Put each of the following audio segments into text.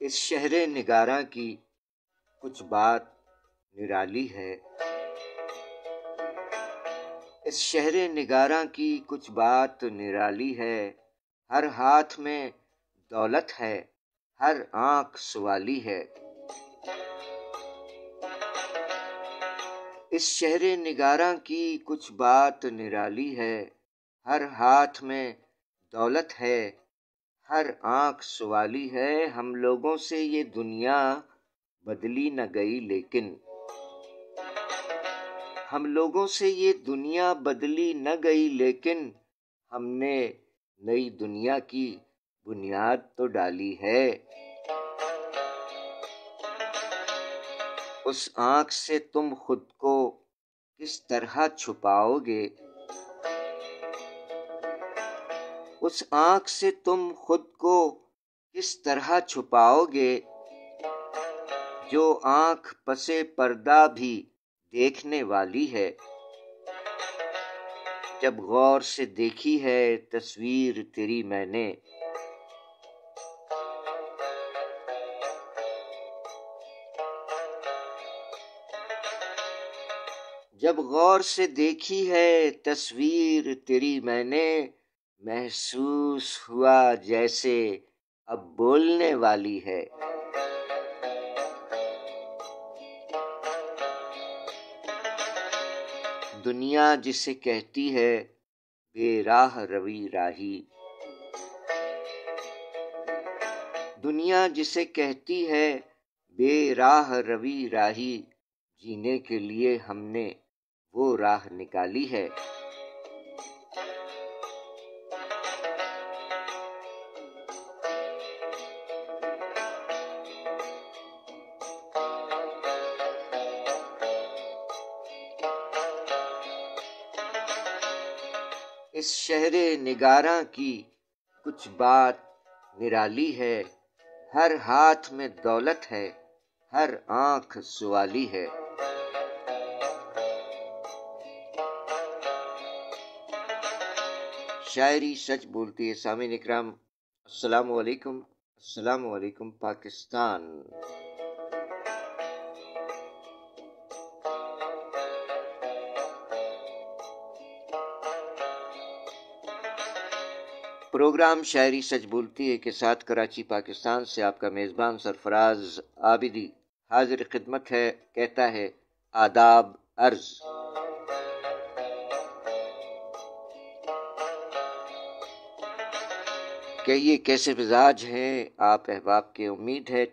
اس شہر نگاراں کی کچھ بات نرالی ہے، اس شہر نگاراں کی کچھ بات نرالی ہے، ہر ہاتھ میں دولت ہے، ہر آنکھ سوالی ہے۔ اس شہر نگاراں کی کچھ بات نرالی ہے، ہر ہاتھ میں دولت ہے، ہر آنکھ سوالی ہے۔ ہم لوگوں سے یہ دنیا بدلی نہ گئی لیکن، ہم لوگوں سے یہ دنیا بدلی نہ گئی لیکن، ہم نے نئی دنیا کی بنیاد تو ڈالی ہے۔ اس آنکھ سے تم خود کو کس طرح چھپاؤ گے، اس آنکھ سے تم خود کو کس طرح چھپاؤ گے، جو آنکھ پس پردہ بھی دیکھنے والی ہے۔ جب غور سے دیکھی ہے تصویر تیری میں نے، جب غور سے دیکھی ہے تصویر تیری میں نے، محسوس ہوا جیسے اب بولنے والی ہے۔ دنیا جسے کہتی ہے بے راہ روی راہی، دنیا جسے کہتی ہے بے راہ روی راہی، جینے کے لیے ہم نے وہ راہ نکالی ہے۔ اس شہر نگاراں کی کچھ بات نرالی ہے، ہر ہاتھ میں دولت ہے، ہر آنکھ سوالی ہے۔ شاعری سچ بولتی ہے۔ سامعین اکرام السلام علیکم، السلام علیکم پاکستان۔ پروگرام شاعری سچ بولتی ہے کے ساتھ کراچی پاکستان سے آپ کا میزبان سرفراز عابدی حاضر خدمت ہے، کہتا ہے آداب عرض۔ کہ یہ کیسے مزاج ہیں آپ احباب کے، امید ہے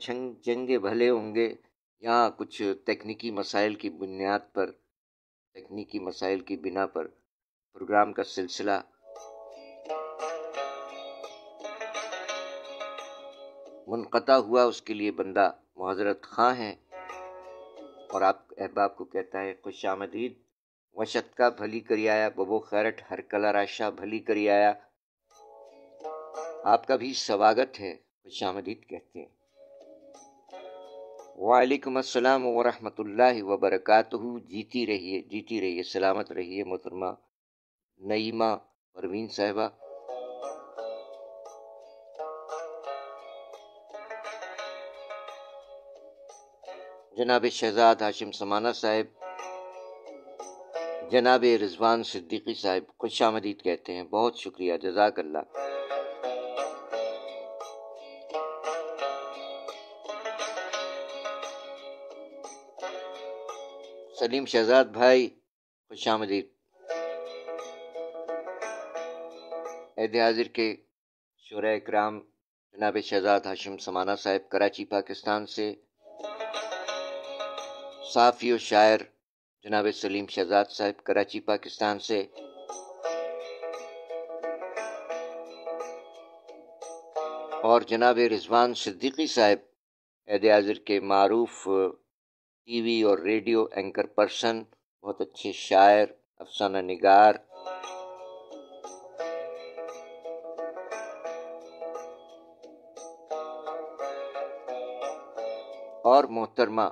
چنگے بھلے ہوں گے۔ یہاں کچھ تکنیکی مسائل کی بنیاد پر، تکنیکی مسائل کی بنا پر پروگرام کا سلسلہ منقطع ہوا، اس کے لیے بندہ معذرت خواہ ہیں، اور آپ احباب کو کہتا ہے خوش آمدید۔ وشت کا بھلی کری آیا ببو خیرٹ ہر کلا راشا بھلی کری آیا، آپ کا بھی سواگت ہے، خوش آمدید کہتے ہیں۔ وعلیکم السلام ورحمۃ اللہ وبرکاتہ۔ جیتی رہیے سلامت رہیے محترمہ نعیمہ پروین صاحبہ۔ جناب شہزاد ہاشم سمانہ صاحب، جناب رضوان صدیقی صاحب خوش آمدید کہتے ہیں، بہت شکریہ، جزاک اللہ۔ سلیم شہزاد بھائی خوش آمدید۔ عہد حاضر کے شعراء اکرام جناب شہزاد ہاشم سمانہ صاحب کراچی پاکستان سے، صحافی و شاعر جناب سلیم شہزاد صاحب کراچی پاکستان سے، اور جناب رضوان صدیقی صاحب عہد حاضر کے معروف ٹی وی اور ریڈیو اینکر پرسن، بہت اچھے شاعر، افسانہ نگار، اور محترمہ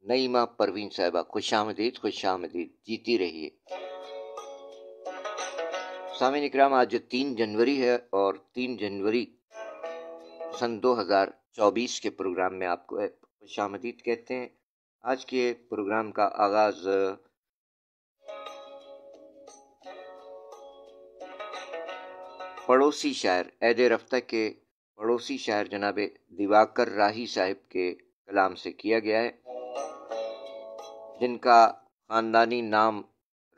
نعیمہ پروین صاحبہ خوش آمدید، خوش آمدید، جیتی رہیے۔ سامعین اکرام آج 3 جنوری ہے، اور 3 جنوری سن 2000 24 کے پروگرام میں آپ کو خوش آمدید کہتے ہیں۔ آج کے پروگرام کا آغاز پڑوسی شاعر عید رفتہ کے پڑوسی شاعر جناب دیواکر راہی صاحب کے کلام سے کیا گیا ہے، جن کا خاندانی نام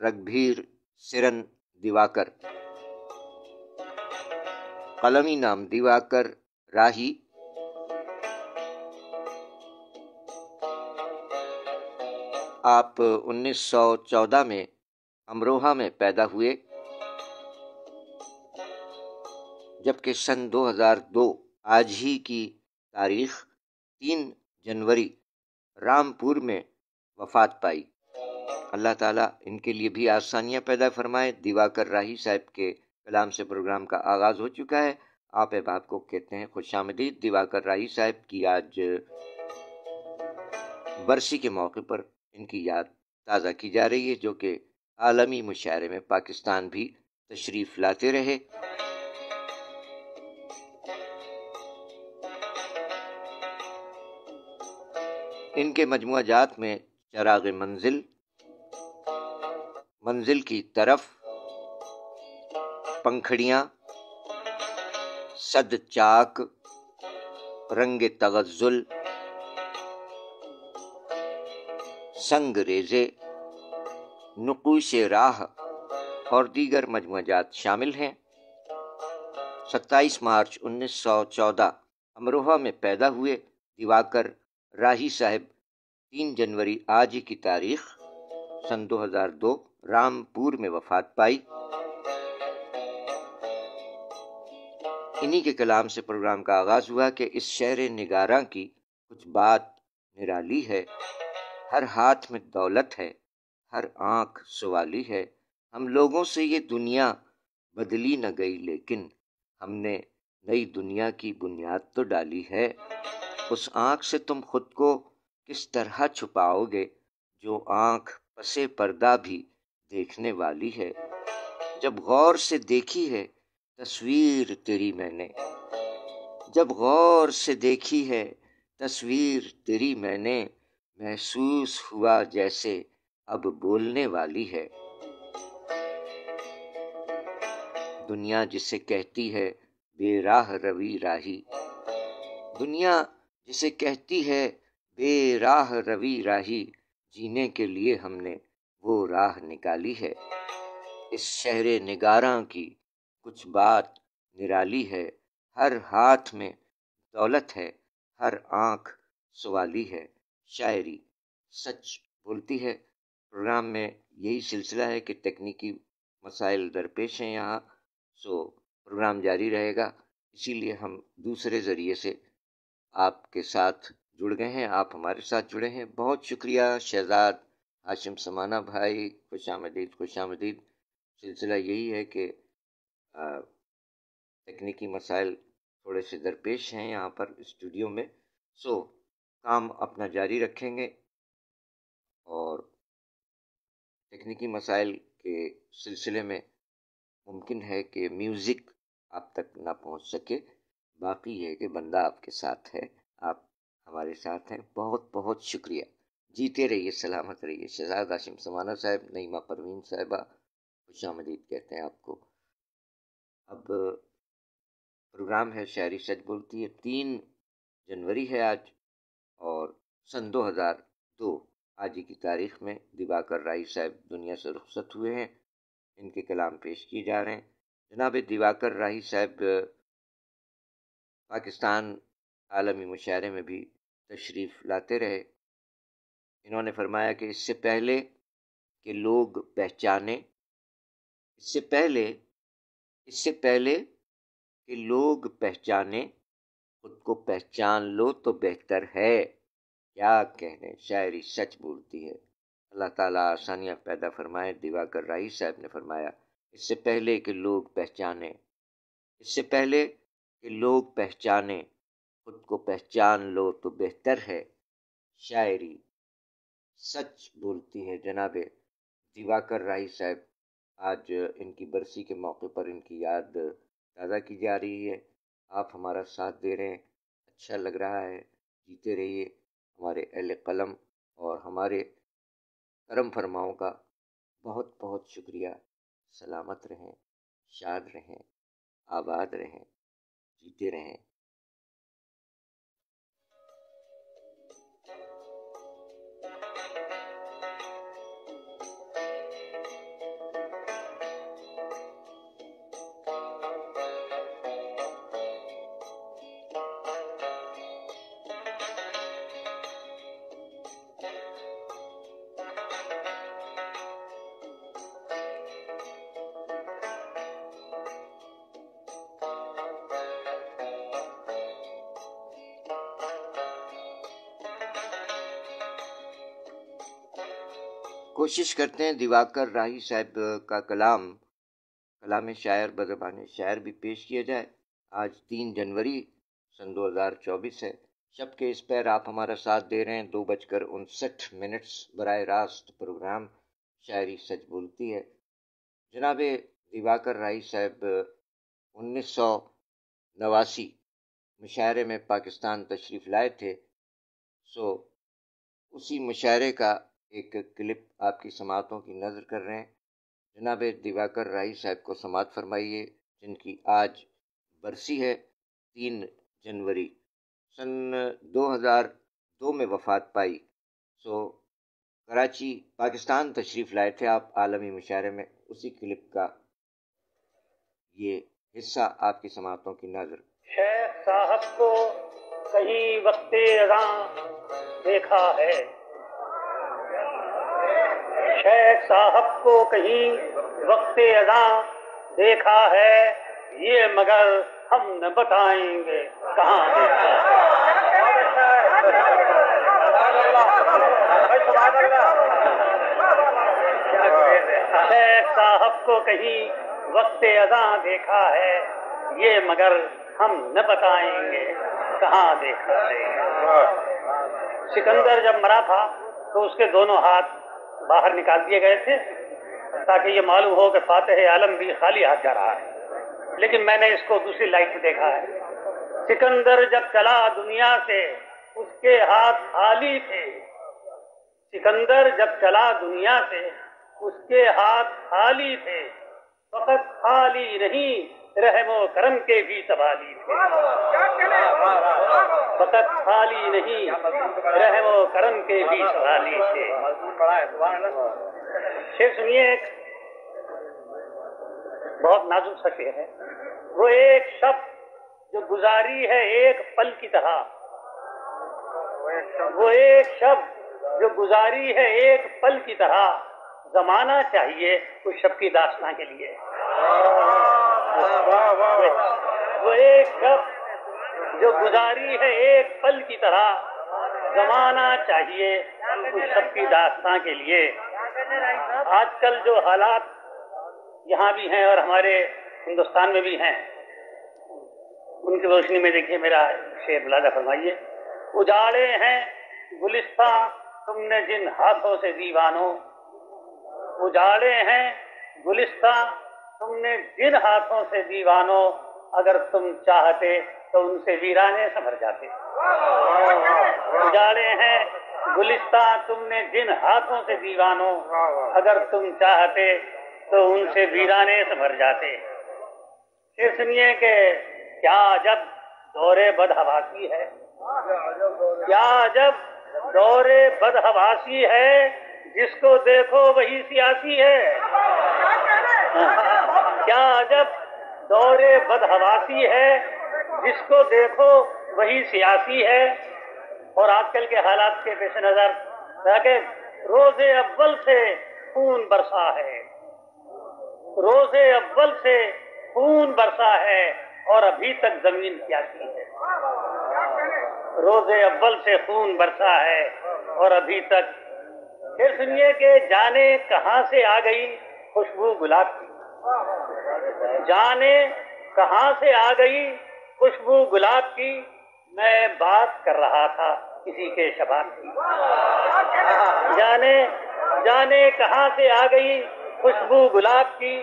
رگھبیر سرن دیواکر، قلمی نام دیواکر راہی، آپ 1914 میں امروہہ میں پیدا ہوئے، جبکہ سن 2002 آج ہی کی تاریخ 3 جنوری رامپور میں وفات پائی۔ اللہ تعالیٰ ان کے لیے بھی آسانیاں پیدا فرمائے۔ دیواکر راہی صاحب کے کلام سے پروگرام کا آغاز ہو چکا ہے۔ آپ احباب کو کہتے ہیں خوش آمدید۔ دیواکر راہی صاحب کی آج برسی کے موقع پر ان کی یاد تازہ کی جا رہی ہے، جو کہ عالمی مشاعرے میں پاکستان بھی تشریف لاتے رہے۔ ان کے مجموعہ جات میں چراغ منزل، منزل کی طرف، پنکھڑیاں، صد چاک، رنگ تغزل، سنگ ریزے، نقوش راہ اور دیگر مجموعہ جات شامل ہیں۔ 27 مارچ 1914 امروہہ میں پیدا ہوئے دیواکر راہی صاحب 3 جنوری آج ہی کی تاریخ سن 2002 رامپور میں وفات پائی۔ انہی کے کلام سے پروگرام کا آغاز ہوا کہ اس شہر نگاراں کی کچھ بات نرالی ہے، ہر ہاتھ میں دولت ہے، ہر آنکھ سوالی ہے، ہم لوگوں سے یہ دنیا بدلی نہ گئی، لیکن ہم نے نئی دنیا کی بنیاد تو ڈالی ہے۔ اس آنکھ سے تم خود کو کس طرح چھپاؤ گے جو آنکھ پسے پردہ بھی دیکھنے والی ہے۔ جب غور سے دیکھی ہے تصویر تیری میں نے، جب غور سے دیکھی ہے تصویر تیری میں نے، محسوس ہوا جیسے اب بولنے والی ہے۔ دنیا جسے کہتی ہے بے راہ روی راہی، دنیا جسے کہتی ہے بے راہ روی راہی، جینے کے لیے ہم نے وہ راہ نکالی ہے۔ اس شہر نگاراں کی کچھ بات نرالی ہے، ہر ہاتھ میں دولت ہے، ہر آنکھ سوالی ہے۔ شاعری سچ بولتی ہے۔ پروگرام میں یہی سلسلہ ہے کہ تکنیکی مسائل درپیش ہیں یہاں، سو پروگرام جاری رہے گا، اسی لیے ہم دوسرے ذریعے سے آپ کے ساتھ جڑ گئے ہیں، آپ ہمارے ساتھ جڑے ہیں۔ بہت شکریہ شہزاد ہاشم سمانہ بھائی، خوش آمدید، خوش آمدید۔ سلسلہ یہی ہے کہ تکنیکی مسائل تھوڑے سے درپیش ہیں یہاں پر اسٹوڈیو میں، سو کام اپنا جاری رکھیں گے، اور تکنیکی مسائل کے سلسلے میں ممکن ہے کہ میوزک آپ تک نہ پہنچ سکے، باقی ہے کہ بندہ آپ کے ساتھ ہے، آپ ہمارے ساتھ ہیں۔ بہت بہت شکریہ، جیتے رہیے، سلامت رہیے۔ شہزاد ہاشم سمانہ صاحب، نعیمہ پروین صاحبہ، خوش آمدید کہتے ہیں آپ کو۔ اب پروگرام ہے شاعری سچ بولتی ہے، 3 جنوری ہے آج، اور سن 2002 آج ہی کی تاریخ میں دیواکر راہی صاحب دنیا سے رخصت ہوئے ہیں۔ ان کے کلام پیش کیے جا رہے ہیں۔ جناب دیواکر راہی صاحب پاکستان عالمی مشاعرے میں بھی تشریف لاتے رہے۔ انہوں نے فرمایا کہ اس سے پہلے کہ لوگ پہچانے، اس سے پہلے کہ لوگ پہچانے، خود کو پہچان لو تو بہتر ہے۔ کیا کہنے، شاعری سچ بولتی ہے۔ اللہ تعالیٰ آسانیاں پیدا فرمائے۔ دیواکر راہی صاحب نے فرمایا اس سے پہلے کہ لوگ پہچانے، اس سے پہلے کہ لوگ پہچانے، خود کو پہچان لو تو بہتر ہے۔ شاعری سچ بولتی ہے۔ جناب دیواکر راہی صاحب، آج ان کی برسی کے موقع پر ان کی یاد تازہ کی جا رہی ہے، آپ ہمارا ساتھ دے رہے ہیں۔ اچھا لگ رہا ہے. جیتے رہیے ہمارے اہل قلم اور ہمارے کرم فرماؤں کا بہت بہت شکریہ. سلامت رہیں، شاد رہیں، آباد رہیں، جیتے رہیں. کوشش کرتے ہیں دیواکر راہی صاحب کا کلام شاعر بزبان شاعر بھی پیش کیا جائے. آج 3 جنوری سن 2024 ہے. شب کے اس پیر آپ ہمارا ساتھ دے رہے ہیں. 2:59 براہ راست پروگرام شاعری سچ بولتی ہے. جناب دیواکر راہی صاحب 1989 مشاعرے میں پاکستان تشریف لائے تھے. اسی مشاعرے کا ایک کلپ آپ کی سماعتوں کی نظر کر رہے ہیں. جناب دیواکر راہی صاحب کو سماعت فرمائیے، جن کی آج برسی ہے. 3 جنوری سن 2002 میں وفات پائی. کراچی پاکستان تشریف لائے تھے آپ عالمی مشاعرے میں. اسی کلپ کا یہ حصہ آپ کی سماعتوں کی نظر. شیخ صاحب کو کہیں وقت اذاں دیکھا ہے، شیخ صاحب کو کہیں وقت اذاں دیکھا ہے، یہ مگر ہم نہ بتائیں گے کہاں دیکھا ہے. شیخ صاحب کو کہیں وقت اذاں دیکھا ہے، یہ مگر ہم نہ بتائیں گے کہاں دیکھا ہے. سکندر جب مرا تھا تو اس کے دونوں ہاتھ باہر نکال دیے گئے تھے تاکہ یہ معلوم ہو کہ فاتح عالم بھی خالی ہاتھ جا رہا ہے. لیکن میں نے اس کو دوسری لائٹ میں دیکھا ہے. سکندر جب چلا دنیا سے اس کے ہاتھ خالی تھے. سکندر جب چلا دنیا سے اس کے ہاتھ خالی تھے، فقط خالی نہیں رحم و کرم کے بھی سوالی تھے. فقط خالی نہیں رحم و کرم کے بھی سوالی تھے. شعر سنیے، ایک بہت نازک سا شعر ہے. وہ ایک شب جو گزاری ہے ایک پل کی طرح، وہ ایک شب جو گزاری ہے ایک پل کی طرح، زمانہ چاہیے کچھ شب کی داستان کے لیے. وہ ایک شب جو گزاری ہے ایک پل کی طرح، زمانہ چاہیے کچھ شب کی داستان کے لیے. آج کل جو حالات یہاں بھی ہیں اور ہمارے ہندوستان میں بھی ہیں، ان کی روشنی میں دیکھیے میرا شعر ملاحظہ فرمائیے. اجاڑے ہیں گلستاں تم نے جن ہاتھوں سے دیوانوں، اجاڑے ہیں گلستاں تم نے جن ہاتھوں سے دیوانوں، اگر تم چاہتے تو ان سے ویرانے سنور جاتے. اجاڑے ہیں گلستاں تم نے جن ہاتھوں سے دیوانوں، اگر تم چاہتے تو ان سے ویرانے سنور جاتے. پھر سنیے کہ کیا عجب دور بدحواسی ہے، کیا عجب دور بدحواسی ہے، جس کو دیکھو وہی سیاسی ہے. کیا عجب دور بدحواسی ہے، جس کو دیکھو وہی سیاسی ہے. اور آج کل کے حالات کے پیش نظر تاکہ روز اول سے خون برسا ہے، روز اول سے خون برسا ہے اور ابھی تک زمین پیاسی ہے. روز اول سے خون برسا ہے اور ابھی تک. پھر سنیے کہ جانے کہاں سے آ گئی خوشبو گلاب کی، جانے کہاں سے آ گئی خوشبو گلاب کی، میں بات کر رہا تھا کسی کے شباب کی. جانے کہاں سے آ گئی خوشبو گلاب کی،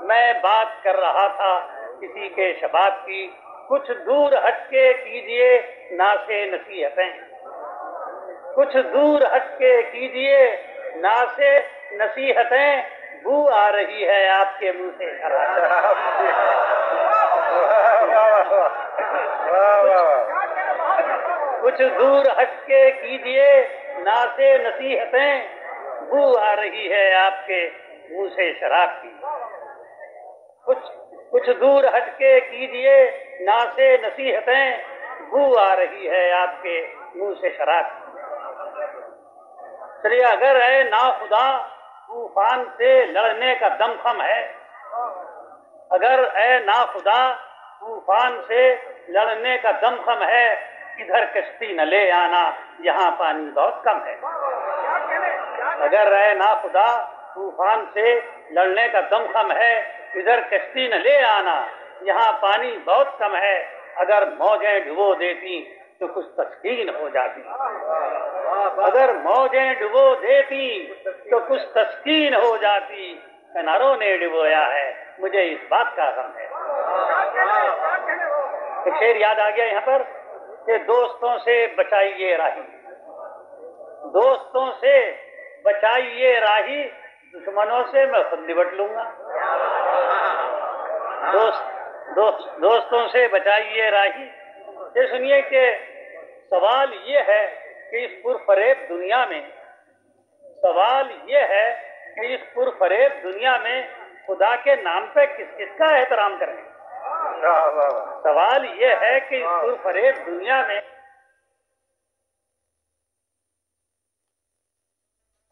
میں بات کر رہا تھا کسی کے شباب کی. کچھ دور ہٹ کے کیجئے ناسے نصیحتیں، کچھ دور ہٹ کے کیجئے ناسے نصیحتیں، بو آ رہی ہے آپ کے منہ سے کچھ دور ہٹ کے کیجئے ناسے نصیحتیں، بو آ رہی ہے آپ کے منہ سے شراب کی. کچھ دور ہٹ کے کیجئے ناسے نصیحتیں، بو آ رہی ہے آپ کے منہ سے شراب کی. چلیے اگر ہے ناخدا طوفان سے لڑنے کا دم خم ہے، اگر اے ناخدا طوفان سے لڑنے کا دم خم ہے، ادھر کشتی نہ لے آنا یہاں پانی بہت کم ہے. اگر اے ناخدا طوفان سے لڑنے کا دم خم ہے، ادھر کشتی نہ لے آنا یہاں پانی بہت کم ہے. اگر موجیں ڈبو دیتی تو کچھ تسکین ہو جاتی، اگر موجیں ڈبو دیتی تو کچھ تسکین ہو جاتی. کناروں نے ڈبویا ہے مجھے اس بات کا غم ہے. ایک شعر یاد آ گیا یہاں پر کہ دوستوں سے بچائیے راہی، دوستوں سے بچائیے راہی، دشمنوں سے میں خود نبٹ لوں گا. دوستوں سے بچائیے راہی. یہ سنیے کہ سوال یہ ہے کہ اس پرفریب دنیا میں، سوال یہ ہے کہ اس پرفریب دنیا میں خدا کے نام پہ کس کس کا احترام کریں. سوال یہ ہے کہ اس پرفریب دنیا میں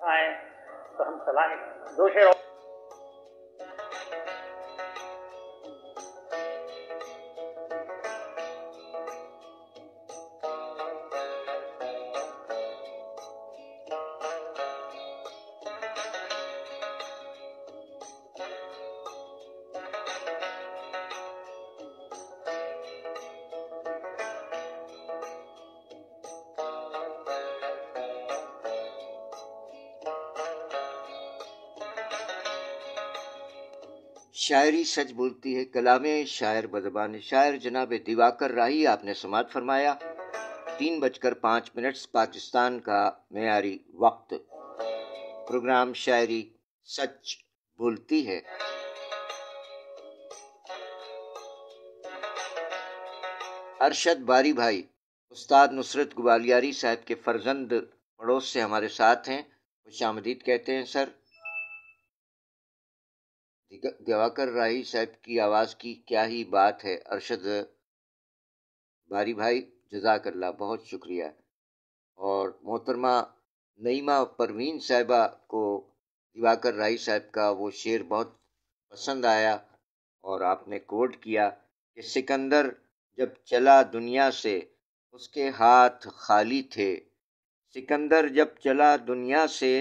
آئیں تو ہم سلام دو شعر. شاعری سچ بولتی ہے، کلام شاعر بزبان شاعر جناب دیواکر راہی آپ نے سماعت فرمایا. 3:05 پاکستان کا معیاری وقت. پروگرام شاعری سچ بولتی ہے. ارشد باری بھائی استاد نصرت گوالیاری صاحب کے فرزند پڑوس سے ہمارے ساتھ ہیں. خوش آمدید کہتے ہیں سر. دیواکر راہی صاحب کی آواز کی کیا ہی بات ہے. ارشد باری بھائی جزاک اللہ، بہت شکریہ. اور محترمہ نعیمہ پروین صاحبہ کو دیواکر راہی صاحب کا وہ شعر بہت پسند آیا اور آپ نے کوٹ کیا کہ سکندر جب چلا دنیا سے اس کے ہاتھ خالی تھے. سکندر جب چلا دنیا سے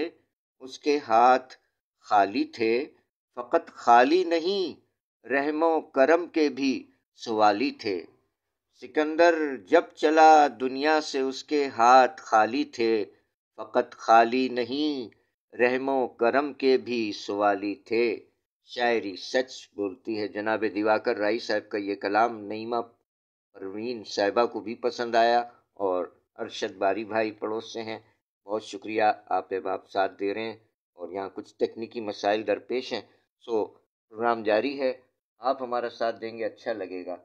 اس کے ہاتھ خالی تھے، فقط خالی نہیں رحم و کرم کے بھی سوالی تھے. سکندر جب چلا دنیا سے اس کے ہاتھ خالی تھے، فقط خالی نہیں رحم و کرم کے بھی سوالی تھے. شاعری سچ بولتی ہے. جناب دیواکر راہی صاحب کا یہ کلام نعیمہ پروین صاحبہ کو بھی پسند آیا اور ارشد باری بھائی پڑوس سے ہیں. بہت شکریہ، آپ احباب ساتھ دے رہے ہیں اور یہاں کچھ تکنیکی مسائل درپیش ہیں. سو پروگرام جاری ہے، آپ ہمارا ساتھ دیں گے، اچھا لگے گا.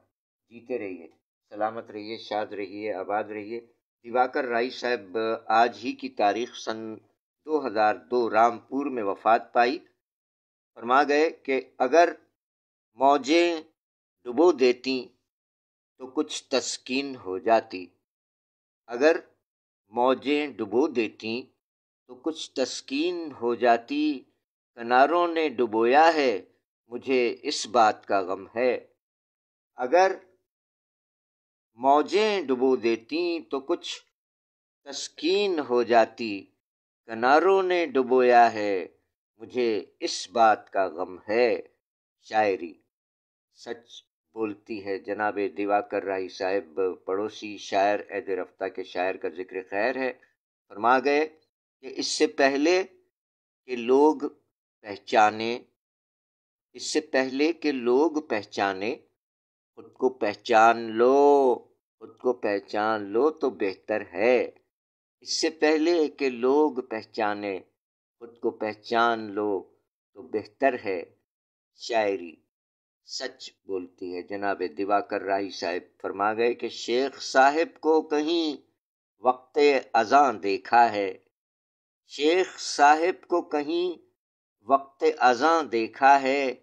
جیتے رہیے، سلامت رہیے، شاد رہیے، آباد رہیے. دیواکر راہی صاحب آج ہی کی تاریخ سن 2002 رامپور میں وفات پائی. فرما گئے کہ اگر موجیں ڈبو دیتی تو کچھ تسکین ہو جاتی، اگر موجیں ڈبو دیتی تو کچھ تسکین ہو جاتی. کناروں نے ڈبویا ہے مجھے اس بات کا غم ہے. اگر موجیں ڈبو دیتی تو کچھ تسکین ہو جاتی. کناروں نے ڈبویا ہے مجھے اس بات کا غم ہے. شاعری سچ بولتی ہے. جناب دیواکر راہی صاحب پڑوسی شاعر عہد رفتہ کے شاعر کا ذکر خیر ہے. فرما گئے کہ اس سے پہلے کہ لوگ پہچانے خود کو پہچان لو، خود کو پہچان لو تو بہتر ہے، اس سے پہلے کہ لوگ پہچانے، خود کو پہچان لو تو بہتر ہے۔ شاعری سچ بولتی ہے۔ جناب دیواکر راہی صاحب فرما گئے کہ شیخ صاحب کو کہیں وقت اذاں دیکھا ہے، شیخ صاحب کو کہیں وقت اذاں دیکھا ہے،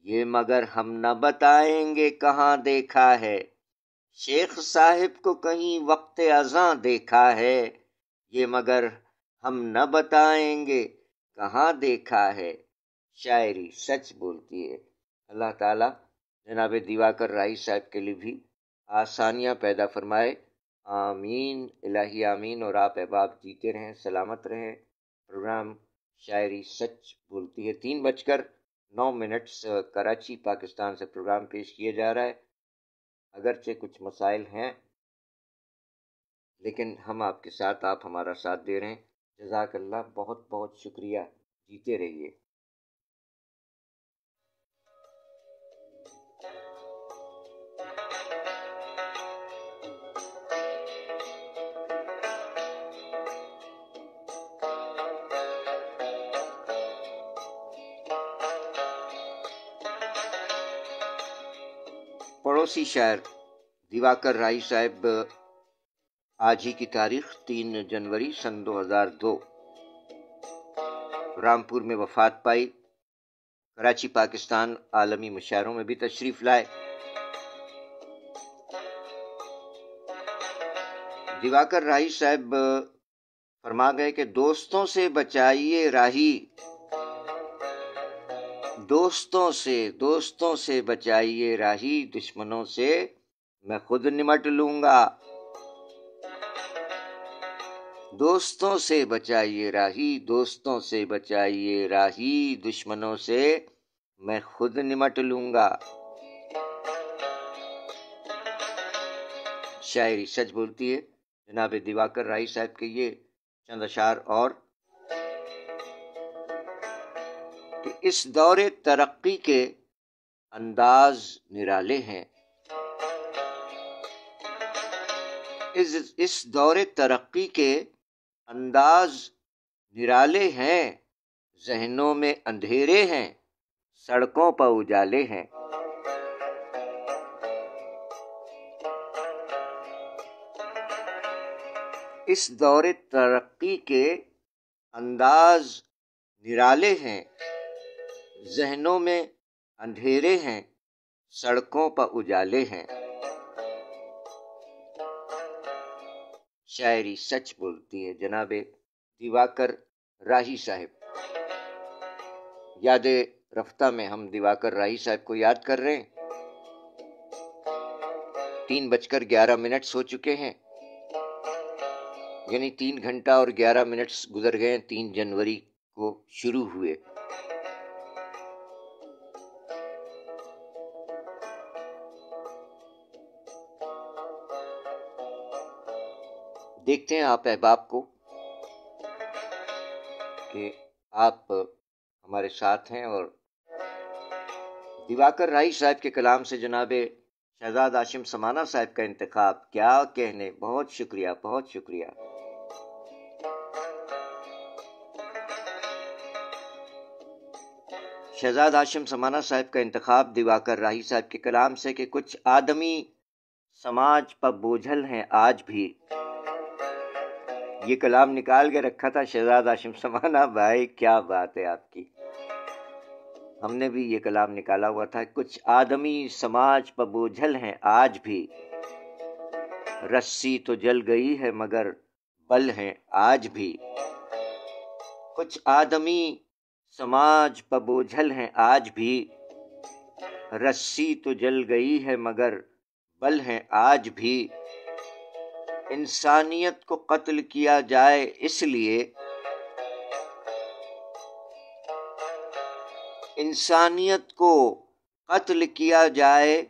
یہ مگر ہم نہ بتائیں گے کہاں دیکھا ہے۔ شیخ صاحب کو کہیں وقت اذاں دیکھا ہے، یہ مگر ہم نہ بتائیں گے کہاں دیکھا ہے۔ شاعری سچ بولتی ہے۔ اللہ تعالیٰ جناب دیواکر راہی صاحب کے لیے بھی آسانیاں پیدا فرمائے، آمین الہی آمین۔ اور آپ احباب جیتے رہیں، سلامت رہیں۔ پروگرام شاعری سچ بولتی ہے 3:09 کراچی پاکستان سے پروگرام پیش کیا جا رہا ہے۔ اگرچہ کچھ مسائل ہیں لیکن ہم آپ کے ساتھ، آپ ہمارا ساتھ دے رہے ہیں۔ جزاک اللہ، بہت بہت شکریہ، جیتے رہیے۔ پڑوسی شاعر دیواکر راہی صاحب آج ہی کی تاریخ 3 جنوری سن 2002 رامپور میں وفات پائی۔ کراچی پاکستان عالمی مشاعروں میں بھی تشریف لائے۔ دیواکر راہی صاحب فرما گئے کہ دوستوں سے بچائیے راہی، دوستوں سے بچائیے راہی، دشمنوں سے میں خود نمٹ لوں گا۔ دوستوں سے بچائیے راہی، دوستوں سے بچائیے راہی، دشمنوں سے میں خود نمٹ لوں گا۔ شاعری سچ بولتی ہے۔ جناب دیواکر راہی صاحب کے یہ چند اشعار اور کہ اس دور ترقی کے انداز نرالے ہیں، اس دور ترقی کے انداز نرالے ہیں، ذہنوں میں اندھیرے ہیں، سڑکوں پر اجالے ہیں۔ اس دور ترقی کے انداز نرالے ہیں، ذہنوں میں اندھیرے ہیں، سڑکوں پر اجالے ہیں۔ شاعری سچ بولتی ہے۔ جناب دیواکر راہی صاحب، یاد رفتہ میں ہم دیواکر راہی صاحب کو یاد کر رہے ہیں۔ 3:11 ہو چکے ہیں، یعنی 3 گھنٹہ اور 11 منٹ گزر گئے ہیں 3 جنوری کو شروع ہوئے۔ دیکھتے ہیں آپ احباب کو کہ آپ ہمارے ساتھ ہیں، اور دیواکر راہی صاحب کے کلام سے جناب شہزاد ہاشم سمانہ صاحب کا انتخاب، کیا کہنے، بہت شکریہ، بہت شکریہ۔ شہزاد ہاشم سمانہ صاحب کا انتخاب دیواکر راہی صاحب کے کلام سے کہ کچھ آدمی سماج پر بوجھل ہیں آج بھی۔ یہ کلام نکال کے رکھا تھا شہزاد ہاشم سمانہ بھائی، کیا بات ہے آپ کی۔ ہم نے بھی یہ کلام نکالا ہوا تھا، کچھ آدمی سماج پر بوجھل ہیں آج بھی، رسی تو جل گئی ہے مگر بل ہیں آج بھی۔ کچھ آدمی سماج پر بوجھل ہیں آج بھی، رسی تو جل گئی ہے مگر بل ہیں آج بھی۔ انسانیت کو قتل کیا جائے اس لیے، انسانیت کو قتل کیا جائے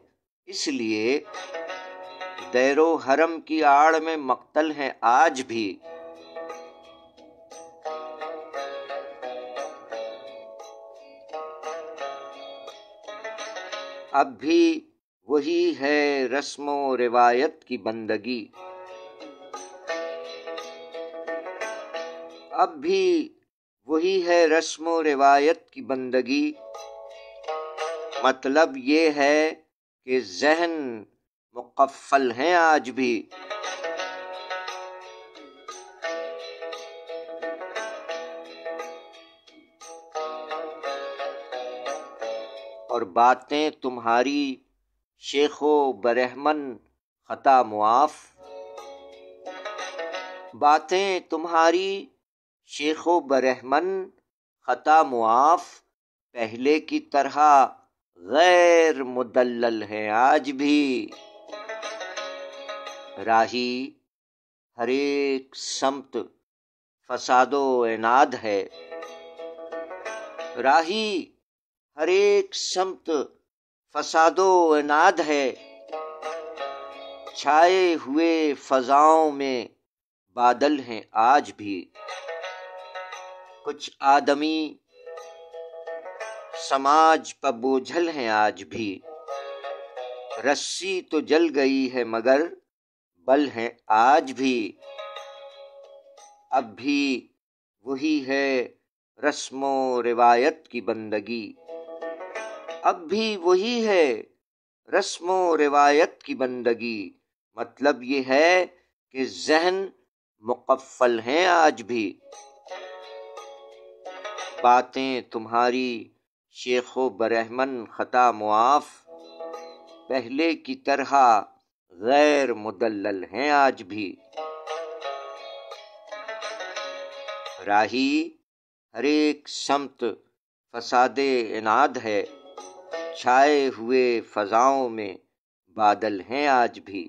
اس لیے، دیر و حرم کی آڑ میں مقتل ہیں آج بھی۔ اب بھی وہی ہے رسم و روایت کی بندگی، اب بھی وہی ہے رسم و روایت کی بندگی، مطلب یہ ہے کہ ذہن مقفل ہیں آج بھی، اور باتیں تمہاری شیخ و برہمن خطا معاف، باتیں تمہاری شیخ و برہمن خطا معاف، پہلے کی طرح غیر مدلل ہیں آج بھی، راہی ہر ایک سمت فساد و عناد ہے، راہی ہر ایک سمت فساد و عناد ہے، چھائے ہوئے فضاؤں میں بادل ہیں آج بھی، کچھ آدمی سماج پہ بوجھل ہیں آج بھی، رسی تو جل گئی ہے مگر بل ہیں آج بھی، اب بھی وہی ہے رسم و روایت کی بندگی، اب بھی وہی ہے رسم و روایت کی بندگی، مطلب یہ ہے کہ ذہن مقفل ہیں آج بھی، باتیں تمہاری شیخ و برہمن خطا معاف، پہلے کی طرح غیر مدلل ہیں آج بھی، راہی ہر ایک سمت فساد عناد ہے، چھائے ہوئے فضاؤں میں بادل ہیں آج بھی،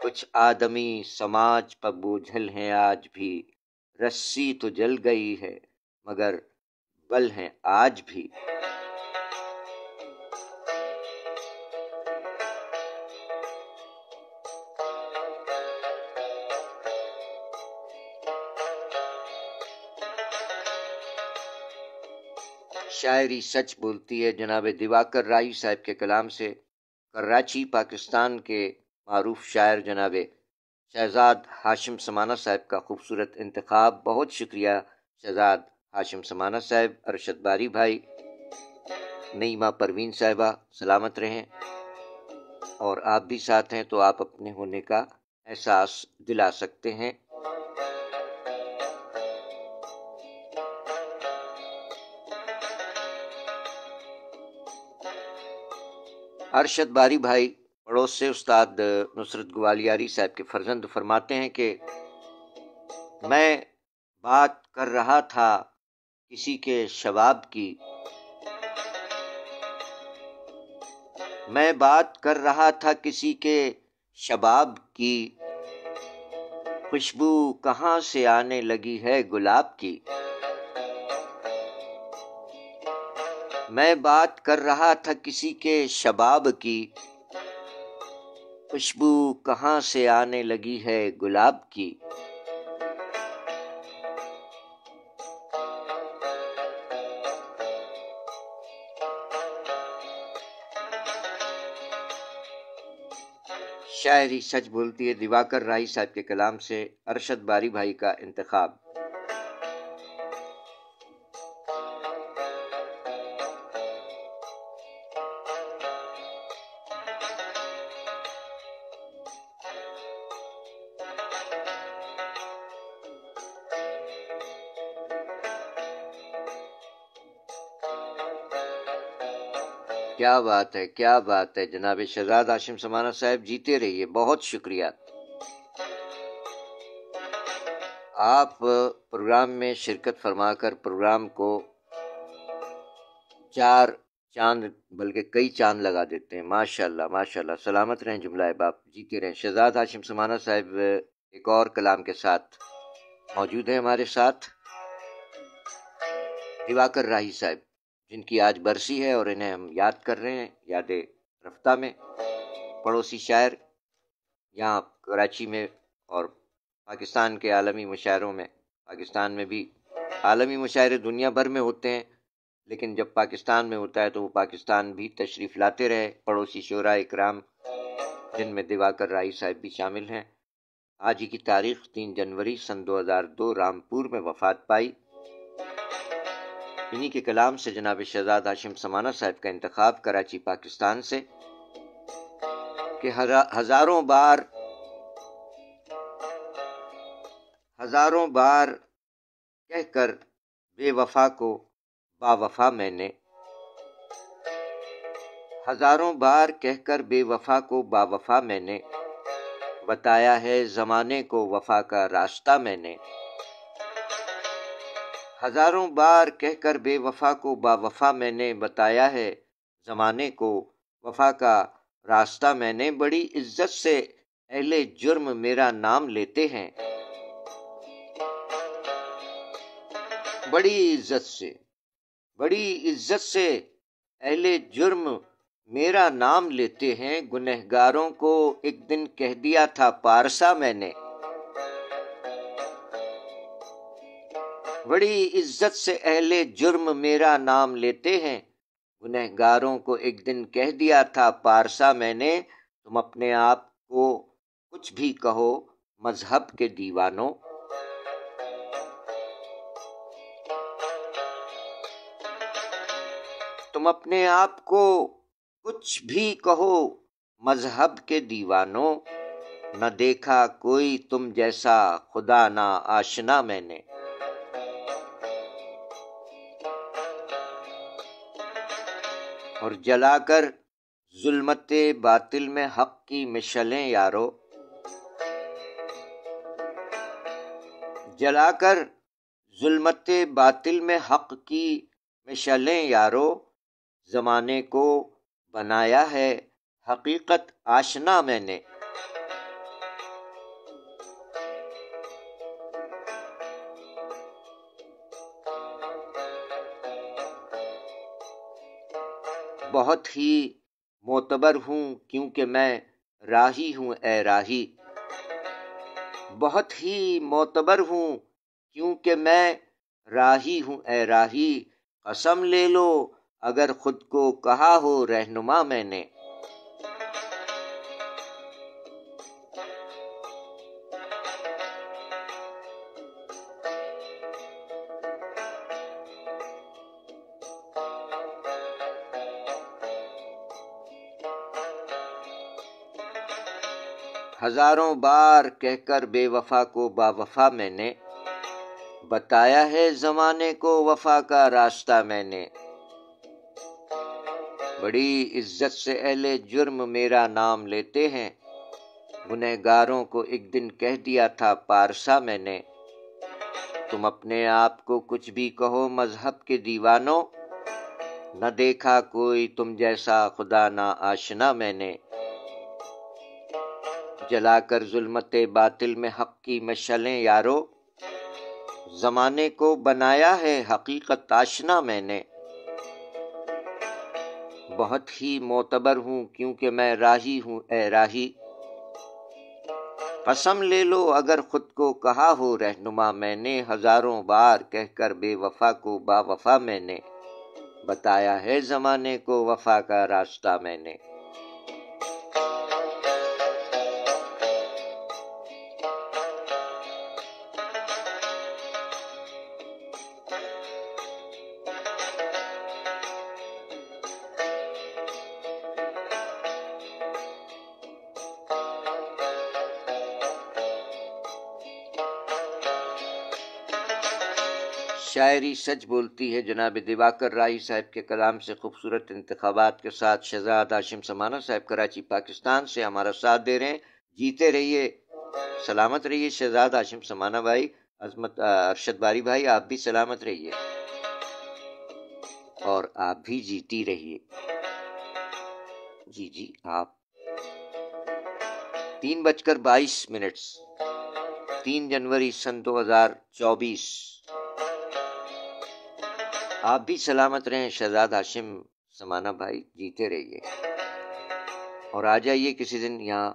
کچھ آدمی سماج پر بوجھل ہیں آج بھی، رسی تو جل گئی ہے مگر بل ہیں آج بھی، شاعری سچ بولتی ہے جناب دیواکر رائی صاحب کے کلام سے، کراچی پاکستان کے معروف شاعر جناب شہزاد ہاشم سمانہ صاحب کا خوبصورت انتخاب، بہت شکریہ شہزاد ہاشم سمانہ صاحب، ارشد باری بھائی، نعیمہ پروین صاحبہ، سلامت رہیں، اور آپ بھی ساتھ ہیں تو آپ اپنے ہونے کا احساس دلا سکتے ہیں۔ ارشد باری بھائی پڑوس سے استاد نصرت گوالیاری صاحب کے فرزند فرماتے ہیں کہ میں بات کر رہا تھا کسی کے شباب کی، میں بات کر رہا تھا کسی کے شباب کی، خوشبو کہاں سے آنے لگی ہے گلاب کی، میں بات کر رہا تھا کسی کے شباب کی، خوشبو کہاں سے آنے لگی ہے گلاب کی، شاعری سچ بولتی ہے دیواکر رائی صاحب کے کلام سے ارشد باری بھائی کا انتخاب۔ کیا بات ہے، کیا بات ہے جناب شہزاد ہاشم سمانہ صاحب، جیتے رہیے، بہت شکریہ۔ آپ پروگرام میں شرکت فرما کر پروگرام کو 4 چاند بلکہ کئی چاند لگا دیتے ہیں، ماشاءاللہ ماشاءاللہ، سلامت رہیں، جملہ باپ، جیتے رہیں۔ شہزاد ہاشم سمانہ صاحب ایک اور کلام کے ساتھ موجود ہیں ہمارے ساتھ، دیواکر راہی صاحب جن کی آج برسی ہے اور انہیں ہم یاد کر رہے ہیں یاد رفتہ میں، پڑوسی شاعر یہاں کراچی میں اور پاکستان کے عالمی مشاعروں میں، پاکستان میں بھی عالمی مشاعرے دنیا بھر میں ہوتے ہیں، لیکن جب پاکستان میں ہوتا ہے تو وہ پاکستان بھی تشریف لاتے رہے، پڑوسی شعراء اکرام جن میں دیواکر رائی صاحب بھی شامل ہیں۔ آج ہی کی تاریخ 3 جنوری سن 2002 رامپور میں وفات پائی۔ انہی کے کلام سے جناب شہزاد ہاشم سمانہ صاحب کا انتخاب کراچی پاکستان سے کہ ہزاروں بار کہہ کر بے وفا کو با وفا میں نے، ہزاروں بار کہہ کر بے وفا کو با وفا میں نے، بتایا ہے زمانے کو وفا کا راستہ میں نے، ہزاروں بار کہہ کر بے وفا کو با وفا میں نے، بتایا ہے زمانے کو وفا کا راستہ میں نے، بڑی عزت سے اہل جرم میرا نام لیتے ہیں، بڑی عزت سے اہل جرم میرا نام لیتے ہیں، گنہگاروں کو ایک دن کہہ دیا تھا پارسا میں نے، بڑی عزت سے اہل جرم میرا نام لیتے ہیں، گنہگاروں کو ایک دن کہہ دیا تھا پارسا میں نے، تم اپنے آپ کو کچھ بھی کہو مذہب کے دیوانوں، تم اپنے آپ کو کچھ بھی کہو مذہب کے دیوانوں، نہ دیکھا کوئی تم جیسا خدا نہ آشنا میں نے، اور جلا کر ظلمت باطل میں حق کی مشعلیں یارو، جلا کر ظلمت باطل میں حق کی مشعلیں یارو، زمانے کو بنایا ہے حقیقت آشنا میں نے، بہت ہی معتبر ہوں کیونکہ میں راہی ہوں اے راہی، بہت ہی معتبر ہوں کیونکہ میں راہی ہوں اے راہی، قسم لے لو اگر خود کو کہا ہو رہنما میں نے، ہزاروں بار کہہ کر بے وفا کو با وفا میں نے، بتایا ہے زمانے کو وفا کا راستہ میں نے، بڑی عزت سے اہل جرم میرا نام لیتے ہیں، گنہگاروں کو ایک دن کہہ دیا تھا پارسا میں نے، تم اپنے آپ کو کچھ بھی کہو مذہب کے دیوانوں، نہ دیکھا کوئی تم جیسا خدا نہ آشنا میں نے، جلا کر ظلمت باطل میں حق کی مشعلیں یارو، زمانے کو بنایا ہے حقیقت آشنا میں نے، بہت ہی معتبر ہوں کیونکہ میں راہی ہوں اے راہی، قسم لے لو اگر خود کو کہا ہو رہنما میں نے، ہزاروں بار کہہ کر بے وفا کو با وفا میں نے، بتایا ہے زمانے کو وفا کا راستہ میں نے۔ شاعری سچ بولتی ہے جناب دیواکر رائی صاحب کے کلام سے خوبصورت انتخابات کے ساتھ شہزاد ہاشم سمانہ صاحب کراچی پاکستان سے ہمارا ساتھ دے رہے ہیں۔ جیتے رہیے، سلامت رہیے شہزاد ہاشم سمانہ بھائی، عظمت ارشد باری بھائی آپ بھی سلامت رہیے اور آپ بھی جیتی رہیے۔ جی آپ 3:22 3 جنوری سن 2024 آپ بھی سلامت رہیں شہزاد ہاشم سمانہ بھائی، جیتے رہیے اور آ جائیے کسی دن یہاں،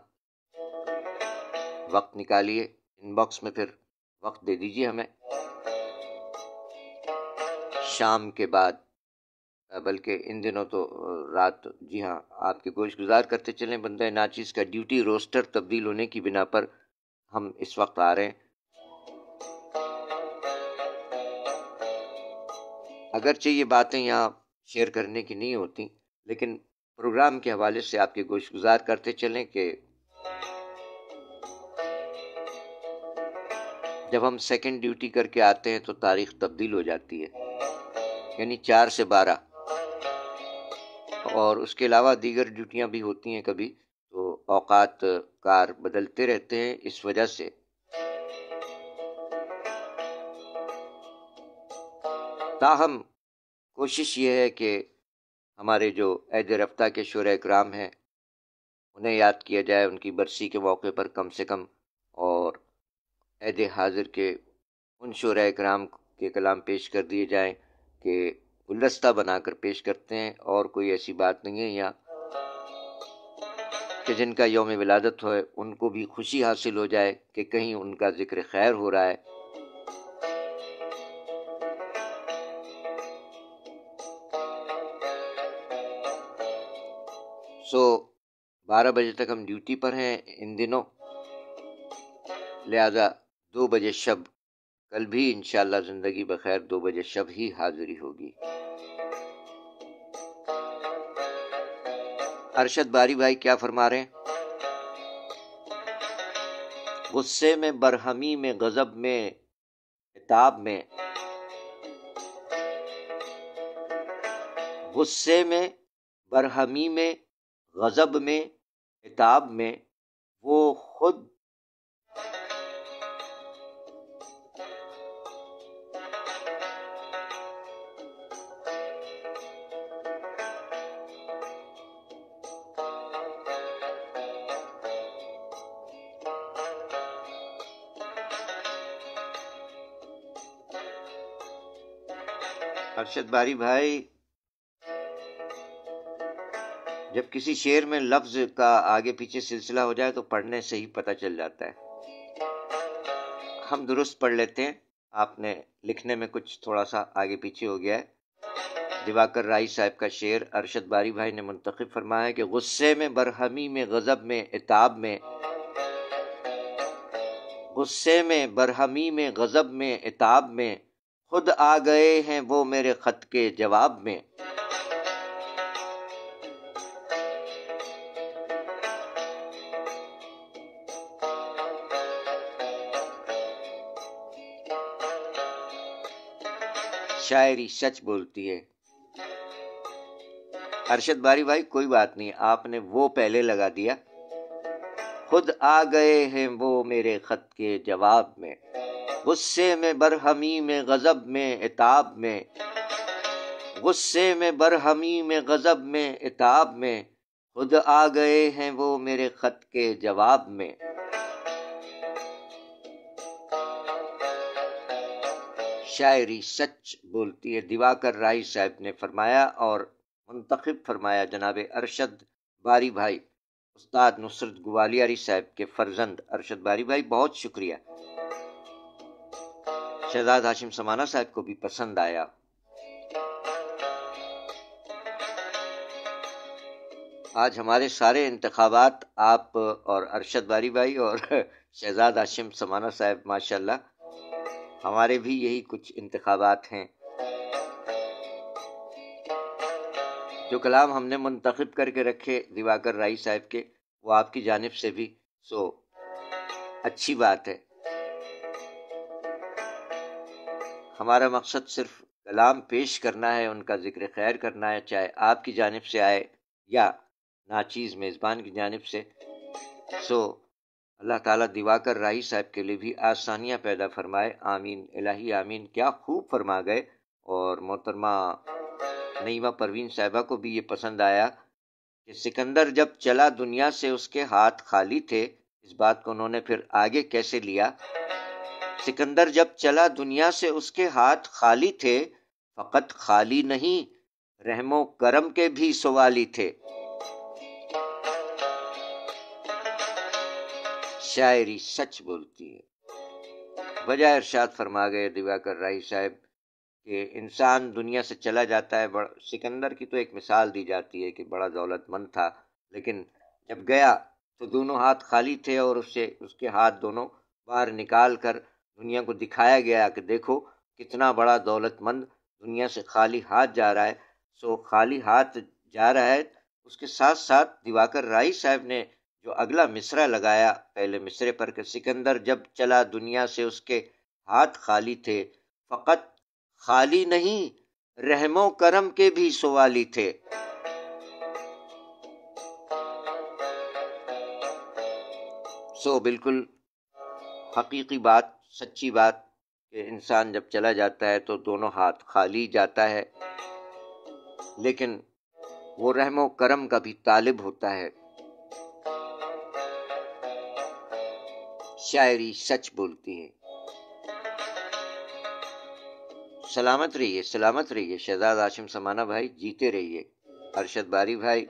وقت نکالیے، ان باکس میں پھر وقت دے دیجیے ہمیں شام کے بعد بلکہ ان دنوں تو رات، جی ہاں، آپ کے گوش گزار کرتے چلیں، بندہ ناچیز کا ڈیوٹی روسٹر تبدیل ہونے کی بنا پر ہم اس وقت آ رہے ہیں۔ اگرچہ یہ باتیں یہاں شیئر کرنے کی نہیں ہوتی، لیکن پروگرام کے حوالے سے آپ کے گوش گزار کرتے چلیں کہ جب ہم سیکنڈ ڈیوٹی کر کے آتے ہیں تو تاریخ تبدیل ہو جاتی ہے، یعنی 4 سے 12، اور اس کے علاوہ دیگر ڈیوٹیاں بھی ہوتی ہیں کبھی، تو اوقات کار بدلتے رہتے ہیں۔ اس وجہ سے تاہم کوشش یہ ہے کہ ہمارے جو عہد رفتہ کے شعراء اکرام ہیں انہیں یاد کیا جائے، ان کی برسی کے موقع پر کم سے کم، اور عہد حاضر کے ان شعراء اکرام کے کلام پیش کر دیے جائیں کہ گلدستہ بنا کر پیش کرتے ہیں، اور کوئی ایسی بات نہیں ہے یہاں کہ جن کا یوم ولادت ہو ان کو بھی خوشی حاصل ہو جائے کہ کہیں ان کا ذکر خیر ہو رہا ہے۔ سو 12 بجے تک ہم ڈیوٹی پر ہیں ان دنوں، لہذا 2 بجے شب کل بھی انشاءاللہ زندگی بخیر 2 بجے شب ہی حاضری ہوگی۔ ارشد باری بھائی کیا فرما رہے ہیں؟ غصے میں، برہمی میں، غضب میں، عتاب میں، غصے میں، برہمی میں، غضب میں، عتاب میں وہ خود ارشد باری بھائی، جب کسی شعر میں لفظ کا آگے پیچھے سلسلہ ہو جائے تو پڑھنے سے ہی پتہ چل جاتا ہے۔ ہم درست پڑھ لیتے ہیں، آپ نے لکھنے میں کچھ تھوڑا سا آگے پیچھے ہو گیا ہے۔ دیواکر رائی صاحب کا شعر ارشد باری بھائی نے منتخب فرمایا ہے کہ غصے میں، برہمی میں، غضب میں، عتاب میں، غصے میں، برہمی میں، غضب میں، عتاب میں خود آ گئے ہیں وہ میرے خط کے جواب میں۔ شاعری سچ بولتی ہے۔ ارشد باری بھائی کوئی بات نہیں، آپ نے وہ پہلے لگا دیا، خود آ گئے ہیں وہ میرے خط کے جواب میں۔ غصے میں، برہمی میں، غضب میں، عتاب میں، غصے میں، برہمی میں، غضب میں، عتاب میں خود آ گئے ہیں وہ میرے خط کے جواب میں۔ شاعری سچ بولتی ہے، دیواکر رائی صاحب نے فرمایا اور منتخب فرمایا جناب ارشد باری بھائی، استاد نصرت گوالیاری صاحب کے فرزند ارشد باری بھائی، بہت شکریہ۔ شہزاد ہاشم سمانہ صاحب کو بھی پسند آیا۔ آج ہمارے سارے انتخابات آپ اور ارشد باری بھائی اور شہزاد ہاشم سمانہ صاحب، ماشاءاللہ ہمارے بھی یہی کچھ انتخابات ہیں۔ جو کلام ہم نے منتخب کر کے رکھے دیواکر رائی صاحب کے، وہ آپ کی جانب سے بھی، سو اچھی بات ہے۔ ہمارا مقصد صرف کلام پیش کرنا ہے، ان کا ذکر خیر کرنا ہے، چاہے آپ کی جانب سے آئے یا ناچیز میزبان کی جانب سے۔ سو اللہ تعالیٰ دیواکر رائی صاحب کے لیے بھی آسانیاں پیدا فرمائے، آمین الہی آمین۔ کیا خوب فرما گئے، اور محترمہ نعیمہ پروین صاحبہ کو بھی یہ پسند آیا کہ سکندر جب چلا دنیا سے اس کے ہاتھ خالی تھے۔ اس بات کو انہوں نے پھر آگے کیسے لیا؟ سکندر جب چلا دنیا سے اس کے ہاتھ خالی تھے، فقط خالی نہیں رحم و کرم کے بھی سوالی تھے۔ شاعری سچ بولتی ہے۔ وجہ ارشاد فرما گئے دیواکر رائی صاحب کہ انسان دنیا سے چلا جاتا ہے. سکندر کی تو ایک مثال دی جاتی ہے کہ بڑا دولت مند تھا، لیکن جب گیا تو دونوں ہاتھ خالی تھے، اور اس کے ہاتھ دونوں باہر نکال کر دنیا کو دکھایا گیا کہ دیکھو کتنا بڑا دولت مند دنیا سے خالی ہاتھ جا رہا ہے. سو خالی ہاتھ جا رہا ہے. اس کے ساتھ ساتھ دیواکر رائی صاحب نے جو اگلا مصرع لگایا پہلے مصرے پر کہ سکندر جب چلا دنیا سے اس کے ہاتھ خالی تھے، فقط خالی نہیں رحم و کرم کے بھی سوالی تھے. سو بالکل حقیقی بات، سچی بات کہ انسان جب چلا جاتا ہے تو دونوں ہاتھ خالی جاتا ہے، لیکن وہ رحم و کرم کا بھی طالب ہوتا ہے. شاعری سچ بولتی ہے. سلامت رہیے، سلامت رہیے شہزاد ہاشم سمانہ بھائی، جیتے رہیے. ارشد باری بھائی،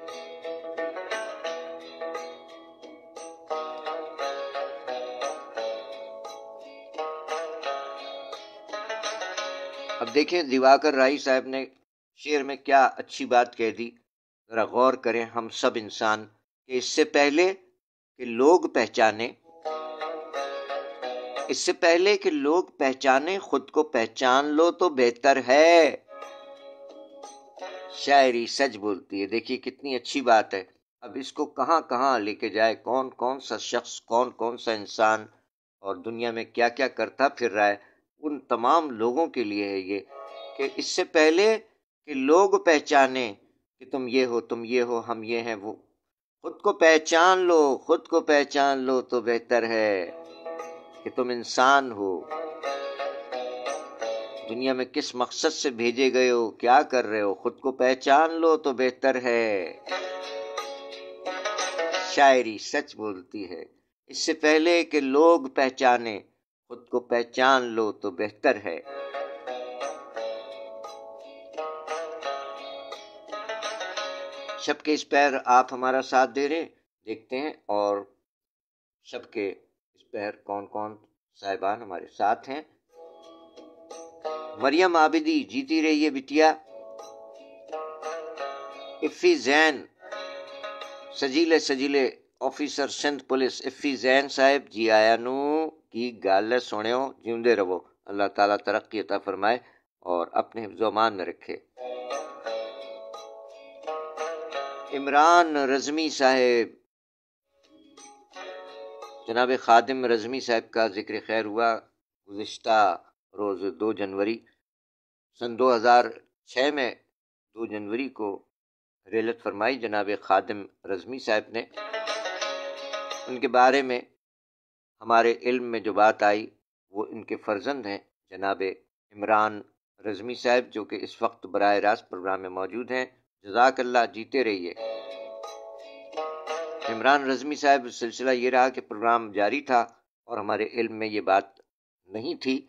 اب دیکھیں دیواکر رائی صاحب نے شعر میں کیا اچھی بات کہہ دی. ذرا غور کریں ہم سب انسان کہ اس سے پہلے کہ لوگ پہچانے خود کو پہچان لو تو بہتر ہے. شاعری سچ بولتی ہے. دیکھیے کتنی اچھی بات ہے. اب اس کو کہاں کہاں لے کے جائے، کون کون سا شخص، کون کون سا انسان اور دنیا میں کیا کیا کرتا پھر رہا ہے. ان تمام لوگوں کے لیے ہے یہ کہ اس سے پہلے کہ لوگ پہچانے کہ تم یہ ہو ہم یہ ہیں وہ، خود کو پہچان لو تو بہتر ہے کہ تم انسان ہو. دنیا میں کس مقصد سے بھیجے گئے ہو، کیا کر رہے ہو، خود کو پہچان لو تو بہتر ہے. شاعری سچ بولتی ہے. اس سے پہلے کہ لوگ پہچانے خود کو پہچان لو تو بہتر ہے. شب کے اس پہر آپ ہمارا ساتھ دے رہے ہیں، دیکھتے ہیں اور شب کے اس پہر کون کون صاحبان ہمارے ساتھ ہیں. مریم عابدی، جیتی رہیے بٹیا. افی زین، سجیلے آفیسر سندھ پولیس افی زین صاحب جی آیا نو کی گل سنو، جیوندے رہو. اللہ تعالیٰ ترقی عطا فرمائے اور اپنے حفظ و امان میں رکھے. عمران رزمی صاحب، جناب خادم رزمی صاحب کا ذکر خیر ہوا گزشتہ روز 2 جنوری سن 2006 میں 2 جنوری کو ریلت فرمائی جناب خادم رزمی صاحب نے. ان کے بارے میں ہمارے علم میں جو بات آئی وہ ان کے فرزند ہیں جناب عمران رزمی صاحب، جو کہ اس وقت براہ راست پروگرام میں موجود ہیں. جزاک اللہ، جیتے رہیے. عمران رزمی صاحب، سلسلہ یہ رہا کہ پروگرام جاری تھا اور ہمارے علم میں یہ بات نہیں تھی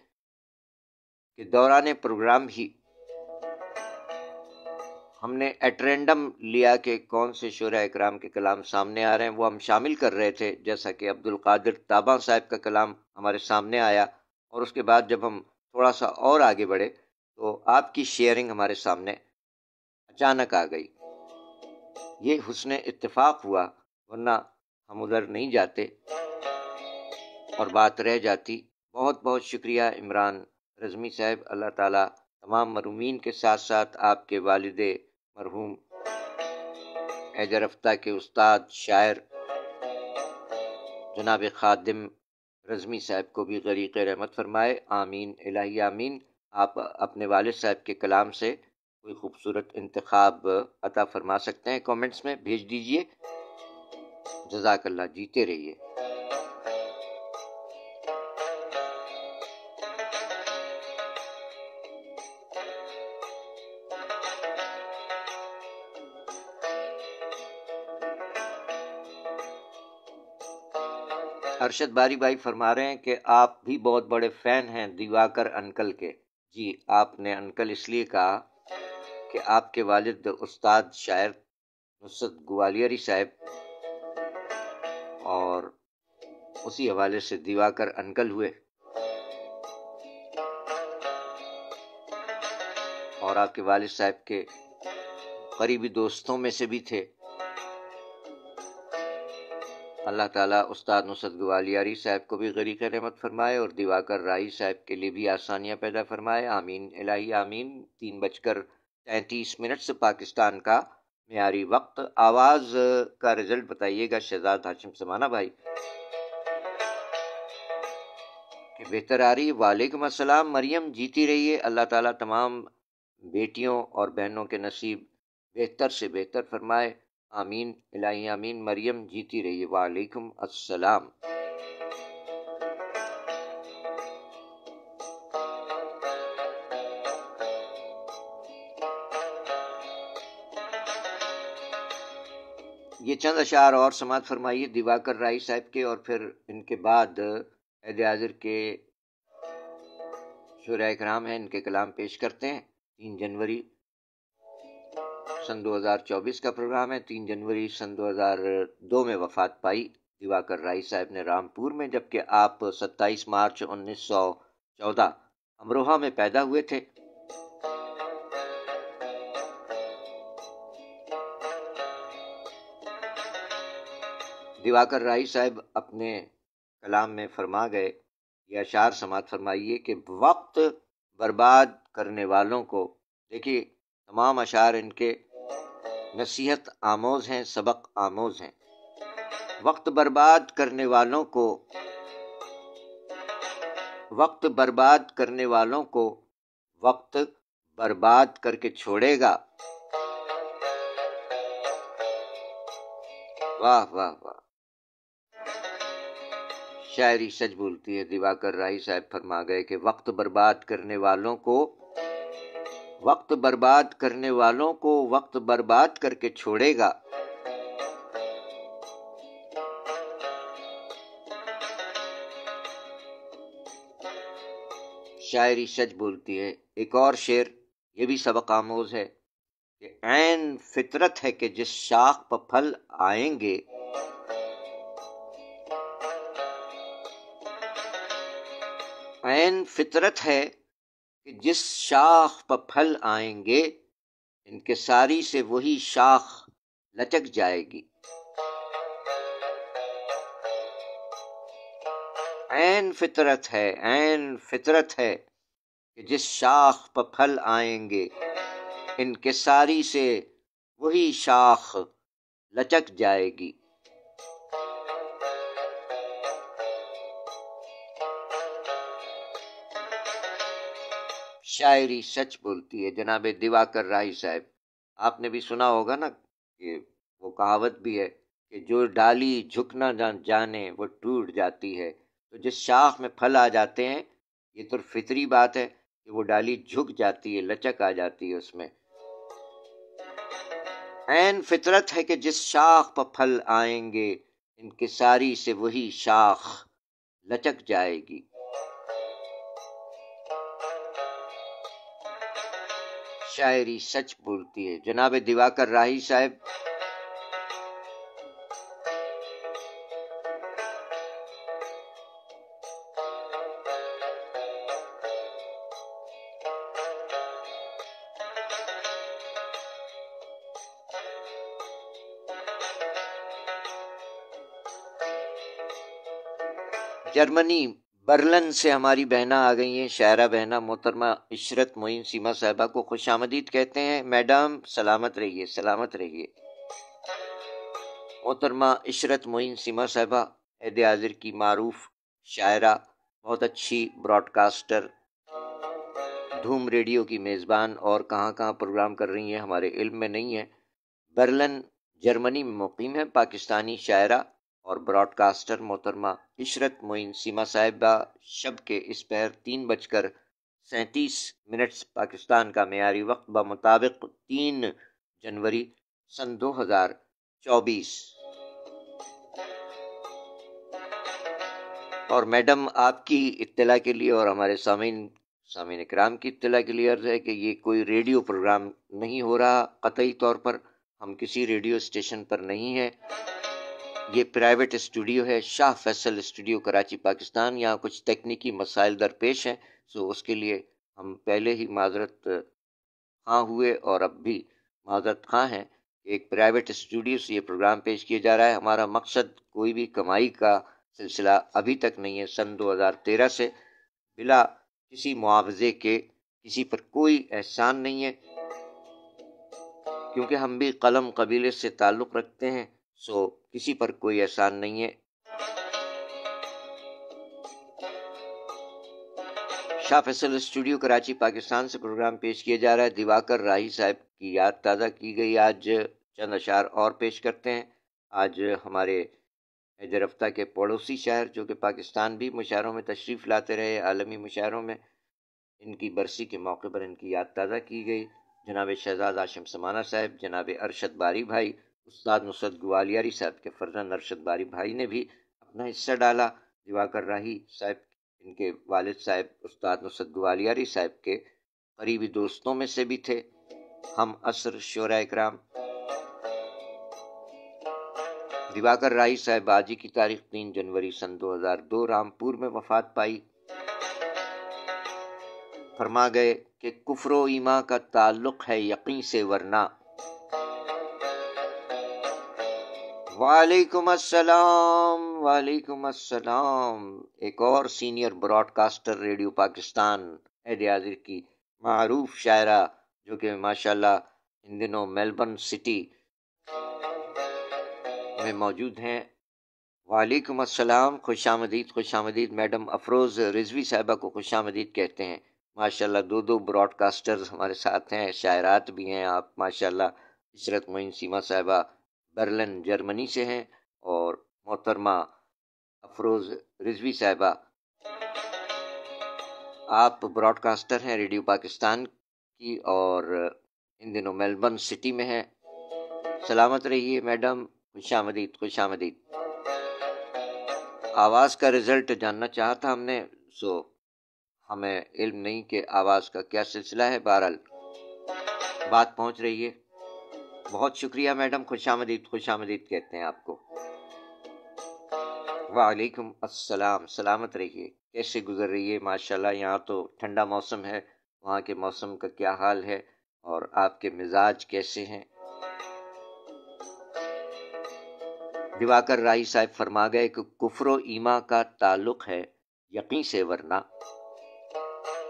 کہ دوران پروگرام ہی ہم نے ایٹ رینڈم لیا کہ کون سے شعراء اکرام کے کلام سامنے آ رہے ہیں، وہ ہم شامل کر رہے تھے. جیسا کہ عبد القادر تاباں صاحب کا کلام ہمارے سامنے آیا، اور اس کے بعد جب ہم تھوڑا سا اور آگے بڑھے تو آپ کی شیئرنگ ہمارے سامنے اچانک آ گئی. یہ حسن اتفاق ہوا، ورنہ ہم ادھر نہیں جاتے اور بات رہ جاتی. بہت بہت شکریہ عمران رزمی صاحب. اللہ تعالیٰ تمام مرحومین کے ساتھ ساتھ آپ کے والد مرحوم عہدہ رفتہ کے استاد شاعر جناب خادم رزمی صاحب کو بھی غریق رحمت فرمائے. آمین الہی آمین. آپ اپنے والد صاحب کے کلام سے کوئی خوبصورت انتخاب عطا فرما سکتے ہیں، کامنٹس میں بھیج دیجئے. جزاک اللہ، جیتے رہیے. ارشد باری بھائی فرما رہے ہیں کہ آپ بھی بہت بڑے فین ہیں دیواکر انکل کے. جی، آپ نے انکل اس لیے کہا کہ آپ کے والد استاد شاعر نصرت گوالیاری صاحب، اور اسی حوالے سے دیواکر انکل ہوئے. اور آپ کے والد صاحب کے قریبی دوستوں میں سے بھی تھے۔ اللہ تعالیٰ استاد نصرت گوالیاری صاحب کو بھی غریق رحمت فرمائے اور دیواکر رائی صاحب کے لیے بھی آسانیاں پیدا فرمائے، آمین الہی آمین۔ 3:33 سے پاکستان کا معیاری وقت۔ آواز کا رزلٹ بتائیے گا شہزاد ہاشم سمانہ بھائی کہ بہتر آ رہی ہے۔ وعلیکم السلام مریم، جیتی رہیے، اللہ تعالیٰ تمام بیٹیوں اور بہنوں کے نصیب بہتر سے بہتر فرمائے، آمین الہی آمین۔ مریم جیتی رہیے، وعلیکم السلام۔ یہ چند اشعار اور سماعت فرمائیے دیواکر رائی صاحب کے، اور پھر ان کے بعد عہد حاضر کے شعراء کرام ہیں، ان کے کلام پیش کرتے ہیں۔ 3 جنوری سن 2024 کا پروگرام ہے۔ 3 جنوری سن 2002 میں وفات پائی دیواکر رائی صاحب نے رامپور میں، جبکہ آپ 27 مارچ 1914 امروہہ میں پیدا ہوئے تھے۔ دیواکر رائی صاحب اپنے کلام میں فرما گئے، یہ اشعار سماعت فرمائیے کہ وقت برباد کرنے والوں کو، دیکھیے تمام اشعار ان کے نصیحت آموز ہیں، سبق آموز ہیں۔ وقت برباد کرنے والوں کو، وقت برباد کرنے والوں کو وقت برباد کر کے چھوڑے گا۔ واہ واہ واہ، شاعری سچ بولتی ہے۔ دیواکر رائی صاحب فرما گئے کہ وقت برباد کرنے والوں کو، وقت برباد کرنے والوں کو وقت برباد کر کے چھوڑے گا۔ شاعری سچ بولتی ہے۔ ایک اور شعر، یہ بھی سبق آموز ہے کہ عین فطرت ہے کہ جس شاخ پر پھل آئیں گے، عین فطرت ہے کہ جس شاخ پر پھل آئیں گے، انکساری سے وہی شاخ لچک جائے گی۔ عین فطرت ہے، عین فطرت ہے کہ جس شاخ پر پھل آئیں گے، انکساری سے وہی شاخ لچک جائے گی۔ شاعری سچ بولتی ہے۔ جناب دیواکر رائی صاحب، آپ نے بھی سنا ہوگا نا کہ وہ کہاوت بھی ہے کہ جو ڈالی جھک نہ جانے وہ ٹوٹ جاتی ہے۔ تو جس شاخ میں پھل آ جاتے ہیں، یہ تو فطری بات ہے کہ وہ ڈالی جھک جاتی ہے، لچک آ جاتی ہے اس میں۔ عین فطرت ہے کہ جس شاخ پر پھل آئیں گے، انکساری سے وہی شاخ لچک جائے گی۔ شاعری سچ بولتی ہے۔ جناب دیواکر رائی صاحب، جرمنی برلن سے ہماری بہنیں آ گئی ہیں، شاعرہ بہنہ محترمہ عشرت معین سیما صاحبہ کو خوش آمدید کہتے ہیں۔ میڈم سلامت رہیے، سلامت رہیے۔ محترمہ عشرت معین سیما صاحبہ عہد حاضر کی معروف شاعرہ، بہت اچھی براڈ کاسٹر، دھوم ریڈیو کی میزبان، اور کہاں کہاں پروگرام کر رہی ہیں ہمارے علم میں نہیں ہے۔ برلن جرمنی میں مقیم ہے پاکستانی شاعرہ اور براڈ کاسٹر محترمہ عشرت معین سیما صاحبہ شب کے اس پہر 3:37 پاکستان کا معیاری وقت بمطابق 3 جنوری سن 2024۔ اور میڈم آپ کی اطلاع کے لیے اور ہمارے سامعین کرام کی اطلاع کے لیے عرض ہے کہ یہ کوئی ریڈیو پروگرام نہیں ہو رہا، قطعی طور پر ہم کسی ریڈیو اسٹیشن پر نہیں ہیں۔ یہ پرائیویٹ اسٹوڈیو ہے، شاہ فیصل اسٹوڈیو کراچی پاکستان۔ یہاں کچھ تکنیکی مسائل درپیش ہیں، سو اس کے لیے ہم پہلے ہی معذرت خواہ ہوئے اور اب بھی معذرت خواہ ہیں کہ ایک پرائیویٹ اسٹوڈیو سے یہ پروگرام پیش کیا جا رہا ہے۔ ہمارا مقصد کوئی بھی کمائی کا سلسلہ ابھی تک نہیں ہے۔ سن 2013 سے بلا کسی معاوضے کے کسی پر کوئی احسان نہیں ہے، کیونکہ ہم بھی قلم قبیلے سے تعلق رکھتے ہیں، سو کسی پر کوئی احسان نہیں ہے۔ شاہ فیصل اسٹوڈیو کراچی پاکستان سے پروگرام پیش کیا جا رہا ہے۔ دیواکر راہی صاحب کی یاد تازہ کی گئی۔ آج چند اشعار اور پیش کرتے ہیں۔ آج ہمارے حیدر افتہ کے پڑوسی شاعر جو کہ پاکستان بھی مشاعروں میں تشریف لاتے رہے، عالمی مشاعروں میں، ان کی برسی کے موقع پر ان کی یاد تازہ کی گئی۔ جناب شہزاد ہاشم سمانہ صاحب، جناب ارشد باری بھائی، استاد نصرت گوالیاری صاحب کے فرزند ارشد باری بھائی نے بھی اپنا حصہ ڈالا۔ دیواکر راہی صاحب ان کے والد صاحب استاد نصرت گوالیاری صاحب کے قریبی دوستوں میں سے بھی تھے، ہم عصر شعراء اکرام۔ دیواکر راہی صاحب آج ہی کی تاریخ 3 جنوری سن 2002 رامپور میں وفات پائی۔ فرما گئے کہ کفر و ایمان کا تعلق ہے یقین سے ورنہ۔ وعلیکم السلام، وعلیکم السلام۔ ایک اور senior broadcaster radio Pakistan عہد حاضر کی معروف شاعرہ جو کہ ماشاءاللہ ان دنوں میلبرن سٹی میں موجود ہیں۔ وعلیکم السلام، خوش آمدید، خوش آمدید۔ میڈم افروز رضوی صاحبہ کو خوش آمدید کہتے ہیں۔ ماشاءاللہ 2 براڈ کاسٹرز ہمارے ساتھ ہیں، شاعرات بھی ہیں آپ ماشاءاللہ۔ عشرت معین سیما صاحبہ برلن جرمنی سے ہیں، اور محترمہ افروز رضوی صاحبہ آپ براڈ کاسٹر ہیں ریڈیو پاکستان کی، اور ان دنوں میلبرن سٹی میں ہیں۔ سلامت رہیے میڈم، خوش آمدید، خوش آمدید۔ آواز کا رزلٹ جاننا چاہا تھا ہم نے، سو ہمیں علم نہیں کہ آواز کا کیا سلسلہ ہے، بہرحال بات پہنچ رہی ہے۔ بہت شکریہ میڈم، خوش آمدید، خوش آمدید کہتے ہیں آپ کو۔ وعلیکم السلام، سلامت رہیے۔ کیسے گزر رہی ہے؟ ماشاءاللہ یہاں تو ٹھنڈا موسم ہے، وہاں کے موسم کا کیا حال ہے اور آپ کے مزاج کیسے ہیں؟ دیواکر راہی صاحب فرما گئے کہ کفر و ایمان کا تعلق ہے یقین سے ورنہ۔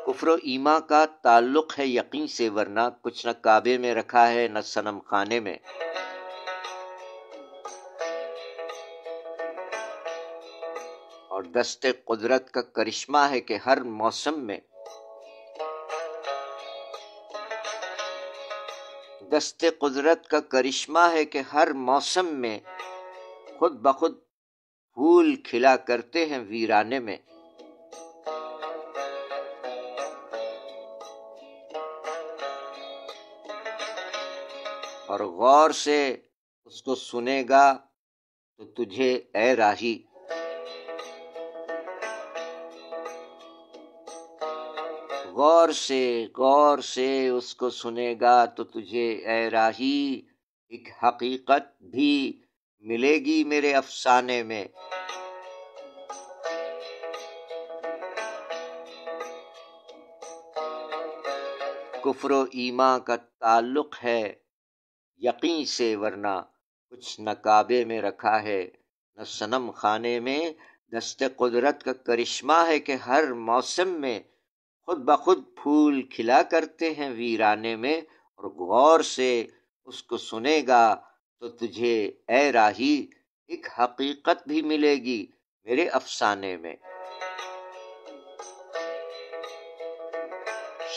کفر و ایمان کا تعلق ہے یقین سے ورنہ، کچھ نہ کعبے میں رکھا ہے نہ صنم خانے میں۔ اور دست قدرت کا کرشمہ ہے کہ ہر موسم میں، دست قدرت کا کرشمہ ہے کہ ہر موسم میں خود بخود پھول کھلا کرتے ہیں ویرانے میں۔ اور غور سے اس کو سنے گا تو تجھے اے راہی، غور سے اس کو سنے گا تو تجھے اے راہی، ایک حقیقت بھی ملے گی میرے افسانے میں۔ کفر و ایمان کا تعلق ہے یقین سے ورنہ، کچھ نہ کعبے میں رکھا ہے نہ صنم خانے میں۔ دست قدرت کا کرشمہ ہے کہ ہر موسم میں خود بخود پھول کھلا کرتے ہیں ویرانے میں۔ اور غور سے اس کو سنے گا تو تجھے اے راہی، ایک حقیقت بھی ملے گی میرے افسانے میں۔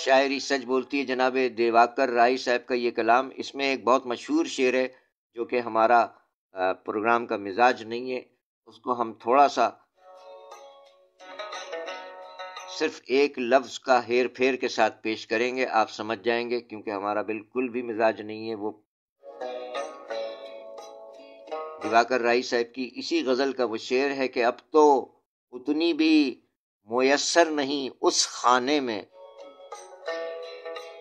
شاعری سچ بولتی ہے جناب دیواکر راہی صاحب کا یہ کلام۔ اس میں ایک بہت مشہور شعر ہے جو کہ ہمارا پروگرام کا مزاج نہیں ہے، اس کو ہم تھوڑا سا صرف ایک لفظ کا ہیر پھیر کے ساتھ پیش کریں گے، آپ سمجھ جائیں گے، کیونکہ ہمارا بالکل بھی مزاج نہیں ہے وہ۔ دیواکر راہی صاحب کی اسی غزل کا وہ شعر ہے کہ اب تو اتنی بھی میسر نہیں اس خانے میں،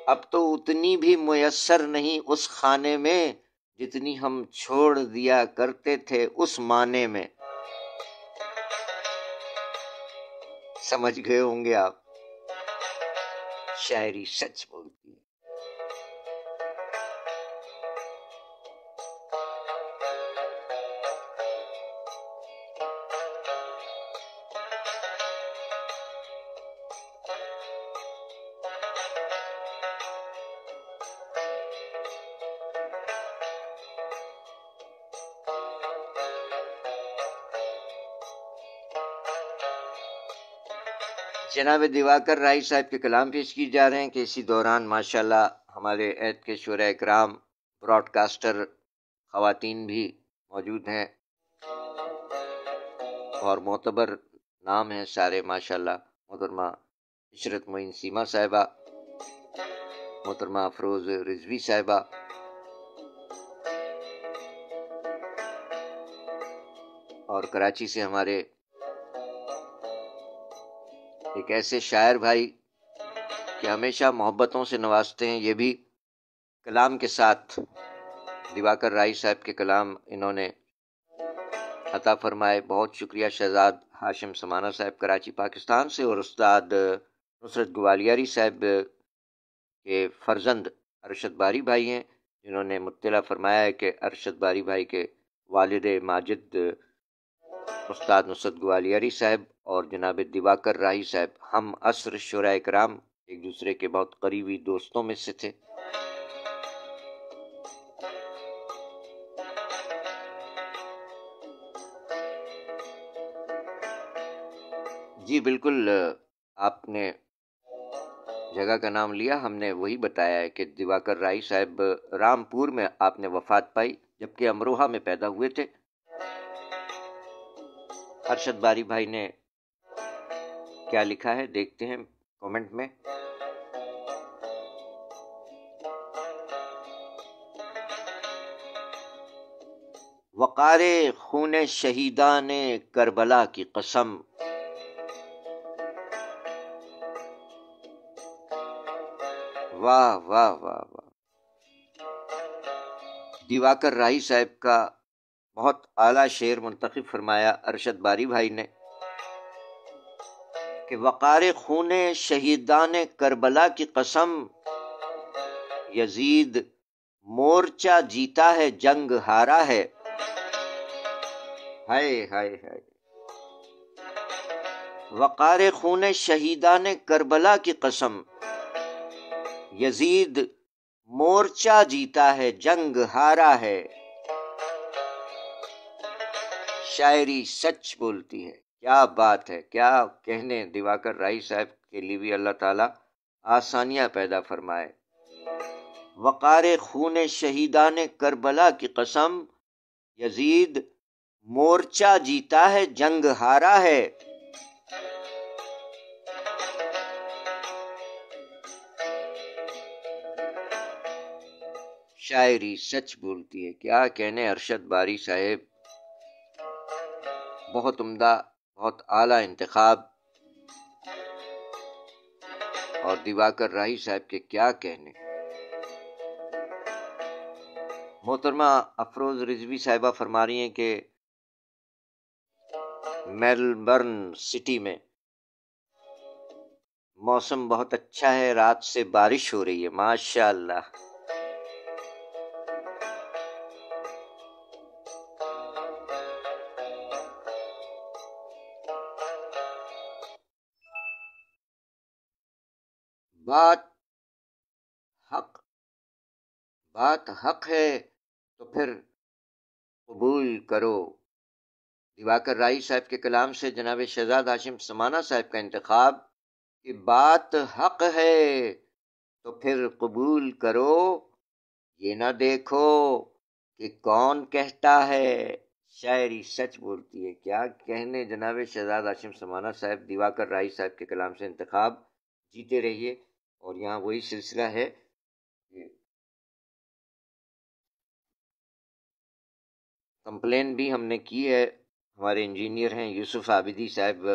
اب تو اتنی بھی میسر نہیں اس خانے میں، جتنی ہم چھوڑ دیا کرتے تھے اس معنی میں۔ سمجھ گئے ہوں گے آپ، شاعری سچ بولتی ہے۔ جناب دیواکر رائی صاحب کے کلام پیش کی جا رہے ہیں کہ اسی دوران ماشاءاللہ ہمارے عہد کے شعراء اکرام براڈ کاسٹر خواتین بھی موجود ہیں اور معتبر نام ہیں سارے ماشاءاللہ. محترمہ عشرت معین سیما صاحبہ، محترمہ افروز رضوی صاحبہ، اور کراچی سے ہمارے ایک ایسے شاعر بھائی کہ ہمیشہ محبتوں سے نوازتے ہیں، یہ بھی کلام کے ساتھ دیواکر رائی صاحب کے کلام انہوں نے عطا فرمائے. بہت شکریہ شہزاد ہاشم سمانہ صاحب کراچی پاکستان سے، اور استاد نصرت گوالیاری صاحب کے فرزند ارشد باری بھائی ہیں جنہوں نے مطلع فرمایا ہے کہ ارشد باری بھائی کے والد ماجد استاد نصرت گوالیاری صاحب اور جناب دیواکر رائی صاحب ہم عصر شعراء کرام ایک دوسرے کے بہت قریبی دوستوں میں سے تھے. جی بالکل، آپ نے جگہ کا نام لیا، ہم نے وہی بتایا ہے کہ دیواکر رائی صاحب رامپور میں آپ نے وفات پائی جبکہ امروہہ میں پیدا ہوئے تھے. ارشد باری بھائی نے کیا لکھا ہے دیکھتے ہیں کامنٹ میں. وقار خون شہیدان کربلا کی قسم، واہ واہ واہ واہ. دیواکر رائی صاحب کا بہت اعلیٰ شعر منتخب فرمایا ارشد باری بھائی نے کہ وقار خون شہیدان کربلا کی قسم، یزید مورچہ جیتا ہے جنگ ہارا ہے. ہائے ہائے ہائے. وقار خون شہیدان کربلا کی قسم، یزید مورچہ جیتا ہے جنگ ہارا ہے. شاعری سچ بولتی ہے، کیا بات ہے، کیا کہنے. دیواکر رائی صاحب کے لیے بھی اللہ تعالیٰ آسانیاں پیدا فرمائے. وقار خون شہیدان کربلا کی قسم، یزید مورچہ جیتا ہے جنگ ہارا ہے. شاعری سچ بولتی ہے، کیا کہنے. ارشد باری صاحب بہت عمدہ، بہت اعلیٰ انتخاب. اور دیواکر رائی صاحب کے کیا کہنے. محترمہ افروز رضوی صاحبہ فرما رہی ہیں کہ میلبرن سٹی میں موسم بہت اچھا ہے، رات سے بارش ہو رہی ہے. ماشاء اللہ. بات حق ہے تو پھر قبول کرو. دیواکر رائی صاحب کے کلام سے جناب شہزاد ہاشم سمانہ صاحب کا انتخاب کہ بات حق ہے تو پھر قبول کرو، یہ نہ دیکھو کہ کون کہتا ہے. شاعری سچ بولتی ہے، کیا کہنے. جناب شہزاد ہاشم سمانہ صاحب دیواکر رائی صاحب کے کلام سے انتخاب. جیتے رہیے. اور یہاں وہی سلسلہ ہے، کمپلین بھی ہم نے کی ہے. ہمارے انجینئر ہیں یوسف عابدی صاحب،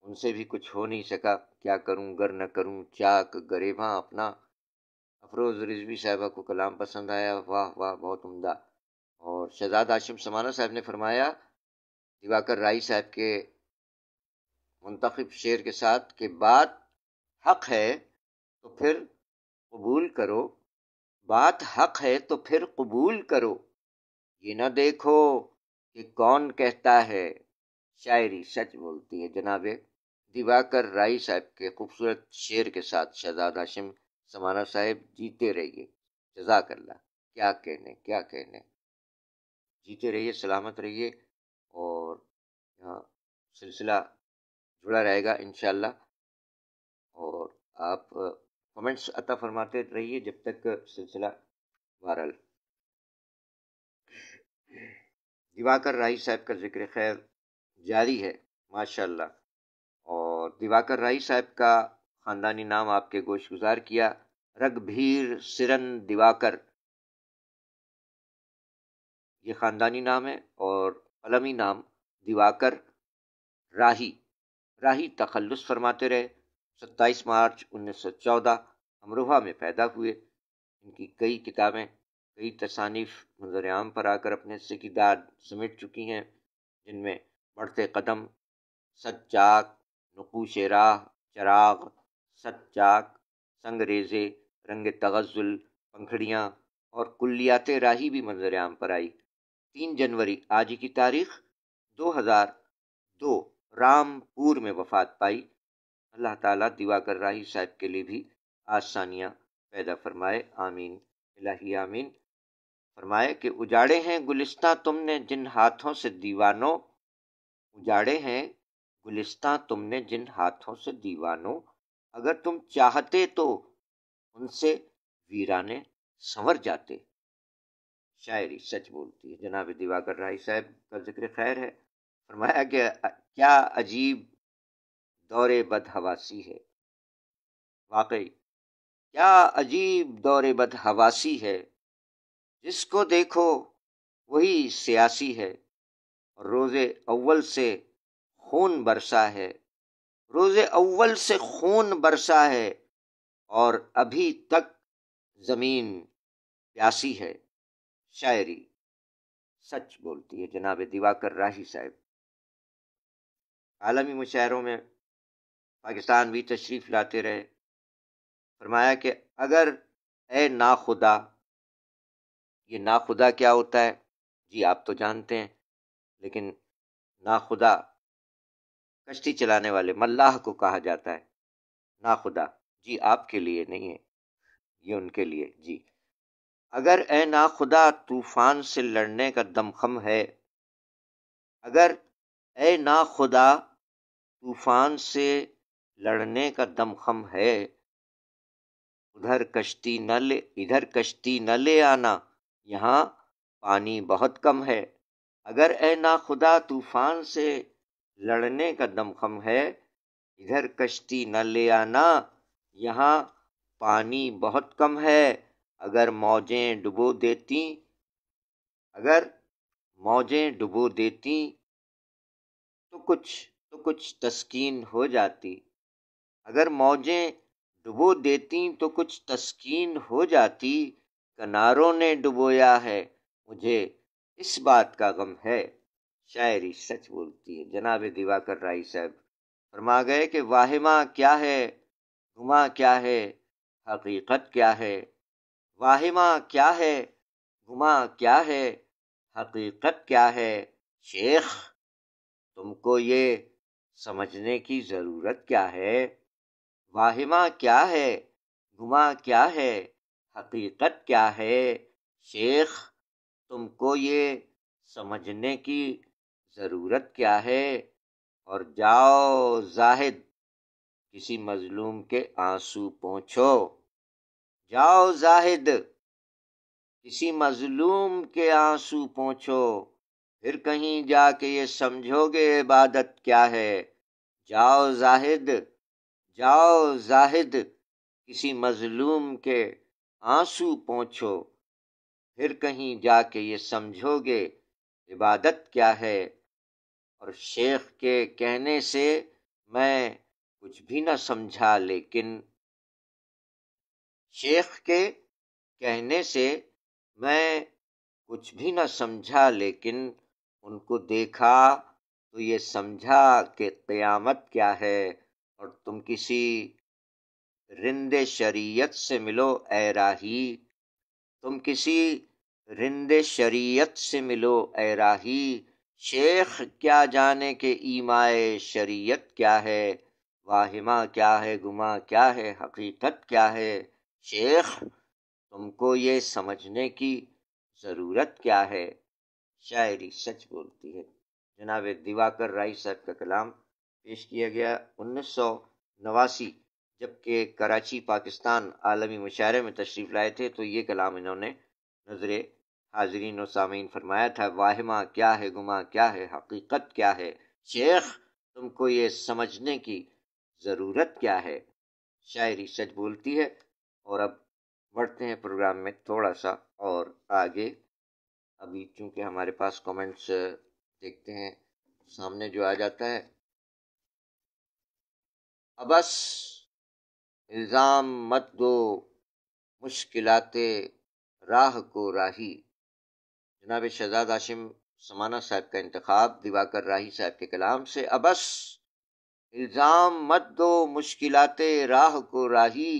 ان سے بھی کچھ ہو نہیں سکا. کیا کروں گر نہ کروں چاک گریباں اپنا. افروز رضوی صاحبہ کو کلام پسند آیا، واہ واہ بہت عمدہ. اور شہزاد ہاشم سمانہ صاحب نے فرمایا دیواکر رائی صاحب کے منتخب شعر کے ساتھ کہ بات حق ہے تو پھر قبول کرو، بات حق ہے تو پھر قبول کرو، یہ نہ دیکھو کہ کون کہتا ہے. شاعری سچ بولتی ہے. جناب دیواکر رائی صاحب کے خوبصورت شعر کے ساتھ شہزاد ہاشم سمانہ صاحب جیتے رہیے. جزاک اللہ. کیا کہنے، کیا کہنے. جیتے رہیے، سلامت رہیے. اور یہاں سلسلہ جڑا رہے گا انشاءاللہ، اور آپ کمنٹس عطا فرماتے رہیے جب تک سلسلہ بہرحال دیواکر راہی صاحب کا ذکر خیر جاری ہے ماشاءاللہ. اور دیواکر راہی صاحب کا خاندانی نام آپ کے گوش گزار کیا، رگبھیر سرن دیواکر، یہ خاندانی نام ہے، اور قلمی نام دیواکر راہی. راہی تخلص فرماتے رہے. 27 مارچ 1914 امروہہ میں پیدا ہوئے. ان کی کئی کتابیں، کئی تصانیف منظر عام پر آ کر اپنے حصے کی داد سمیٹ چکی ہیں، جن میں بڑھتے قدم، ست چاک، نقوش راہ، چراغ، ست چاک، سنگ ریزے، رنگ تغزل، پنکھڑیاں اور کلیات راہی بھی منظر عام پر آئی. 3 جنوری آج کی تاریخ 2002 رامپور میں وفات پائی. اللہ تعالیٰ دیواکر راہی صاحب کے لیے بھی آسانیاں پیدا فرمائے، آمین الہی آمین. فرمائے کہ اجاڑے ہیں گلستاں تم نے جن ہاتھوں سے دیوانوں، اجاڑے ہیں گلستاں تم نے جن ہاتھوں سے دیوانوں، اگر تم چاہتے تو ان سے ویرانے سنور جاتے. شاعری سچ بولتی ہے. جناب دیواکر راہی صاحب کا ذکر خیر ہے. فرمایا کہ کیا عجیب دور بدحواسی ہے، واقعی کیا عجیب دور بدحواسی ہے، جس کو دیکھو وہی سیاسی ہے، روز اول سے خون برسا ہے، روز اول سے خون برسا ہے، اور ابھی تک زمین پیاسی ہے. شاعری سچ بولتی ہے. جناب دیواکر راہی صاحب عالمی مشاعروں میں پاکستان بھی تشریف لاتے رہے. فرمایا کہ اگر اے ناخدا، یہ ناخدا کیا ہوتا ہے جی آپ تو جانتے ہیں، لیکن ناخدا کشتی چلانے والے ملاح کو کہا جاتا ہے. ناخدا جی آپ کے لیے نہیں ہے، یہ ان کے لیے. جی اگر اے ناخدا طوفان سے لڑنے کا دمخم ہے، اگر اے ناخدا طوفان سے لڑنے کا دمخم ہے، ادھر کشتی نہ لے آنا، یہاں پانی بہت کم ہے. اگر اے ناخدا طوفان سے لڑنے کا دمخم ہے، ادھر کشتی نہ لے آنا، یہاں پانی بہت کم ہے. اگر موجیں ڈبو دیتی تو کچھ تسکین ہو جاتی. اگر موجیں ڈبو دیتی تو کچھ تسکین ہو جاتی. کناروں نے ڈبویا ہے مجھے اس بات کا غم ہے. شاعری سچ بولتی ہے. جناب دیواکر راہی صاحب فرما گئے کہ واہمہ کیا ہے، گماں کیا ہے، حقیقت کیا ہے. واہمہ کیا ہے، گماں کیا ہے، حقیقت کیا ہے. شیخ تم کو یہ سمجھنے کی ضرورت کیا ہے. واہمہ کیا ہے، گماں کیا ہے، حقیقت کیا ہے. شیخ تم کو یہ سمجھنے کی ضرورت کیا ہے. اور جاؤ زاہد کسی مظلوم کے آنسو پونچھو. جاؤ زاہد کسی مظلوم کے آنسو پونچھو، پھر کہیں جا کے یہ سمجھو گے عبادت کیا ہے. جاؤ زاہد کسی مظلوم کے آنسو پونچھو، پھر کہیں جا کے یہ سمجھو گے عبادت کیا ہے. اور شیخ کے کہنے سے میں کچھ بھی نہ سمجھا، لیکن شیخ کے کہنے سے میں کچھ بھی نہ سمجھا، لیکن ان کو دیکھا تو یہ سمجھا کہ قیامت کیا ہے. اور تم کسی رند شریعت سے ملو اے راہی، تم کسی رند شریعت سے ملو اے راہی. شیخ کیا جانے کہ ایمائے شریعت کیا ہے. واہمہ کیا ہے، گماں کیا ہے، حقیقت کیا ہے. شیخ تم کو یہ سمجھنے کی ضرورت کیا ہے. شاعری سچ بولتی ہے. جناب دیواکر راہی صاحب کا کلام پیش کیا گیا 1989، جبکہ کراچی پاکستان عالمی مشاعرے میں تشریف لائے تھے تو یہ کلام انہوں نے نظر حاضرین و سامعین فرمایا تھا: واہمہ کیا ہے، گماں کیا ہے، حقیقت کیا ہے، شیخ تم کو یہ سمجھنے کی ضرورت کیا ہے۔ شاعری سچ بولتی ہے۔ اور اب بڑھتے ہیں پروگرام میں تھوڑا سا اور آگے۔ ابھی چونکہ ہمارے پاس کامنٹس دیکھتے ہیں سامنے جو آ جاتا ہے: ابس الزام مت دو مشکلات راہ کو راہی۔ جناب شہزاد ہاشم سمانہ صاحب کا انتخاب دیواکر راہی صاحب کے کلام سے: ابس الزام مت دو مشکلات راہ کو راہی،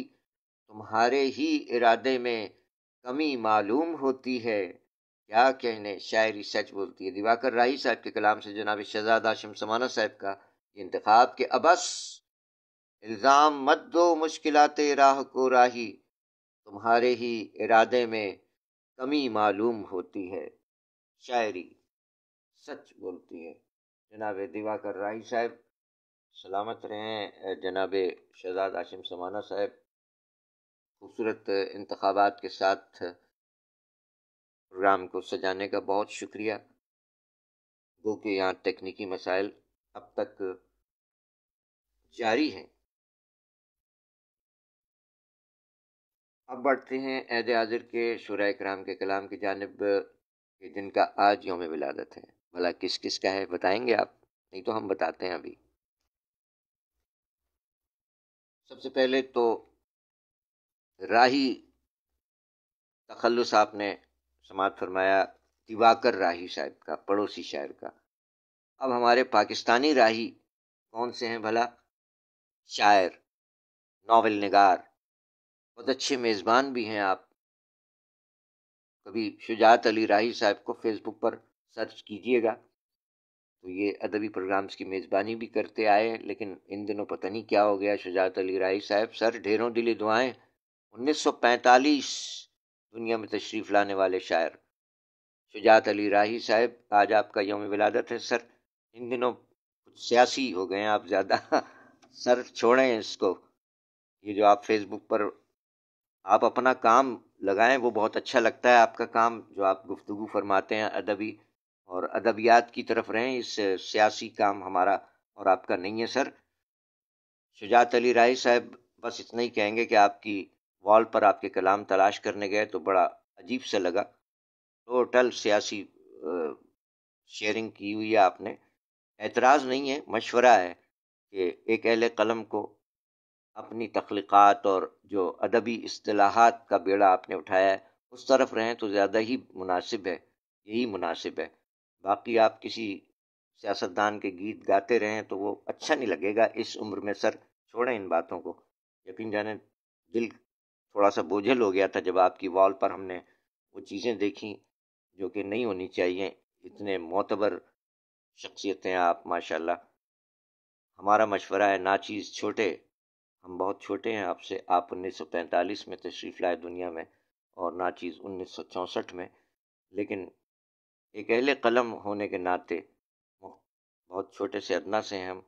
تمہارے ہی ارادے میں کمی معلوم ہوتی ہے۔ کیا کہنے، شاعری سچ بولتی ہے۔ دیواکر راہی صاحب کے کلام سے جناب شہزاد ہاشم سمانہ صاحب کا یہ انتخاب کہ ابس الزام مت دو مشکلات راہ کو راہی، تمہارے ہی ارادے میں کمی معلوم ہوتی ہے۔ شاعری سچ بولتی ہے۔ جناب دیواکر راہی صاحب سلامت رہیں۔ جناب شہزاد ہاشم سمانہ صاحب خوبصورت انتخابات کے ساتھ پروگرام کو سجانے کا بہت شکریہ۔ گو کہ یہاں تکنیکی مسائل اب تک جاری ہیں۔ اب بڑھتے ہیں عہد حاضر کے شعراء کرام کے کلام کی جانب، کہ جن کا آج یوم ولادت ہے۔ بھلا کس کس کا ہے بتائیں گے آپ؟ نہیں تو ہم بتاتے ہیں ابھی۔ سب سے پہلے تو راہی تخلص آپ نے سماعت فرمایا دیواکر راہی صاحب کا، پڑوسی شاعر کا۔ اب ہمارے پاکستانی راہی کون سے ہیں بھلا؟ شاعر، ناول نگار، بہت اچھے میزبان بھی ہیں آپ۔ کبھی شجاعت علی راہی صاحب کو فیس بک پر سرچ کیجئے گا تو یہ ادبی پروگرامز کی میزبانی بھی کرتے آئے ہیں، لیکن ان دنوں پتہ نہیں کیا ہو گیا شجاعت علی راہی صاحب۔ سر ڈھیروں دلی دعائیں۔ 1945 دنیا میں تشریف لانے والے شاعر شجاعت علی راہی صاحب، آج آپ کا یوم ولادت ہے سر۔ ان دنوں کچھ سیاسی ہو گئے ہیں آپ زیادہ۔ سر چھوڑیں اس کو، یہ جو آپ فیس بک پر آپ اپنا کام لگائیں وہ بہت اچھا لگتا ہے، آپ کا کام جو آپ گفتگو فرماتے ہیں ادبی، اور ادبیات کی طرف رہیں۔ اس سیاسی کام ہمارا اور آپ کا نہیں ہے سر۔ شجاعت علی راہی صاحب بس اتنا ہی کہیں گے کہ آپ کی وال پر آپ کے کلام تلاش کرنے گئے تو بڑا عجیب سے لگا، ٹوٹل سیاسی شیئرنگ کی ہوئی ہے آپ نے۔ اعتراض نہیں ہے، مشورہ ہے کہ ایک اہل قلم کو اپنی تخلیقات اور جو ادبی اصطلاحات کا بیڑا آپ نے اٹھایا ہے اس طرف رہیں تو زیادہ ہی مناسب ہے، یہی مناسب ہے۔ باقی آپ کسی سیاستدان کے گیت گاتے رہیں تو وہ اچھا نہیں لگے گا اس عمر میں سر۔ چھوڑیں ان باتوں کو۔ یقین جانیں دل تھوڑا سا بوجھل ہو گیا تھا جب آپ کی وال پر ہم نے وہ چیزیں دیکھیں جو کہ نہیں ہونی چاہیے۔ اتنے معتبر شخصیت ہیں آپ ماشاءاللہ۔ ہمارا مشورہ ہے ناچیز چھوٹے، ہم بہت چھوٹے ہیں آپ سے۔ آپ 1945 میں تشریف لائے دنیا میں اور ناچیز 1964 میں، لیکن ایک اہل قلم ہونے کے ناطے بہت چھوٹے سے ادنا سے ہیں ہم۔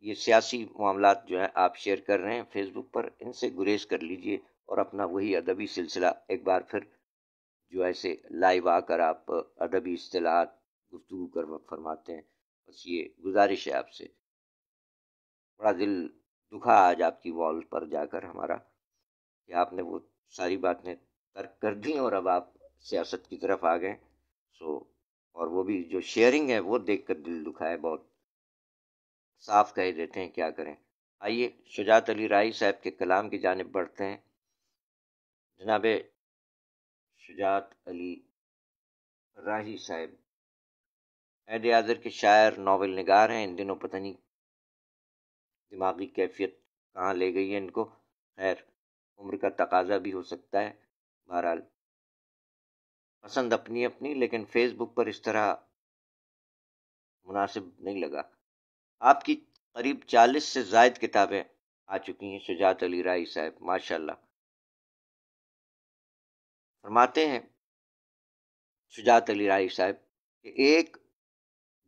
یہ سیاسی معاملات جو ہیں آپ شیئر کر رہے ہیں فیس بک پر، ان سے گریز کر لیجئے اور اپنا وہی ادبی سلسلہ ایک بار پھر جو ایسے لائیو آ کر آپ ادبی اصطلاحات گفتگو کر فرماتے ہیں، بس یہ گزارش ہے آپ سے۔ بڑا دل دکھا آج آپ کی وال پر جا کر ہمارا کہ آپ نے وہ ساری باتیں ترک کر دیں اور اب آپ سیاست کی طرف آ گئے۔ اور وہ بھی جو شیئرنگ ہے وہ دیکھ کر دل دکھا ہے، بہت صاف کہہ دیتے ہیں، کیا کریں۔ آئیے شجاعت علی راہی صاحب کے کلام کی جانب بڑھتے ہیں۔ جناب شجاعت علی راہی صاحب عہد حاضر کے شاعر، ناول نگار ہیں۔ ان دنوں پتہ نہیں دماغی کیفیت کہاں لے گئی ہے ان کو، خیر عمر کا تقاضا بھی ہو سکتا ہے۔ بہرحال پسند اپنی اپنی، لیکن فیس بک پر اس طرح مناسب نہیں لگا۔ آپ کی قریب 40 سے زائد کتابیں آ چکی ہیں شجاعت علی راہی صاحب ماشاءاللہ۔ فرماتے ہیں شجاعت علی راہی صاحب کہ ایک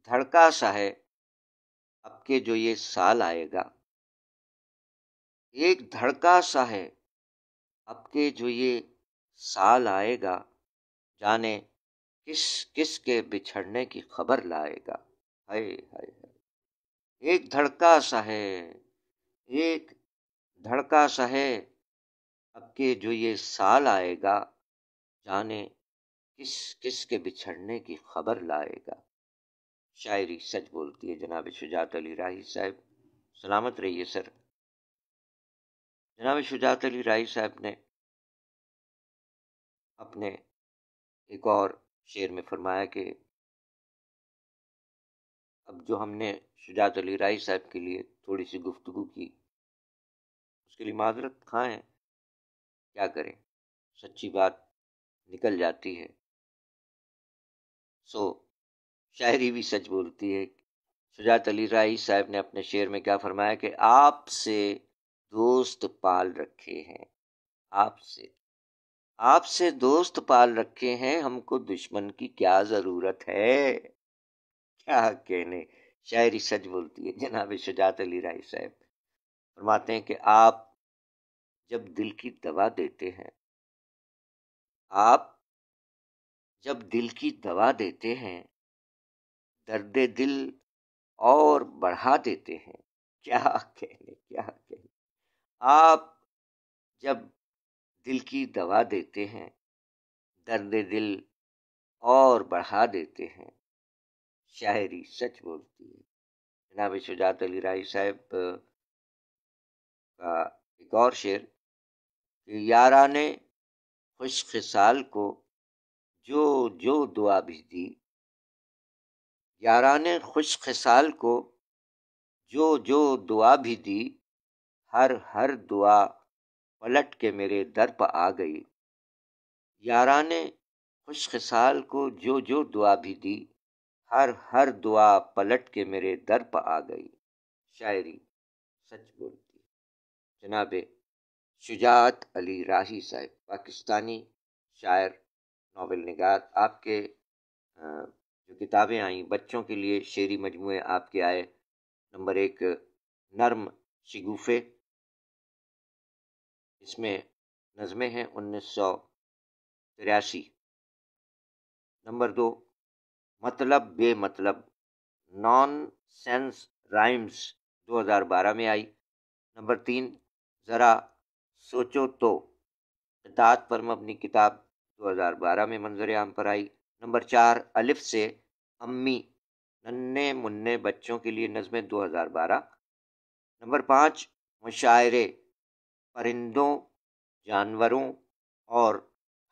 دھڑکا سا ہے اب کے جو یہ سال آئے گا، ایک دھڑکا سا ہے اب کے جو یہ سال آئے گا، جانے کس کس کے بچھڑنے کی خبر لائے گا۔ ہائے ہائے ہائے، ایک دھڑکا سا ہے، ایک دھڑکا سا ہے اب کے جو یہ سال آئے گا، جانے کس کس کے بچھڑنے کی خبر لائے گا۔ شاعری سچ بولتی ہے جناب شجاعت علی راہی صاحب، سلامت رہیے سر۔ جناب شجاعت علی راہی صاحب نے اپنے ایک اور شعر میں فرمایا کہ اب جو ہم نے شجاعت علی راہی صاحب کے لیے تھوڑی سی گفتگو کی، اس کے لیے معذرت خواہ ہیں، کیا کریں، سچی بات نکل جاتی ہے۔ سو شاعری بھی سچ بولتی ہے۔ شجاعت علی راہی صاحب نے اپنے شعر میں کیا فرمایا کہ آپ سے دوست پال رکھے ہیں، آپ سے دوست پال رکھے ہیں، ہم کو دشمن کی کیا ضرورت ہے۔ کیا کہنے، شاعری سچ بولتی ہے جناب شجاعت علی راہی صاحب فرماتے ہیں کہ آپ جب دل کی دوا دیتے ہیں، آپ جب دل کی دوا دیتے ہیں، درد دل اور بڑھا دیتے ہیں۔ کیا کہنے، کیا کہنے، آپ جب دل کی دوا دیتے ہیں، درد دل اور بڑھا دیتے ہیں۔ شاعری سچ بولتی ہے جناب شجاعت علی راہی صاحب کا ایک اور شعر کہ یاراں نے خوش خصال کو جو جو دعا بھی دی، یاراں نے خوش خصال کو جو جو دعا بھی دی، ہر ہر دعا پلٹ کے میرے در پہ آ گئی۔ یاراں نے خوش خصال کو جو جو دعا بھی دی، ہر ہر دعا پلٹ کے میرے در پہ آ گئی۔ شاعری سچ بولتی جناب شجاعت علی راہی صاحب، پاکستانی شاعر، ناول نگار۔ آپ کے جو کتابیں آئیں بچوں کے لیے، شعری مجموعے آپ کے آئے، نمبر 1 نرم شگوفے، اس میں نظمیں ہیں 1983۔ نمبر 2 مطلب بے مطلب، نان سینس رائمز، 2012 میں آئی۔ نمبر 3 ذرا سوچو تو، اطاعت پر مبنی کتاب، 2012 میں منظر عام پر آئی۔ نمبر 4 الف سے امی، ننھے منھے بچوں کے لیے نظمیں، 2012۔ نمبر 5 مشاعرے، پرندوں، جانوروں اور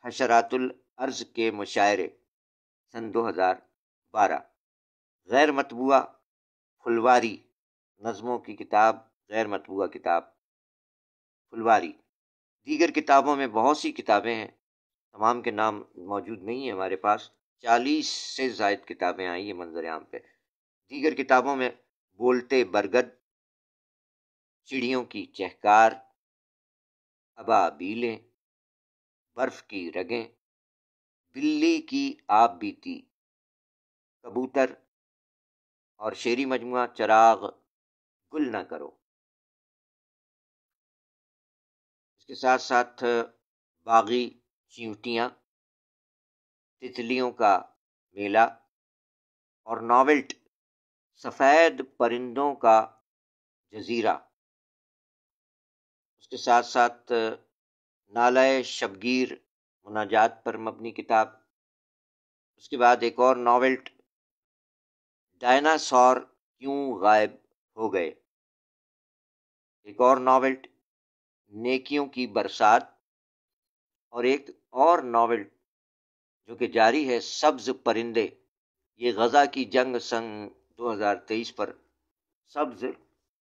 حشرات الارض کے مشاعرے، سن 2012۔ غیر مطبوعہ پھلواری، نظموں کی کتاب، غیر مطبوعہ کتاب پھلواری۔ دیگر کتابوں میں بہت سی کتابیں ہیں، تمام کے نام موجود نہیں ہیں ہمارے پاس، 40 سے زائد کتابیں آئی ہیں منظر عام پہ۔ دیگر کتابوں میں بولتے برگد، چڑیوں کی چہکار، ابابیلیں، برف کی رگیں، بلی کی آپ بیتی، کبوتر، اور شعری مجموعہ چراغ گل نہ کرو۔ اس کے ساتھ ساتھ باغی چیونٹیاں، تتلیوں کا میلہ، اور ناولٹ سفید پرندوں کا جزیرہ۔ اس کے ساتھ ساتھ نالہ شبگیر، مناجات پر مبنی کتاب۔ اس کے بعد ایک اور ناولٹ ڈائناسور کیوں غائب ہو گئے۔ ایک اور ناولٹ نیکیوں کی برسات، اور ایک اور ناول جو کہ جاری ہے سبز پرندے، یہ غزہ کی جنگ سن 2023 پر سبز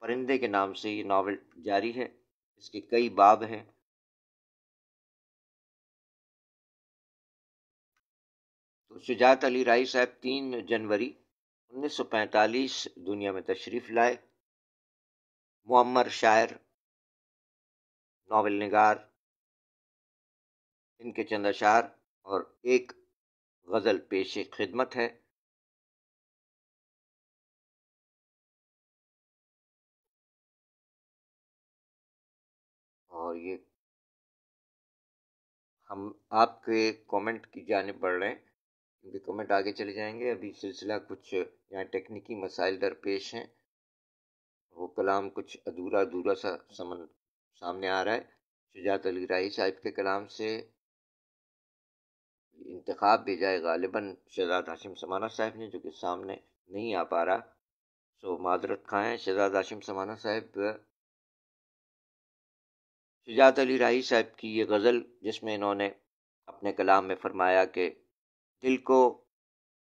پرندے کے نام سے یہ ناول جاری ہے، اس کے کئی باب ہیں۔ تو شجاعت علی راہی صاحب 3 جنوری 1945 دنیا میں تشریف لائے، معمر شاعر، ناول نگار۔ ان کے چند اشعار اور ایک غزل پیش خدمت ہے۔ اور یہ ہم آپ کے کامنٹ کی جانب بڑھ رہے ہیں، کیونکہ کامنٹ آگے چلے جائیں گے. ابھی سلسلہ کچھ یہاں ٹیکنیکی مسائل درپیش ہیں، وہ کلام کچھ ادھورا سا سامنے آ رہا ہے. شجاعت علی راہی صاحب کے کلام سے انتخاب بھیجا ہے غالباً شہزاد ہاشم سمانہ صاحب نے، جو کہ سامنے نہیں آ پا رہا، سو معذرت خواہ ہیں شہزاد ہاشم سمانہ صاحب. شجاعت علی راہی صاحب کی یہ غزل، جس میں انہوں نے اپنے کلام میں فرمایا کہ دل کو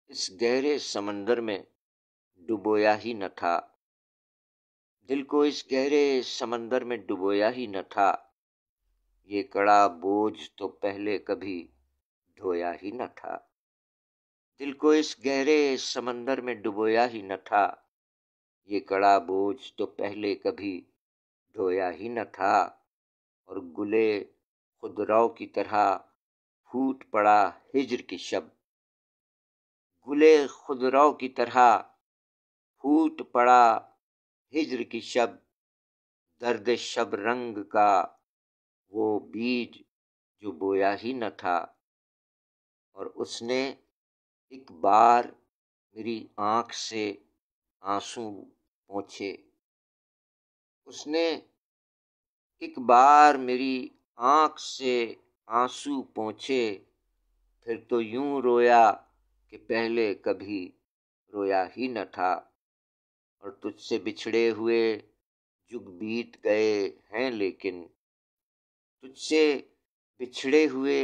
اس گہرے سمندر میں ڈبویا ہی نہ تھا، دل کو اس گہرے سمندر میں ڈبویا ہی نہ تھا، یہ کڑا بوجھ تو پہلے کبھی ڈھویا ہی نہ تھا، دل کو اس گہرے سمندر میں ڈبویا ہی نہ تھا، یہ کڑا بوجھ تو پہلے کبھی ڈھویا ہی نہ تھا، اور گلے خضرو کی طرح پھوٹ پڑا ہجر کی شب، گلے خضرو کی طرح پھوٹ پڑا ہجر کی شب، درد شب رنگ کا وہ بیج جو بویا ہی نہ تھا، اور اس نے ایک بار میری آنکھ سے آنسو پونچھے، اس نے ایک بار میری آنکھ سے آنسو پونچھے، پھر تو یوں رویا کہ پہلے کبھی رویا ہی نہ تھا، اور تجھ سے بچھڑے ہوئے جگ بیت گئے ہیں لیکن، تجھ سے بچھڑے ہوئے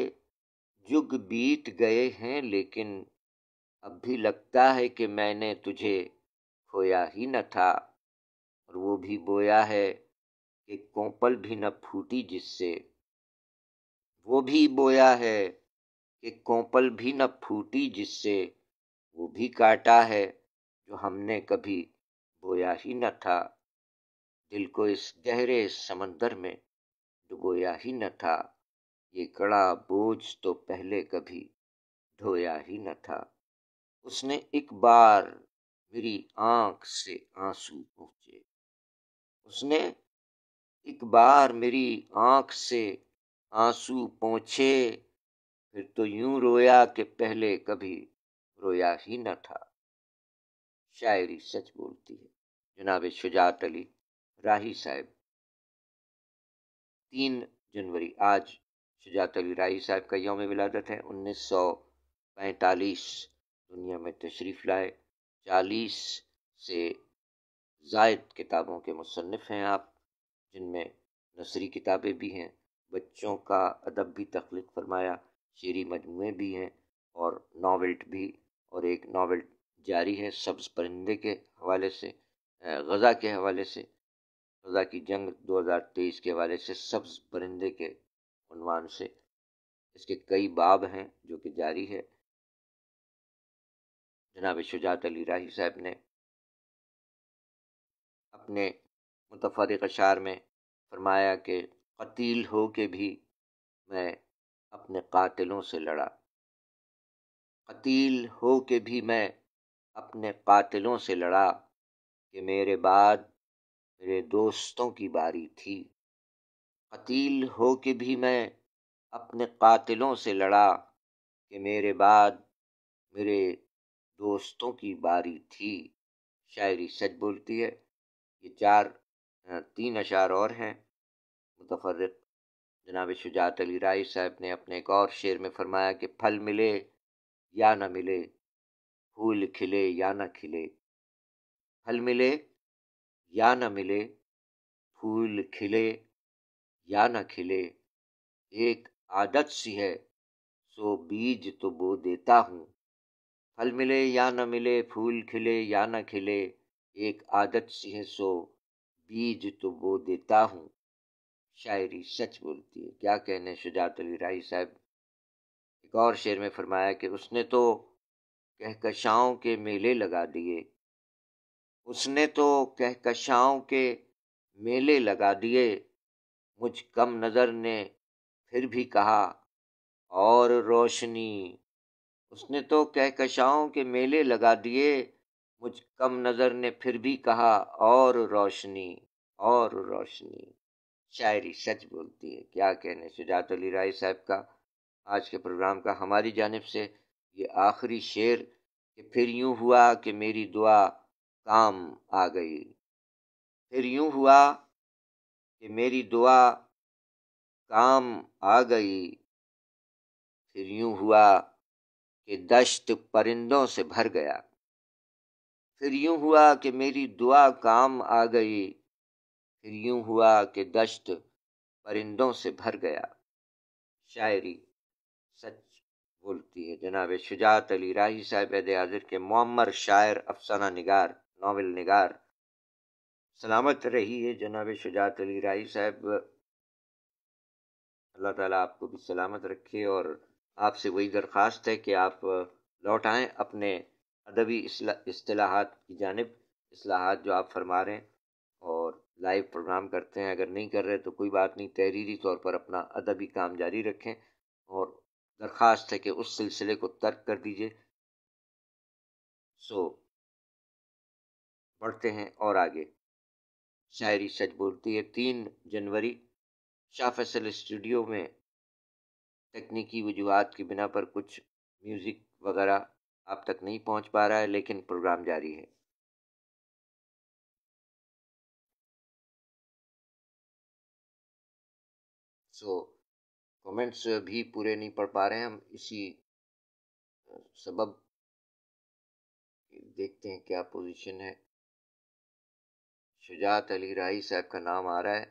جگ بیت گئے ہیں لیکن، اب بھی لگتا ہے کہ میں نے تجھے کھویا ہی نہ تھا، اور وہ بھی بویا ہے کہ کونپل بھی نہ پھوٹی جس سے، وہ بھی بویا ہے کہ کونپل بھی نہ پھوٹی جس سے، وہ بھی کاٹا ہے جو ہم نے کبھی بویا ہی نہ تھا، دل کو اس گہرے سمندر میں ڈبویا ہی نہ تھا، یہ کڑا بوجھ تو پہلے کبھی ڈھویا ہی نہ تھا، اس نے ایک بار میری آنکھ سے آنسو پونچھے، اس نے ایک بار میری آنکھ سے آنسو پونچھے، پھر تو یوں رویا کہ پہلے کبھی رویا ہی نہ تھا. شاعری سچ بولتی ہے. جناب شجاعت علی راہی صاحب. 3 جنوری آج شجاعت علی راہی صاحب کا یوم ولادت ہے. 1945 دنیا میں تشریف لائے. 40 سے زائد کتابوں کے مصنف ہیں آپ، جن میں نثری کتابیں بھی ہیں، بچوں کا ادب بھی تخلیق فرمایا، شعری مجموعے بھی ہیں، اور ناولٹ بھی، اور ایک ناول جاری ہے سبز پرندے کے حوالے سے، غزہ کے حوالے سے، غزہ کی جنگ 2023 کے حوالے سے، سبز پرندے کے عنوان سے. اس کے کئی باب ہیں جو کہ جاری ہے. جناب شجاعت علی راہی صاحب نے اپنے متفرق اشعار میں فرمایا کہ قتیل ہو کے بھی میں اپنے قاتلوں سے لڑا، قتیل ہو کے بھی میں اپنے قاتلوں سے لڑا، کہ میرے بعد میرے دوستوں کی باری تھی، قتیل ہو کے بھی میں اپنے قاتلوں سے لڑا، کہ میرے بعد میرے دوستوں کی باری تھی. شاعری سچ بولتی ہے. یہ 3 اشعار اور ہیں متفرق. جناب شجاعت علی راہی صاحب نے اپنے ایک اور شعر میں فرمایا کہ پھل ملے یا نہ ملے، پھول کھلے یا نہ کھلے، پھل ملے یا نہ ملے، پھول کھلے یا نہ کھلے، ایک عادت سی ہے سو بیج تو بو دیتا ہوں، پھل ملے یا نہ ملے، پھول کھلے یا نہ کھلے، ایک عادت سی ہے سو بیج تو بو دیتا ہوں. شاعری سچ بولتی ہے. کیا کہنے شجاعت علی راہی صاحب. ایک اور شعر میں فرمایا کہ اس نے تو کہکشاؤں کے میلے لگا دیے، اس نے تو کہکشاؤں کے میلے لگا دیے، مجھ کم نظر نے پھر بھی کہا اور روشنی، اس نے تو کہکشاؤں کے میلے لگا دیے، مجھ کم نظر نے پھر بھی کہا اور روشنی، اور روشنی. شاعری سچ بولتی ہے، کیا کہنے شجاعت علی رائی صاحب کا آج کے پروگرام کا ہماری جانب سے یہ آخری شعر کہ پھر یوں ہوا کہ میری دعا کام آ گئی، پھر یوں ہوا کہ میری دعا کام آ گئی، پھر یوں ہوا کہ دشت پرندوں سے بھر گیا، پھر یوں ہوا کہ میری دعا کام آ گئی، پھر یوں ہوا کہ دشت پرندوں سے بھر گیا۔ شاعری سچ بولتی ہے۔ جناب شجاعت علی راہی صاحب عہد حاضر کے معمر شاعر، افسانہ نگار، ناول نگار، سلامت رہیے جناب شجاعت علی راہی صاحب۔ اللہ تعالیٰ آپ کو بھی سلامت رکھے، اور آپ سے وہی درخواست ہے کہ آپ لوٹ آئیں اپنے ادبی اصطلاحات کی جانب، اصلاحات جو آپ فرما رہے ہیں اور لائیو پروگرام کرتے ہیں، اگر نہیں کر رہے تو کوئی بات نہیں، تحریری طور پر اپنا ادبی کام جاری رکھیں، اور درخواست ہے کہ اس سلسلے کو ترک کر دیجیے۔ سو بڑھتے ہیں اور آگے۔ شاعری سچ بولتی ہے 3 جنوری شاہ فیصل اسٹوڈیو میں تکنیکی وجوہات کی بنا پر کچھ میوزک وغیرہ آپ تک نہیں پہنچ پا رہا ہے، لیکن پروگرام جاری ہے۔ سو کومنٹس بھی پورے نہیں پڑھ پا رہے ہیں ہم، اسی سبب دیکھتے ہیں کیا پوزیشن ہے۔ شجاعت علی راہی صاحب کا نام آ رہا ہے،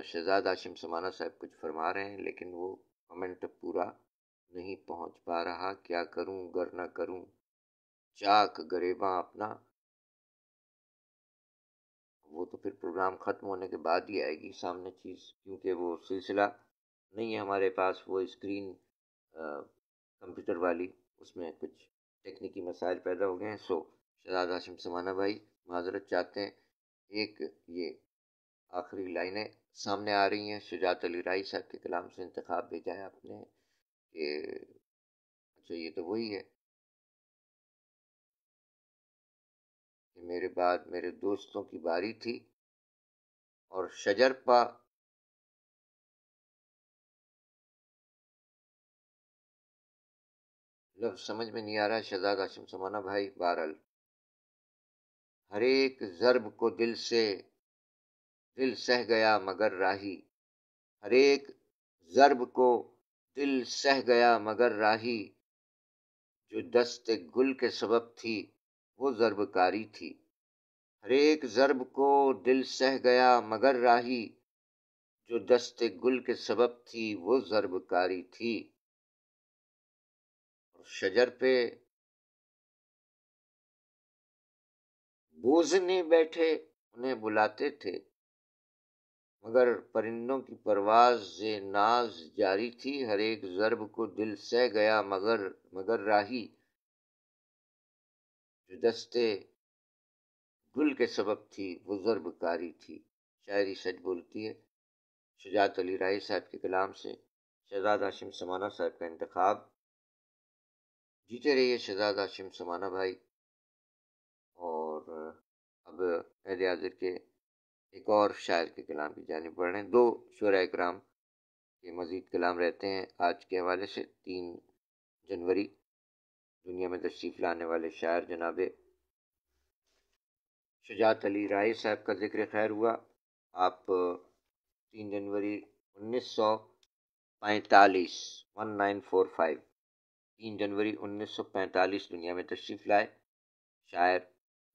شہزاد ہاشم سمانہ صاحب کچھ فرما رہے ہیں، لیکن وہ کمنٹ پورا نہیں پہنچ پا رہا۔ کیا کروں گر نہ کروں چاک گریباں اپنا، وہ تو پھر پروگرام ختم ہونے کے بعد ہی آئے گی سامنے چیز، کیونکہ وہ سلسلہ نہیں ہے ہمارے پاس، وہ اسکرین کمپیوٹر والی، اس میں کچھ ٹیکنیکی مسائل پیدا ہو گئے ہیں۔ سو شہزاد ہاشم سمانہ بھائی معذرت چاہتے ہیں۔ ایک یہ آخری لائنیں سامنے آ رہی ہیں، شجاعت علی راہی صاحب کے کلام سے انتخاب بھیجا ہے آپ نے کہ اچھا یہ تو وہی ہے کہ میرے بعد میرے دوستوں کی باری تھی اور شجر پا لفظ سمجھ میں نہیں آ رہا ہے شہزاد ہاشم سمانہ بھائی۔ بہرحال ہر ایک ضرب کو دل سہ گیا مگر راہی، ہر ایک ضرب کو دل سہ گیا مگر راہی، جو دست گل کے سبب تھی وہ ضرب کاری تھی، ہر ایک ضرب کو دل سہ گیا مگر راہی، جو دست گل کے سبب تھی وہ ضرب کاری تھی۔ اور شجر پہ بوزنے بیٹھے انہیں بلاتے تھے، مگر پرندوں کی پرواز ناز جاری تھی، ہر ایک ضرب کو دل سہ گیا مگر راہی، جو دستے گل کے سبب تھی وہ ضرب کاری تھی۔ شاعری سچ بولتی ہے۔ شجاعت علی راہی صاحب کے کلام سے شہزاد ہاشم سمانہ صاحب کا انتخاب۔ جیتے رہیے شہزاد ہاشم سمانہ بھائی۔ اور اب عہد حاضر کے ایک اور شاعر کے کلام کی جانب بڑھ رہے ہیں۔ 2 شعراء کرام کے مزید کلام رہتے ہیں آج کے حوالے سے۔ 3 جنوری دنیا میں تشریف لانے والے شاعر جناب شجاعت علی راہی صاحب کا ذکر خیر ہوا۔ آپ 3 جنوری 1945 3 جنوری 1945 دنیا میں تشریف لائے۔ شاعر،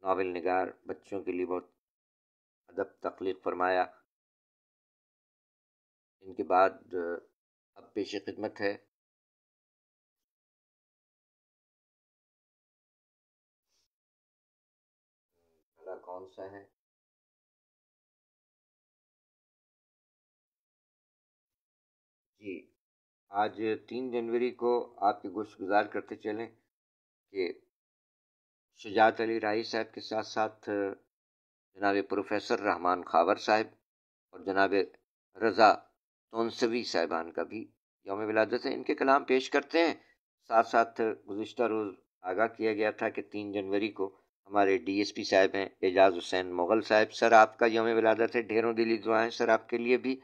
ناول نگار، بچوں کے لیے بہت ادب تخلیق فرمایا۔ ان کے بعد اب پیش خدمت ہے کون سا ہے؟ جی آج 3 جنوری کو آپ کے گوشت گزار کرتے چلیں کہ شجاعت علی راہی صاحب کے ساتھ ساتھ جناب پروفیسر رحمان خاور صاحب اور جناب رضا تونسوی صاحبان کا بھی یوم ولادت ہے۔ ان کے کلام پیش کرتے ہیں، ساتھ ساتھ گزشتہ روز آگاہ کیا گیا تھا کہ 3 جنوری کو ہمارے ڈی ایس پی صاحب ہیں اعجاز حسین مغل صاحب، سر آپ کا یوم ولادت ہے، ڈھیروں دلی دعائیں سر آپ کے لیے بھی۔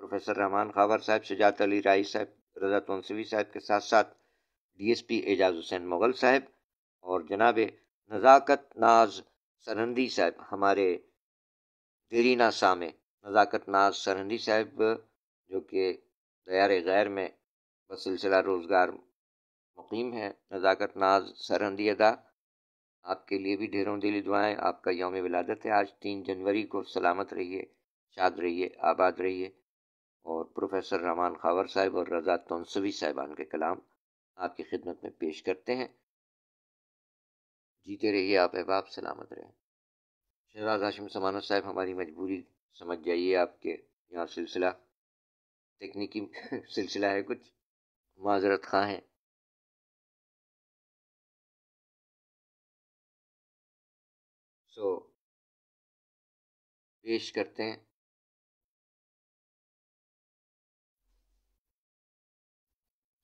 پروفیسر رحمان خاور صاحب، شجاعت علی رائی صاحب، رضا تونسوی صاحب کے ساتھ ساتھ ڈی ایس پی اعجاز حسین مغل صاحب اور جناب نزاکت ناز سرہندی صاحب، ہمارے دیرینہ سامع نزاکت ناز سرہندی صاحب، جو کہ دیار غیر میں بسلسلہ روزگار مقیم ہے۔ نزاکت ناز سرہندی ادا، آپ کے لیے بھی ڈھیروں دلی دعائیں، آپ کا یوم ولادت ہے آج 3 جنوری کو، سلامت رہیے، شاد رہیے، آباد رہیے۔ اور پروفیسر رحمان خاور صاحب اور رضا تونسوی صاحبان کے کلام آپ کی خدمت میں پیش کرتے ہیں۔ جیتے رہیے آپ احباب، سلامت رہیں۔ شہباز ہاشم سمانت صاحب، ہماری مجبوری سمجھ جائیے، آپ کے یہاں سلسلہ تکنیکی سلسلہ ہے، کچھ معذرت خواہ ہیں۔ پیش کرتے ہیں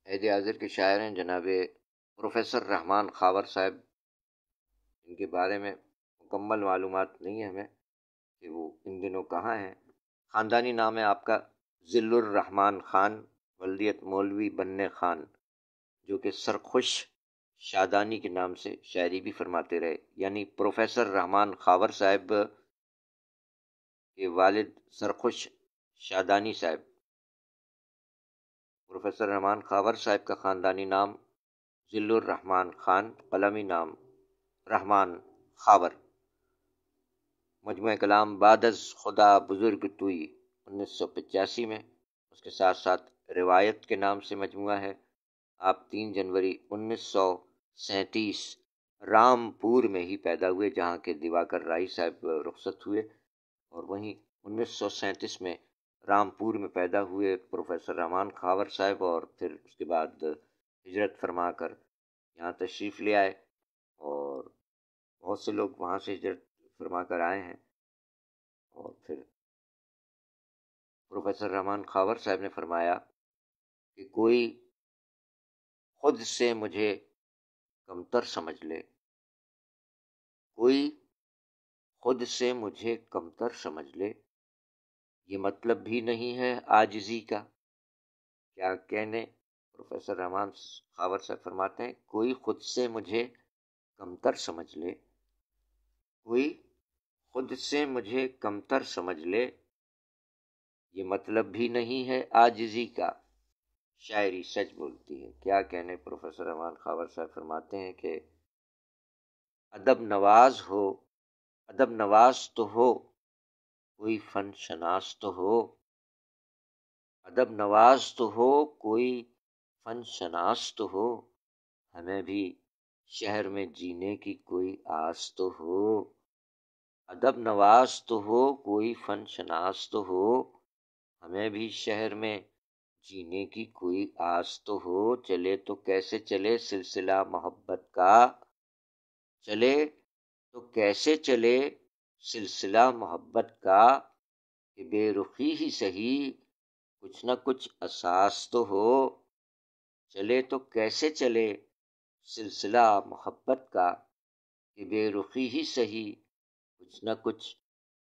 عہد حاضر کے شاعر ہیں جناب پروفیسر رحمان خاور صاحب، ان کے بارے میں مکمل معلومات نہیں ہے ہمیں کہ وہ ان دنوں کہاں ہیں۔ خاندانی نام ہے آپ کا ذل الرحمان خان، ولدیت مولوی بننے خان، جو کہ سرخوش شادانی کے نام سے شاعری بھی فرماتے رہے، یعنی پروفیسر رحمان خاور صاحب کے والد سرخوش شادانی صاحب، پروفیسر رحمان خاور صاحب کا خاندانی نام ذل الرحمان خان، قلمی نام رحمان خاور۔ مجموعہ کلام بعد از خدا بزرگ توئی 1985 میں، اس کے ساتھ ساتھ روایت کے نام سے مجموعہ ہے۔ آپ 3 جنوری 1937 رامپور میں ہی پیدا ہوئے، جہاں کے دیواکر رائے صاحب رخصت ہوئے، اور وہیں 1937 میں رامپور میں پیدا ہوئے پروفیسر رحمان خاور صاحب، اور پھر اس کے بعد ہجرت فرما کر یہاں تشریف لے آئے، اور بہت سے لوگ وہاں سے ہجرت فرما کر آئے ہیں۔ اور پھر پروفیسر رحمان خاور صاحب نے فرمایا کہ کوئی خود سے مجھے کمتر سمجھ لے، کوئی خود سے مجھے کمتر سمجھ لے، یہ مطلب بھی نہیں ہے عاجزی کا۔ کیا کہنے، پروفیسر رحمان خاور صاحب فرماتے ہیں کوئی خود سے مجھے کمتر سمجھ لے، کوئی خود سے مجھے کمتر سمجھ لے، یہ مطلب بھی نہیں ہے عاجزی کا، شاعری سچ بولتی ہے۔ کیا کہنے، پروفیسر رحمان خاور صاحب فرماتے ہیں کہ ادب نواز ہو، ادب نواز تو ہو، کوئی فن شناس تو ہو، ادب نواز تو ہو، کوئی فن شناس تو ہو، ہمیں بھی شہر میں جینے کی کوئی آس تو ہو، ادب نواز تو ہو، کوئی فن شناس تو ہو، ہمیں بھی شہر میں جینے کی کوئی آس تو ہو، چلے تو کیسے چلے سلسلہ محبت کا، چلے تو کیسے چلے سلسلہ محبت کا، کہ بے رخی ہی سہی کچھ نہ کچھ اساس تو ہو، چلے تو کیسے چلے سلسلہ محبت کا، کہ بے رخی ہی سہی کچھ نہ کچھ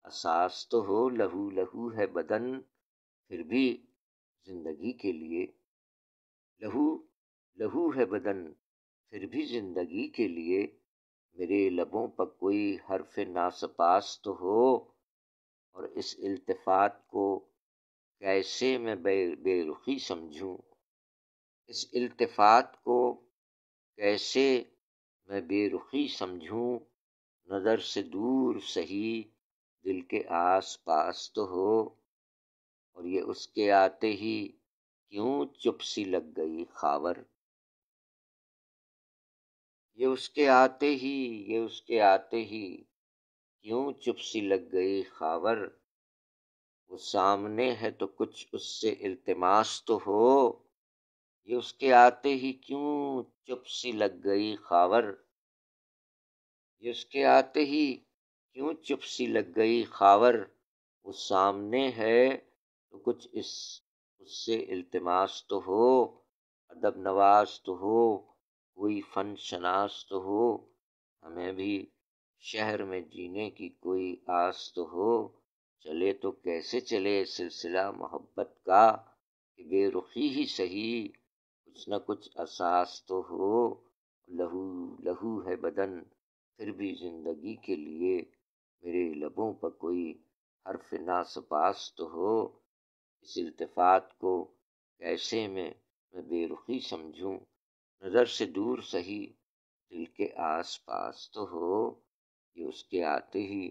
اساس تو ہو، لہو لہو ہے بدن پھر بھی زندگی کے لیے، لہو لہو ہے بدن پھر بھی زندگی کے لیے، میرے لبوں پر کوئی حرف ناسپاس تو ہو، اور اس التفات کو کیسے میں بے رخی سمجھوں، اس التفات کو کیسے میں بے رخی سمجھوں، نظر سے دور سہی دل کے آس پاس تو ہو، اور یہ اس کے آتے ہی کیوں چپ سی لگ گئی خاور، یہ اس کے آتے ہی، یہ اس کے آتے ہی کیوں چپ سی لگ گئی خاور، وہ سامنے ہے تو کچھ اس سے التماس تو ہو، یہ اس کے آتے ہی کیوں چپ سی لگ گئی خاور، یہ اس کے آتے ہی کیوں چپ سی لگ گئی خاور، وہ سامنے ہے تو کچھ اس سے التماس تو ہو، ادب نواز تو ہو، کوئی فن شناس تو ہو، ہمیں بھی شہر میں جینے کی کوئی آس تو ہو، چلے تو کیسے چلے سلسلہ محبت کا، کہ بے رخی ہی سہی کچھ نہ کچھ اساس تو ہو۔ لہو لہو ہے بدن پھر بھی زندگی کے لیے، میرے لبوں پر کوئی حرف ناسپاس تو ہو۔ اس التفات کو کیسے میں بے رخی سمجھوں، نظر سے دور سہی دل کے آس پاس تو ہو۔ یہ اس کے آتے ہی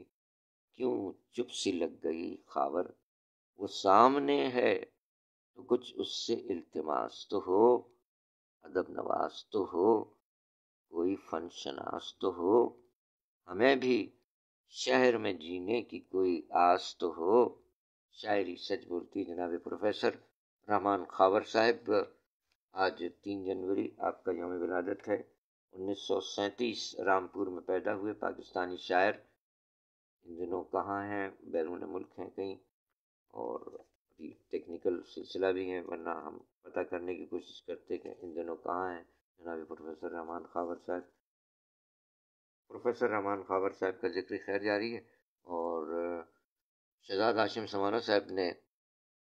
کیوں چپ سی لگ گئی خاور، وہ سامنے ہے تو کچھ اس سے التماس تو ہو۔ ادب نواز تو ہو، کوئی فن شناس تو ہو، ہمیں بھی شہر میں جینے کی کوئی آس تو ہو۔ شاعری سچ بولتی جناب پروفیسر رحمان خاور صاحب، آج 3 جنوری آپ کا یوم ولادت ہے۔ 1937 رامپور میں پیدا ہوئے پاکستانی شاعر، ان دنوں کہاں ہیں؟ بیرون ملک ہیں کہیں، اور ابھی ٹیکنیکل سلسلہ بھی ہے، ورنہ ہم پتہ کرنے کی کوشش کرتے کہ ان دنوں کہاں ہیں جناب پروفیسر رحمان خاور صاحب۔ پروفیسر رحمان خاور صاحب کا ذکر خیر جاری ہے، اور شہزاد ہاشم سمانہ صاحب نے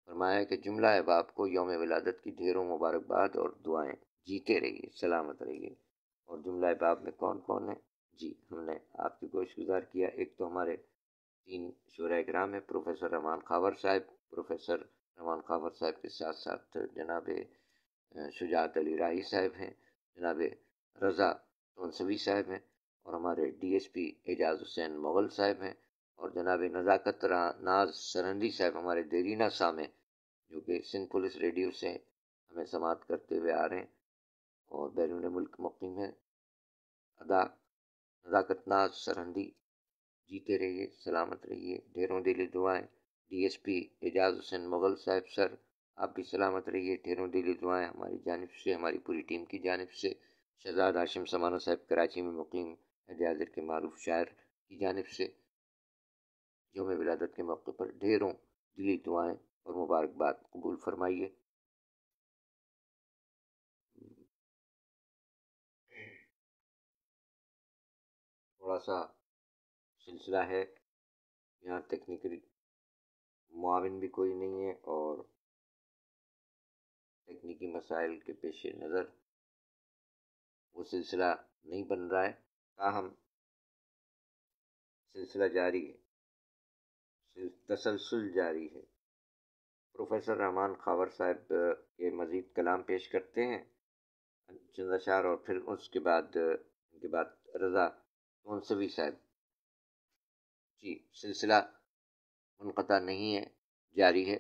فرمایا کہ جملہ احباب کو یوم ولادت کی ڈھیروں مبارکباد اور دعائیں، جیتے رہیے، سلامت رہیے۔ اور جملہ احباب میں کون کون ہے؟ جی ہم نے آپ کی گوش گزار کیا۔ ایک تو ہمارے 3 شعراء کرام ہیں، پروفیسر رحمان خاور صاحب، پروفیسر رحمان خاور صاحب کے ساتھ ساتھ جناب شجاعت علی راہی صاحب ہیں، جناب رضا تونسوی صاحب ہیں، اور ہمارے ڈی ایس پی اعجاز حسین مغل صاحب ہیں، اور جناب نزاکت ناز سرہندی صاحب ہمارے دیرینہ سامع، جو کہ سندھ پولیس ریڈیو سے ہمیں سماعت کرتے ہوئے آ رہے ہیں اور بیرون ملک مقیم ہیں۔ ادا نزاکت ناز سرہندی، جیتے رہیے، سلامت رہیے، ڈھیروں دلی دعائیں۔ ڈی ایس پی اعجاز حسین مغل صاحب سر، آپ بھی سلامت رہیے، ڈھیروں دلی دعائیں ہماری جانب سے، ہماری پوری ٹیم کی جانب سے۔ شہزاد ہاشم سمانہ صاحب کراچی میں مقیم عہد حاضر کے معروف شاعر کی جانب سے یوم ولادت کے موقع پر ڈھیروں دلی دعائیں اور مبارکباد قبول فرمائیے۔ تھوڑا سا سلسلہ ہے، یہاں ٹیکنیکل معاون بھی کوئی نہیں ہے، اور تکنیکی مسائل کے پیش نظر وہ سلسلہ نہیں بن رہا ہے، تاہم سلسلہ جاری ہے، تسلسل جاری ہے۔ پروفیسر رحمان خاور صاحب کے مزید کلام پیش کرتے ہیں، چند اشعار، اور پھر اس کے بعد رضا تونسوی صاحب۔ جی سلسلہ منقطع نہیں ہے، جاری ہے۔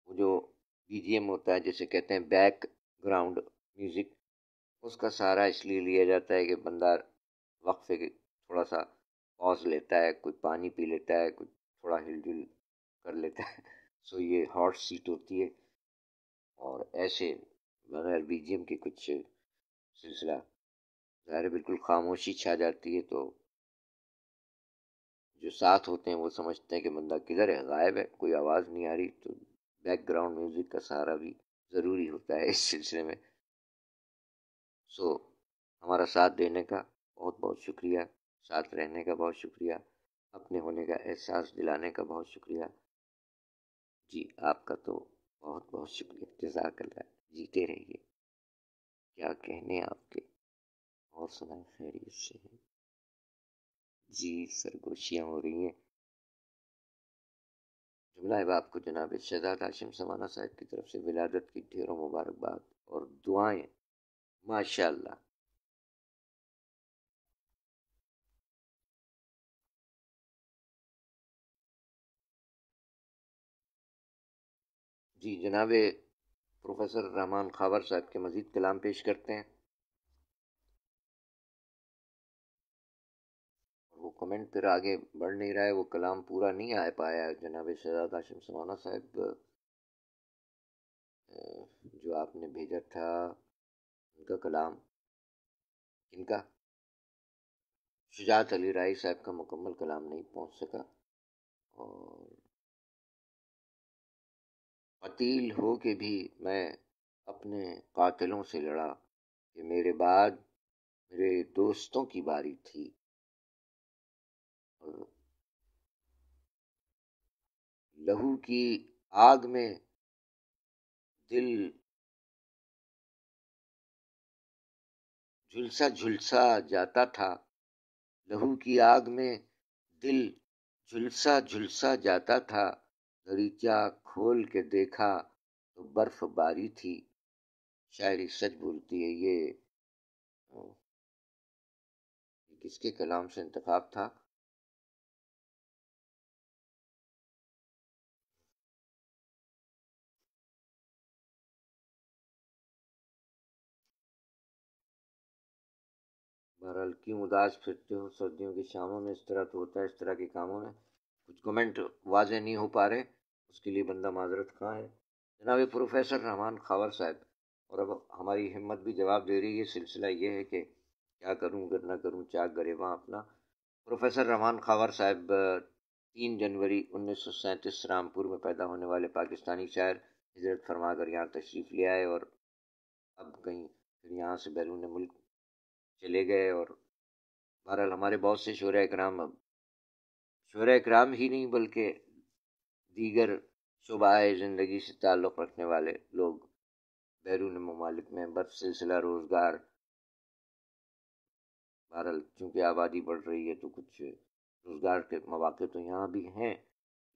وہ جو بی جی ایم ہوتا ہے، جسے کہتے ہیں بیک گراؤنڈ میوزک، اس کا سہارا اس لیے لیا جاتا ہے کہ بندہ وقفے کے تھوڑا سا پاز لیتا ہے، کوئی پانی پی لیتا ہے، کوئی تھوڑا ہل جل کر لیتا ہے، سو یہ ہاٹ سیٹ ہوتی ہے، اور ایسے بغیر بی جی ایم کے کچھ سلسلہ ظاہر ہے بالکل خاموشی چھا جاتی ہے، تو جو ساتھ ہوتے ہیں وہ سمجھتے ہیں کہ بندہ کدھر ہے، غائب ہے، کوئی آواز نہیں آ رہی، تو بیک گراؤنڈ میوزک کا سہارا بھی ضروری ہوتا ہے اس سلسلے میں۔ سو ہمارا ساتھ دینے کا بہت بہت شکریہ، ساتھ رہنے کا بہت شکریہ، اپنے ہونے کا احساس دلانے کا بہت شکریہ۔ جی آپ کا تو بہت بہت شکریہ، جزاک اللہ، جیتے رہیے، کیا کہنے آپ کے، اور سنائیں خیریت سے ہیں؟ جی سرگوشیاں ہو رہی ہیں۔ جملہ احباب کو جناب شہزاد ہاشم سمانہ صاحب کی طرف سے ولادت کی ڈھیروں مبارکباد اور دعائیں، ماشاء اللہ۔ جی جناب پروفیسر رحمان خاور صاحب کے مزید کلام پیش کرتے ہیں، وہ کمنٹ پھر آگے بڑھ نہیں رہا ہے، وہ کلام پورا نہیں آ پایا ہے۔ جناب شہزاد ہاشم سمانہ صاحب جو آپ نے بھیجا تھا، ان کا کلام، ان کا شجاعت علی راہی صاحب کا مکمل کلام نہیں پہنچ سکا، اور قتیل ہو کے بھی میں اپنے قاتلوں سے لڑا کہ میرے بعد میرے دوستوں کی باری تھی، اور لہو کی آگ میں دل جھلسا جھلسا جاتا تھا، لہو کی آگ میں دل جھلسا جھلسا جاتا تھا، دریچہ کھول کے دیکھا تو برف باری تھی۔ شاعری سچ بولتی ہے۔ یہ کس کے کلام سے انتخاب تھا؟ بہرحال کیوں اداس پھرتے ہو سردیوں کی شاموں میں؟ اس طرح تو ہوتا ہے اس طرح کے کاموں میں۔ کچھ کمنٹ واضح نہیں ہو پا رہے، اس کے لیے بندہ معذرت خواہ ہے۔ جناب پروفیسر رحمان خاور صاحب، اور اب ہماری ہمت بھی جواب دے رہی ہے، سلسلہ یہ ہے کہ کیا کروں گر نہ کروں چاک گریباں اپنا۔ پروفیسر رحمان خاور صاحب 3 جنوری 1937 رامپور میں پیدا ہونے والے پاکستانی شاعر، ہجرت فرما کر یہاں تشریف لے آئے اور اب کہیں پھر یہاں سے بیرون ملک چلے گئے۔ اور بہرحال ہمارے بہت سے شعراء کرام، اب شعراء کرام ہی نہیں بلکہ دیگر شعبۂ زندگی سے تعلق رکھنے والے لوگ بیرون ممالک میں بس سلسلہ روزگار، بہرحال چونکہ آبادی بڑھ رہی ہے تو کچھ روزگار کے مواقع تو یہاں بھی ہیں،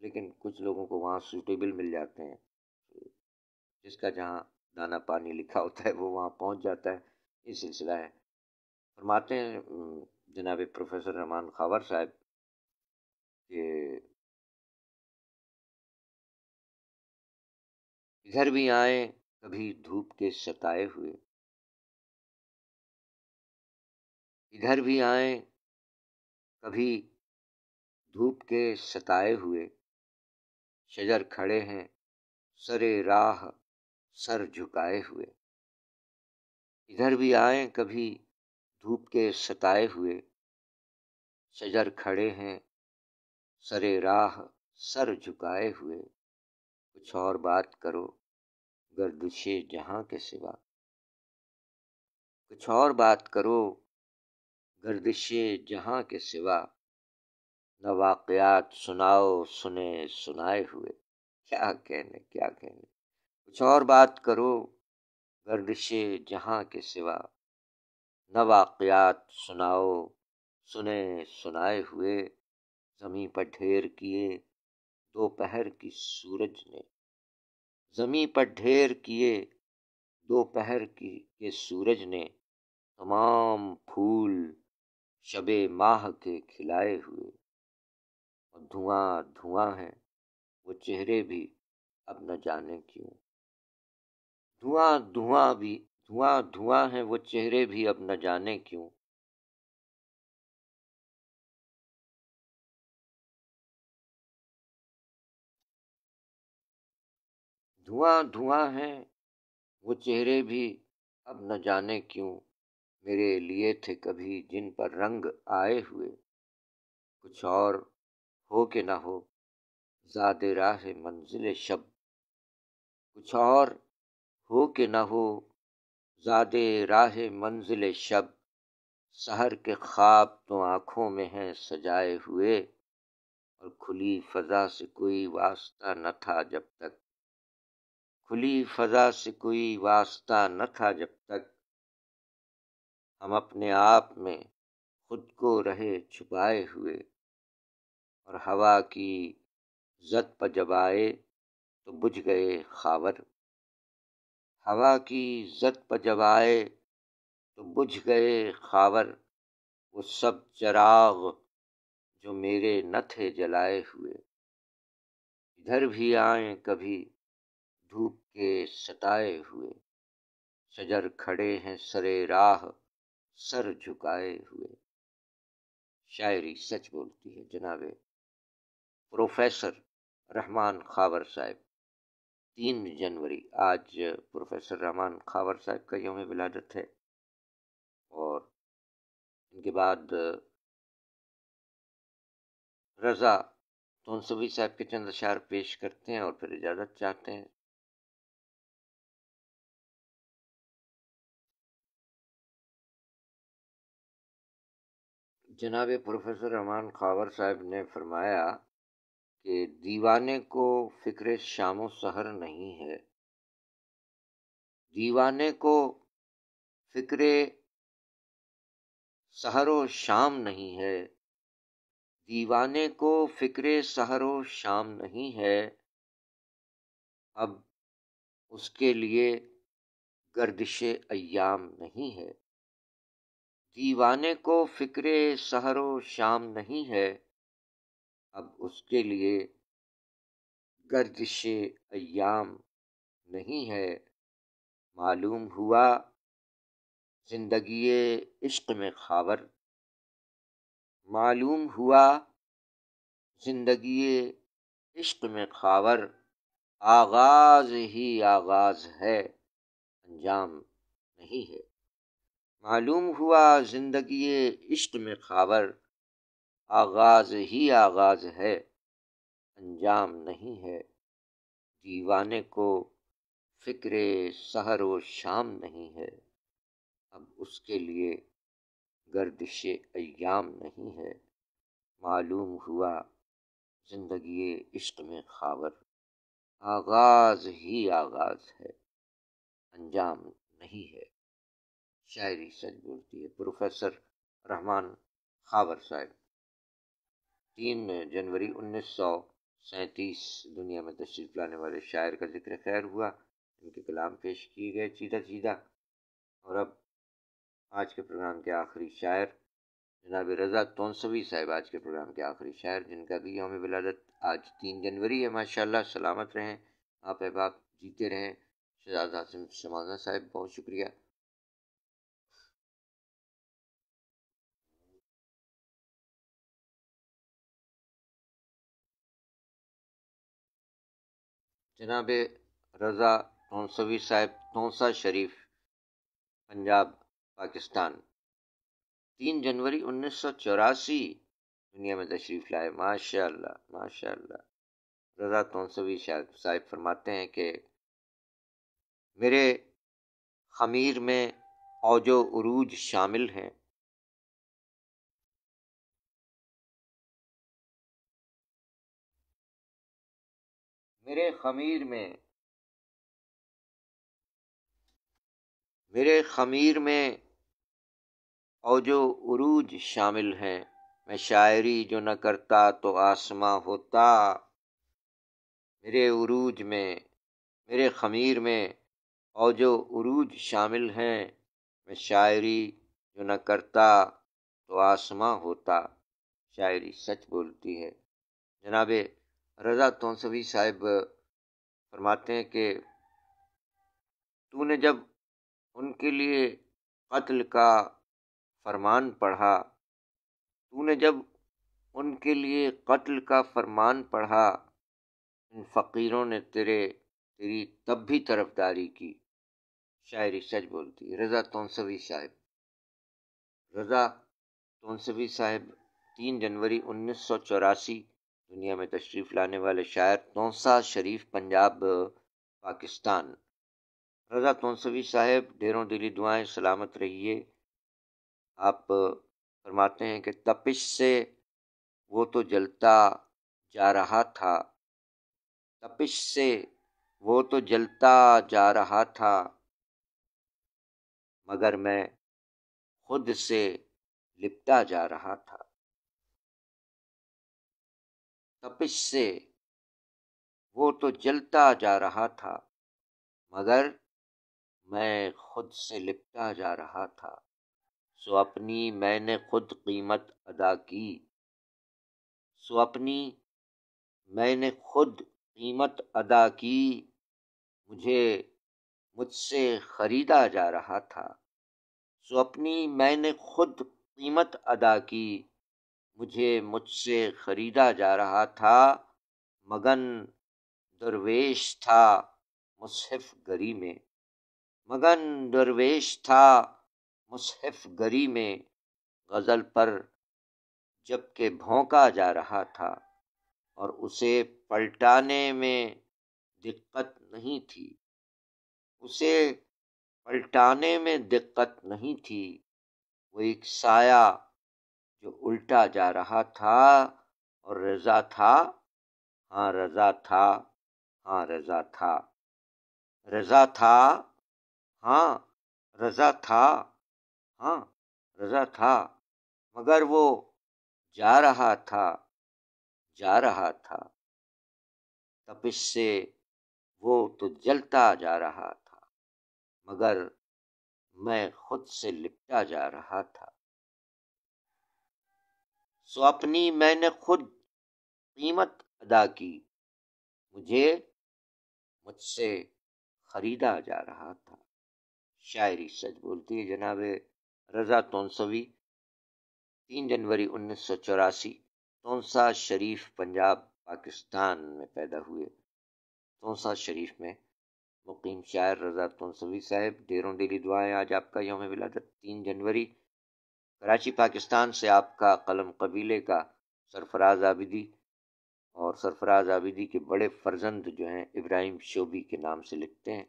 لیکن کچھ لوگوں کو وہاں سوٹیبل مل جاتے ہیں، جس کا جہاں دانا پانی لکھا ہوتا ہے وہ وہاں پہنچ جاتا ہے، یہ سلسلہ ہے۔ فرماتے ہیں جناب پروفیسر رحمان خاور صاحب کہ ادھر بھی آئیں کبھی دھوپ کے ستائے ہوئے، ادھر بھی آئیں کبھی دھوپ کے ستائے ہوئے، شجر کھڑے ہیں سرے راہ سر جھکائے ہوئے، ادھر بھی آئیں کبھی دھوپ کے ستائے ہوئے، شجر کھڑے ہیں سرے راہ سر جھکائے ہوئے، کچھ اور بات کرو گردش جہاں کے سوا، کچھ اور بات کرو گردش جہاں کے سوا، نہ واقعات سناؤ سنے سنائے ہوئے۔ کیا کہنے کیا کہنے، کچھ اور بات کرو گردش جہاں کے سوا، نہ واقعات سناؤ سنے سنائے ہوئے، زمیں پر ڈھیر کیے دوپہر کی سورج نے، زمیں پر ڈھیر کیے دوپہر کے سورج نے، تمام پھول شب ماہ کے کھلائے ہوئے، اور دھواں دھواں ہیں وہ چہرے بھی اب نہ جانے کیوں، دھواں دھواں ہیں وہ چہرے بھی اب نہ جانے کیوں، دھواں دھواں ہیں وہ چہرے بھی اب نہ جانے کیوں، میرے لیے تھے کبھی جن پر رنگ آئے ہوئے، کچھ اور ہو کہ نہ ہو زاد راہ منزل شب، کچھ اور ہو کہ نہ ہو زاد راہ منزل شب، سحر کے خواب تو آنکھوں میں ہیں سجائے ہوئے، اور کھلی فضا سے کوئی واسطہ نہ تھا جب تک، کھلی فضا سے کوئی واسطہ نہ تھا جب تک، ہم اپنے آپ میں خود کو رہے چھپائے ہوئے، اور ہوا کی زد پر جب آئے تو بجھ گئے خاور، ہوا کی زد پر جب آئے تو بجھ گئے خاور، وہ سب چراغ جو میرے نہ تھے جلائے ہوئے، ادھر بھی آئیں کبھی دھوپ کے ستائے ہوئے، شجر کھڑے ہیں سرے راہ سر جھکائے ہوئے۔ شاعری سچ بولتی ہے جناب پروفیسر رحمان خاور صاحب۔ 3 جنوری آج پروفیسر رحمان خاور صاحب کا یوم ولادت ہے، اور ان کے بعد رضا تونسوی صاحب کے چند اشعار پیش کرتے ہیں اور پھر اجازت چاہتے ہیں۔ جناب پروفیسر رحمان خاور صاحب نے فرمایا کہ دیوانے کو فکر شام و سحر نہیں ہے، دیوانے کو فکر سحر و شام نہیں ہے، دیوانے کو فکر سحر و شام نہیں ہے، اب اس کے لیے گردش ایام نہیں ہے، دیوانے کو فکر سحر و شام نہیں ہے، اب اس کے لیے گردش ایام نہیں ہے، معلوم ہوا زندگی عشق میں خاور، معلوم ہوا زندگی عشق میں خاور، آغاز ہی آغاز ہے انجام نہیں ہے، معلوم ہوا زندگی عشق میں خاور، آغاز ہی آغاز ہے انجام نہیں ہے، دیوانے کو فکر سحر و شام نہیں ہے، اب اس کے لیے گردش ایام نہیں ہے، معلوم ہوا زندگی عشق میں خاور، آغاز ہی آغاز ہے انجام نہیں ہے۔ شاعری سچ بولتی ہے، پروفیسر رحمان خاور صاحب۔ 3 جنوری 1937 دنیا میں تشریف لانے والے شاعر کا ذکر خیر ہوا، ان کے کلام پیش کیے گئے سیدھا سیدھا۔ اور اب آج کے پروگرام کے آخری شاعر جناب رضا تونسوی صاحب، آج کے پروگرام کے آخری شاعر، جن کا بھی یوم ولادت آج 3 جنوری ہے۔ ماشاءاللہ، سلامت رہیں آپ احباب، جیتے رہیں۔ شہزاد حاسم شمانہ صاحب، بہت شکریہ۔ جناب رضا تونسوی صاحب، تونسا شریف، پنجاب، پاکستان، 3 جنوری 1984 دنیا میں تشریف لائے۔ ماشاءاللہ ماشاءاللہ۔ رضا تونسوی صاحب فرماتے ہیں کہ میرے خمیر میں اوج و عروج شامل ہیں، میرے خمیر میں اوج و عروج شامل ہیں، میں شاعری جو نہ کرتا تو آسماں ہوتا، میرے خمیر میں اوج و عروج شامل ہیں، میں شاعری جو نہ کرتا تو آسماں ہوتا، شاعری سچ بولتی ہے۔ جناب رضا تونسوی صاحب فرماتے ہیں کہ تو نے جب ان کے لیے قتل کا فرمان پڑھا، تو نے جب ان کے لیے قتل کا فرمان پڑھا، ان فقیروں نے تیری تب بھی طرفداری کی، شاعری سچ بولتی ہے۔ رضا تونسوی صاحب 3 جنوری 1984 دنیا میں تشریف لانے والے شاعر، تونسا شریف، پنجاب، پاکستان۔ رضا تونسوی صاحب، ڈھیروں دلی دعائیں، سلامت رہیے۔ آپ فرماتے ہیں کہ تپش سے وہ تو جلتا جا رہا تھا، تپش سے وہ تو جلتا جا رہا تھا، مگر میں خود سے لپٹا جا رہا تھا، تپش سے وہ تو جلتا جا رہا تھا، مگر میں خود سے لپٹا جا رہا تھا، سو اپنی میں نے خود قیمت ادا کی، سو اپنی میں نے خود قیمت ادا کی، مجھ سے خریدا جا رہا تھا، سو اپنی میں نے خود قیمت ادا کی، مجھ سے خریدا جا رہا تھا، مگن درویش تھا مصحف گری میں، مگن درویش تھا مصحف گری میں، غزل پر جب کہ بھونکا جا رہا تھا، اور اسے پلٹانے میں دقت نہیں تھی، اسے پلٹانے میں دقت نہیں تھی، وہ ایک سایہ جو الٹا جا رہا تھا، اور رضا تھا، ہاں رضا تھا، ہاں رضا تھا، رضا تھا، ہاں رضا تھا، ہاں رضا تھا، مگر وہ جا رہا تھا، جا رہا تھا، تپش سے وہ تو جلتا جا رہا تھا، مگر میں خود سے لپٹا جا رہا تھا، سو اپنی میں نے خود قیمت ادا کی، مجھ سے خریدا جا رہا تھا۔ شاعری سچ بولتی ہے جناب رضا تونسوی، 3 جنوری 1984، تونسا شریف پنجاب پاکستان میں پیدا ہوئے۔ تونسا شریف میں مقیم شاعر رضا تونسوی صاحب، ڈیروں ڈیلی دعائیں، آج آپ کا یوم ولادت 3 جنوری۔ کراچی پاکستان سے آپ کا قلم قبیلے کا سرفراز عابدی، اور سرفراز عابدی کے بڑے فرزند جو ہیں ابراہیم شوبی کے نام سے لکھتے ہیں،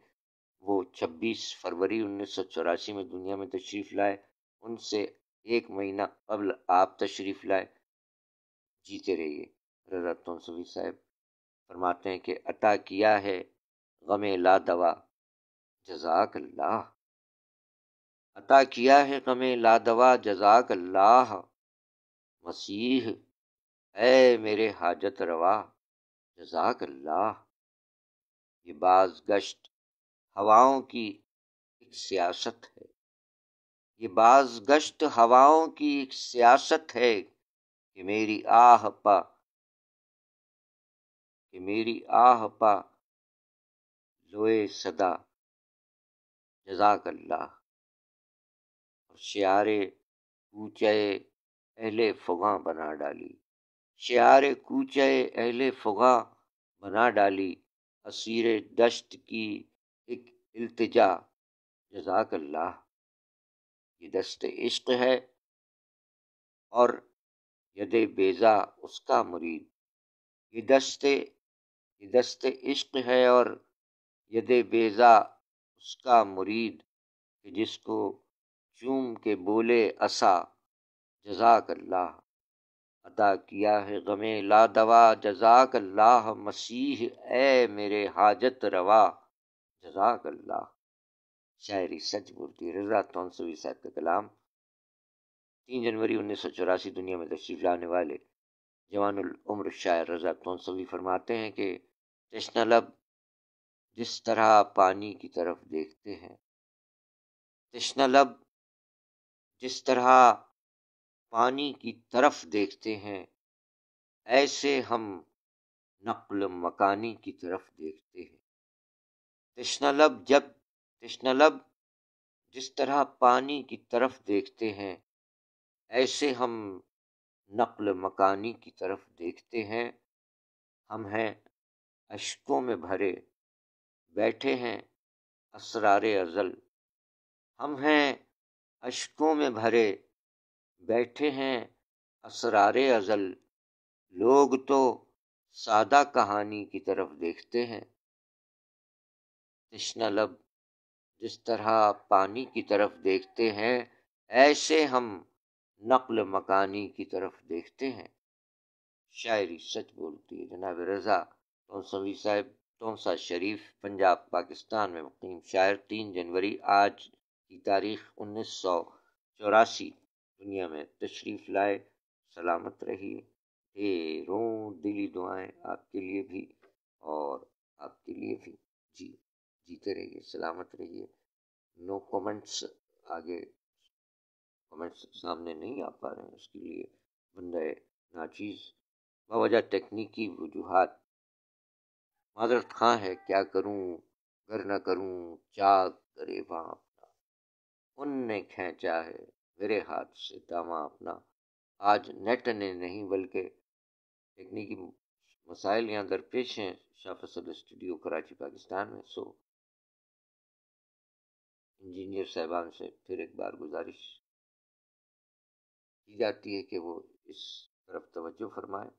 وہ 26 فروری 1984 میں دنیا میں تشریف لائے۔ ان سے 1 مہینہ قبل آپ تشریف لائے۔ جیتے رہیے۔ رضا تونسوی صاحب فرماتے ہیں کہ عطا کیا ہے غم لا دوا جزاک اللہ، عطا کیا ہے غم لا دوا جزاک اللہ، مسیح اے میرے حاجت روا جزاک اللہ۔ یہ باز گشت ہواؤں کی ایک سیاست ہے، یہ باز گشت ہواؤں کی ایک سیاست ہے، کہ میری آہ پا لوئے صدا جزاک اللہ۔ اور شعار کوچے اہل فغاں بنا ڈالی، شعار کوچے اہل فغاں بنا ڈالی، اسیر دشت کی ایک التجا جزاک اللہ۔ یہ دست عشق ہے اور ید بیضا اس کا مرید، یہ دست عشق ہے اور ید بیضا اس کا مرید، کہ جس کو چوم کے بولے عصا جزاک اللہ۔ عطا کیا ہے غم لا دوا جزاک اللہ، مسیح اے میرے حاجت روا جزاک اللہ۔ شاعری سچ بولتی ہے۔ رضا تونسوی صاحب کا کلام۔ 3 جنوری 1984 دنیا میں تشریف لانے والے جوان العمر شاعر رضا تونسوی فرماتے ہیں کہ تشنہ لب جس طرح پانی کی طرف دیکھتے ہیں، تشنہ لب جس طرح پانی کی طرف دیکھتے ہیں، ایسے ہم نقل مکانی کی طرف دیکھتے ہیں۔ تشنہ لب جس طرح پانی کی طرف دیکھتے ہیں، ایسے ہم نقل مکانی کی طرف دیکھتے ہیں۔ ہم ہیں اشکوں میں بھرے بیٹھے ہیں اسرار ازل، ہم ہیں اشکوں میں بھرے بیٹھے ہیں اسرار ازل، لوگ تو سادہ کہانی کی طرف دیکھتے ہیں۔ تشنہ لب جس طرح پانی کی طرف دیکھتے ہیں، ایسے ہم نقل مکانی کی طرف دیکھتے ہیں۔ شاعری سچ بولتی ہے جناب رضا تونسوی صاحب، تونسا شریف پنجاب پاکستان میں مقیم شاعر، 3 جنوری آج کی تاریخ 1984 دنیا میں تشریف لائے۔ سلامت رہیے، ڈھیروں دلی دعائیں آپ کے لیے بھی اور آپ کے لیے بھی۔ جیتے رہیے، سلامت رہیے۔ نو کومنٹس، آگے کومنٹس سامنے نہیں آ پا رہے ہیں، اس کے لیے بندہ ناچیز بوجہ تکنیکی وجوہات معذرت خواں ہے۔ کیا کروں گر نہ کروں چاک گریباں اپنا، ان نے کھینچا ہے میرے ہاتھ سے داماں اپنا۔ آج نیٹ نے نہیں بلکہ تکنیکی مسائل یہاں درپیش ہیں شاہ فیصل اسٹوڈیو کراچی پاکستان میں، سو انجینئر صاحبان سے پھر ایک بار گزارش کی جاتی ہے کہ وہ اس طرف توجہ فرمائیں۔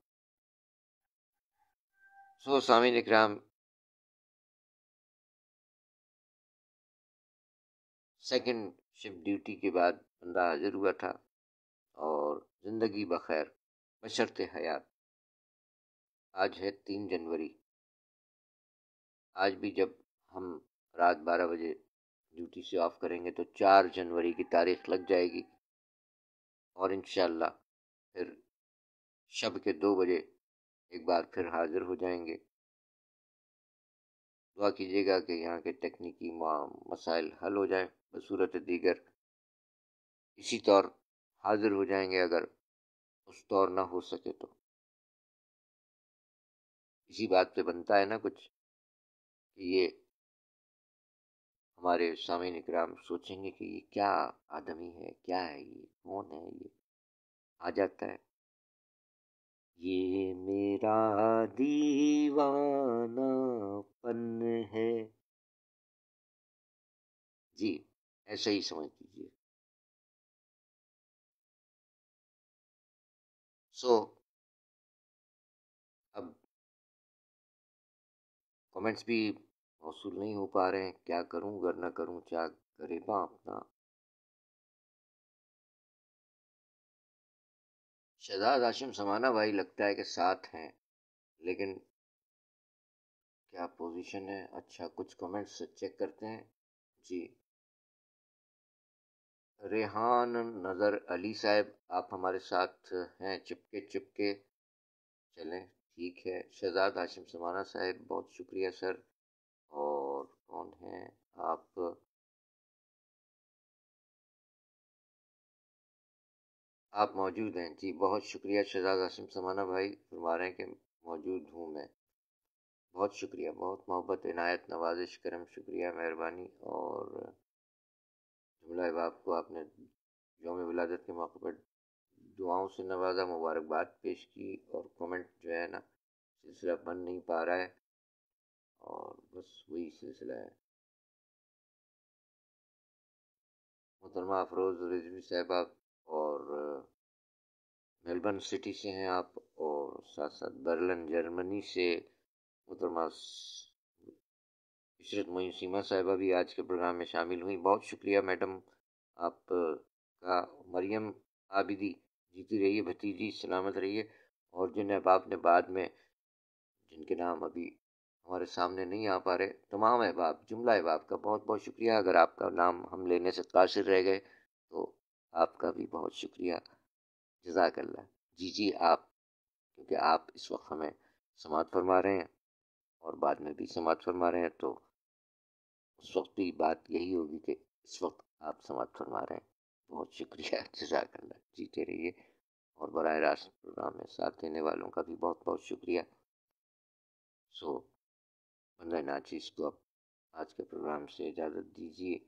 سو سامعین اکرام، سیکنڈ شفٹ ڈیوٹی کے بعد بندہ حاضر ہوا تھا اور زندگی بخیر بشرط حیات۔ آج ہے 3 جنوری۔ آج بھی جب ہم رات 12 بجے ڈیوٹی سے آف کریں گے تو 4 جنوری کی تاریخ لگ جائے گی، اور انشاءاللہ پھر شب کے 2 بجے ایک بار پھر حاضر ہو جائیں گے۔ دعا کیجیے گا کہ یہاں کے تکنیکی مسائل حل ہو جائیں، بصورت دیگر اسی طور حاضر ہو جائیں گے، اگر اس طور نہ ہو سکے تو اسی بات پہ بنتا ہے نا کچھ، کہ یہ ہمارے سامعین اکرام سوچیں گے کہ یہ کیا آدمی ہے، کیا ہے، یہ کون ہے، یہ آ جاتا ہے، یہ میرا دیوانہ پن ہے، جی ایسا ہی سمجھ لیجیے۔ اب کمنٹس بھی موصول نہیں ہو پا رہے ہیں، کیا کروں گر نہ کروں، کیا کرے با اپنا۔ شہزاد ہاشم سمانہ بھائی لگتا ہے کہ ساتھ ہیں، لیکن کیا پوزیشن ہے؟ اچھا کچھ کمنٹس چیک کرتے ہیں۔ جی ریحان نظر علی صاحب آپ ہمارے ساتھ ہیں، چپکے چلیں ٹھیک ہے۔ شہزاد ہاشم سمانہ صاحب بہت شکریہ سر۔ اور کون ہیں آپ موجود ہیں؟ جی بہت شکریہ شہزاد ہاشم سمانہ بھائی، فرما رہے ہیں کہ موجود ہوں میں، بہت شکریہ، بہت محبت، عنایت، نوازش، کرم، شکریہ، مہربانی۔ اور جملہ باپ کو آپ نے یوم ولادت کے موقع پر دعاؤں سے نوازا، مبارکباد پیش کی، اور کمنٹ جو ہے نا سلسلہ بن نہیں پا رہا ہے، اور بس وہی سلسلہ ہے۔ محترمہ افروز رضوی صاحبہ اور میلبرن سٹی سے ہیں آپ، اور ساتھ ساتھ برلن جرمنی سے محترمہ عشرت معین سیما صاحبہ بھی آج کے پروگرام میں شامل ہوئی، بہت شکریہ میڈم آپ کا۔ مریم عابدی جیتی رہیے بھتیجی، سلامت رہیے۔ اور جن احباب نے بعد میں، جن کے نام ابھی ہمارے سامنے نہیں آ پا رہے، تمام احباب، جملہ احباب کا بہت بہت شکریہ۔ اگر آپ کا نام ہم لینے سے قاصر رہ گئے تو آپ کا بھی بہت شکریہ، جزاک اللہ۔ جی آپ، کیونکہ آپ اس وقت ہمیں سماعت فرما رہے ہیں اور بعد میں بھی سماعت فرما رہے ہیں، تو اس وقت بھی بات یہی ہوگی کہ اس وقت آپ سماعت فرما رہے ہیں، بہت شکریہ، جزاک اللہ، جیتے رہیے۔ اور براہ راست پروگرام میں ساتھ دینے والوں کا بھی بہت بہت شکریہ۔ بندہ ناچیز کو اب آج کے پروگرام سے اجازت دیجیے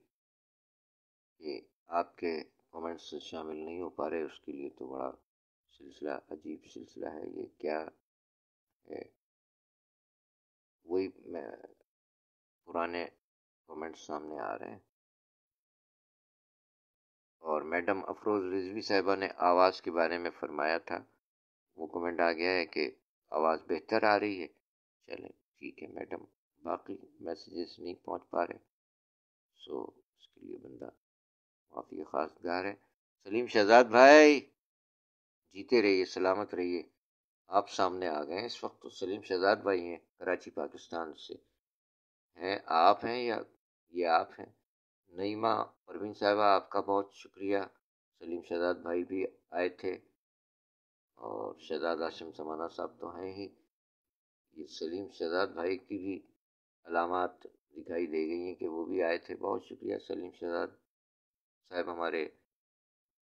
کہ آپ کے کمنٹس شامل نہیں ہو پا رہے، اس کے لیے تو بڑا سلسلہ، عجیب سلسلہ ہے یہ، کیا ہے؟ وہی میں پرانے کمنٹس سامنے آ رہے ہیں۔ اور میڈم افروز رضوی صاحبہ نے آواز کے بارے میں فرمایا تھا، وہ کمنٹ آ گیا ہے کہ آواز بہتر آ رہی ہے، چلیں ٹھیک ہے میڈم، باقی میسیجز نہیں پہنچ پا رہے، اس کے لیے بندہ معافی خاص گار ہے۔ سلیم شہزاد بھائی جیتے رہیے، سلامت رہیے، آپ سامنے آ گئے ہیں اس وقت، تو سلیم شہزاد بھائی ہیں کراچی پاکستان سے، ہیں آپ ہیں یا یہ آپ ہیں؟ نعیمہ پروین صاحبہ آپ کا بہت شکریہ، سلیم شہزاد بھائی بھی آئے تھے، اور شہزاد ہاشم سمانہ صاحب تو ہیں ہی، یہ سلیم شہزاد بھائی کی بھی علامات دکھائی دے گئی ہیں کہ وہ بھی آئے تھے، بہت شکریہ سلیم شہزاد صاحب، ہمارے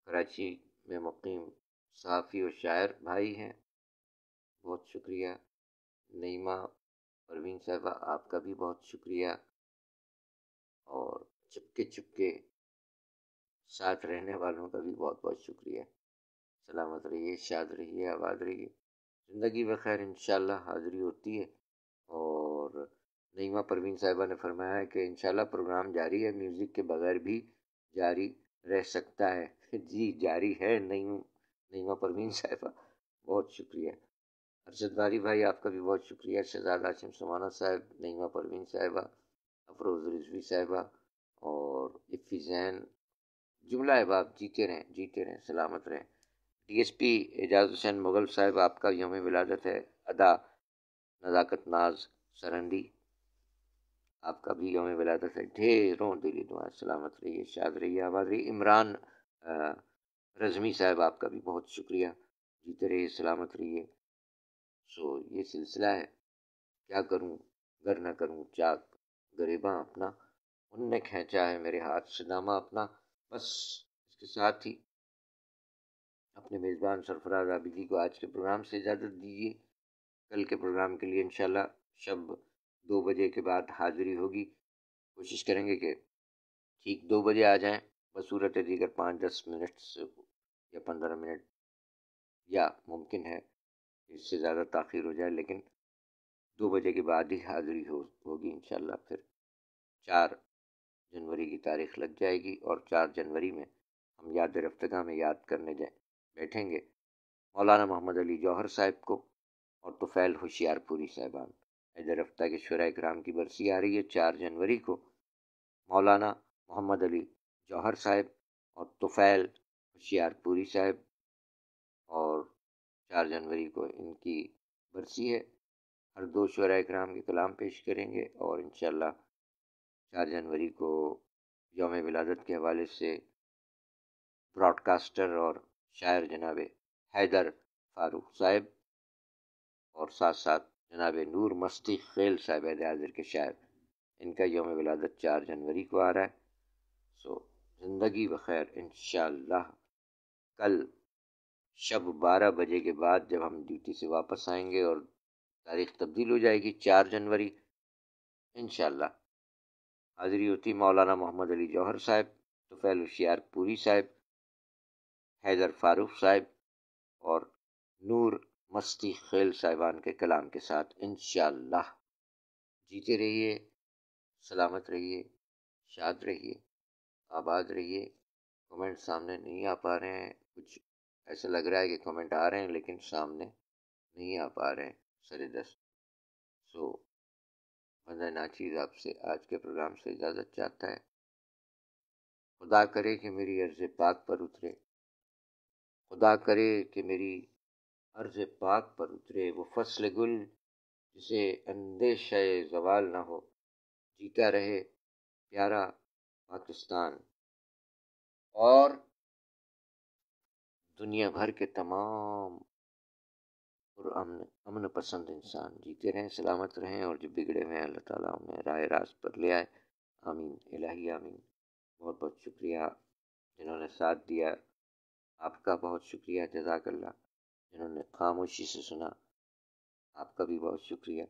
کراچی میں مقیم صحافی و شاعر بھائی ہیں، بہت شکریہ۔ نعیمہ پروین صاحبہ آپ کا بھی بہت شکریہ، اور چپکے ساتھ رہنے والوں کا بھی بہت بہت شکریہ۔ سلامت رہیے، شاد رہیے، آباد رہیے، زندگی بخیر، انشاءاللہ حاضری ہوتی ہے۔ اور نعیمہ پروین صاحبہ نے فرمایا ہے کہ انشاءاللہ پروگرام جاری ہے، میوزک کے بغیر بھی جاری رہ سکتا ہے۔ جی جاری ہے نعیمہ پروین صاحبہ، بہت شکریہ۔ ارشد باری بھائی آپ کا بھی بہت شکریہ، شہزاد ہاشم سمانہ صاحب، نعیمہ پروین صاحبہ، افروز رضوی صاحبہ، اور افی زین، جملہ احباب جیتے رہیں، سلامت رہیں۔ ڈی ایس پی اعجاز حسین مغل صاحب، آپ کا یوم ولادت ہے. ادا نزاکت ناز سرندی، آپ کا بھی یوم ولادت ہے. ڈھیروں دلی دعا، سلامت رہیے، شاد رہیے، آباد رہیے. عمران رزمی صاحب، آپ کا بھی بہت شکریہ، جیتے رہیے، سلامت رہیے. سو یہ سلسلہ ہے، کیا کروں گر نہ کروں چاک گریباں اپنا، ان نے کھینچا ہے میرے ہاتھ سے دامہ اپنا. بس اس کے ساتھ ہی اپنے میزبان سرفراز عابدی کو آج کے پروگرام سے اجازت دیجیے. کل کے پروگرام کے لیے انشاءاللہ شب 2 بجے کے بعد حاضری ہوگی. کوشش کریں گے کہ ٹھیک 2 بجے آ جائیں، بصورت دیگر 5-10 منٹ یا 15 منٹ، یا ممکن ہے اس سے زیادہ تاخیر ہو جائے، لیکن 2 بجے کے بعد ہی حاضری ہوگی انشاءاللہ. پھر 4 جنوری کی تاریخ لگ جائے گی، اور 4 جنوری میں ہم یاد رفتگاہ میں یاد کرنے بیٹھیں گے مولانا محمد علی جوہر صاحب کو اور طفیل ہوشیار پوری صاحبان. حیدر رفتہ کے شعراء کرام کی برسی آ رہی ہے 4 جنوری کو. مولانا محمد علی جوہر صاحب اور طفیل ہوشیار پوری صاحب، اور 4 جنوری کو ان کی برسی ہے. ہر 2 شعراء کرام کے کلام پیش کریں گے، اور انشاءاللہ 4 جنوری کو یوم ولادت کے حوالے سے براڈ کاسٹر اور شاعر جناب حیدر فاروق صاحب، اور ساتھ ساتھ جناب نور مستی خیل صاحب عہد حاضر کے شاعر، ان کا یوم ولادت 4 جنوری کو آ رہا ہے. سو زندگی بخیر انشاءاللہ. کل شب 12 بجے کے بعد جب ہم ڈیوٹی سے واپس آئیں گے اور تاریخ تبدیل ہو جائے گی 4 جنوری، انشاءاللہ حاضری ہوتی مولانا محمد علی جوہر صاحب، طفیل ہوشیار پوری صاحب، حیدر فاروق صاحب اور نور مستی خیل صاحبان کے کلام کے ساتھ انشاءاللہ. جیتے رہیے، سلامت رہیے، شاد رہیے، آباد رہیے. کمنٹ سامنے نہیں آ پا رہے ہیں، کچھ ایسا لگ رہا ہے کہ کمنٹ آ رہے ہیں لیکن سامنے نہیں آ پا رہے ہیں سر دست. سو بندہ ناچیز آپ سے آج کے پروگرام سے اجازت چاہتا ہے. خدا کرے کہ میری عرض پاک پر اترے، خدا کرے کہ میری عرض پاک پر اترے وہ فصل گل جسے اندیشہ زوال نہ ہو. جیتا رہے پیارا پاکستان، اور دنیا بھر کے تمام امن پسند انسان جیتے رہیں، سلامت رہیں، اور جو بگڑے ہوئے ہیں اللہ تعالیٰ انہیں راہ راست پر لے آئے. آمین الہی آمین. بہت بہت شکریہ جنہوں نے ساتھ دیا، آپ کا بہت شکریہ، جزاک اللہ. جنہوں نے خاموشی سے سنا، آپ کا بھی بہت شکریہ.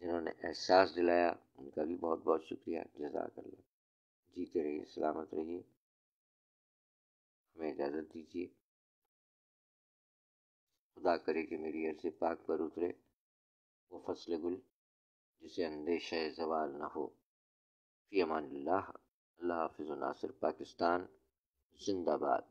جنہوں نے احساس دلایا، ان کا بھی بہت بہت شکریہ، جزاک اللہ. جیتے رہیے، سلامت رہیے. ہمیں اجازت دیجیے. خدا کرے کہ میری عرض پاک پر اترے وہ فصل گل جسے اندیشہ زوال نہ ہو. فی امان اللہ. اللہ حافظ و ناصر. پاکستان زندہ باد.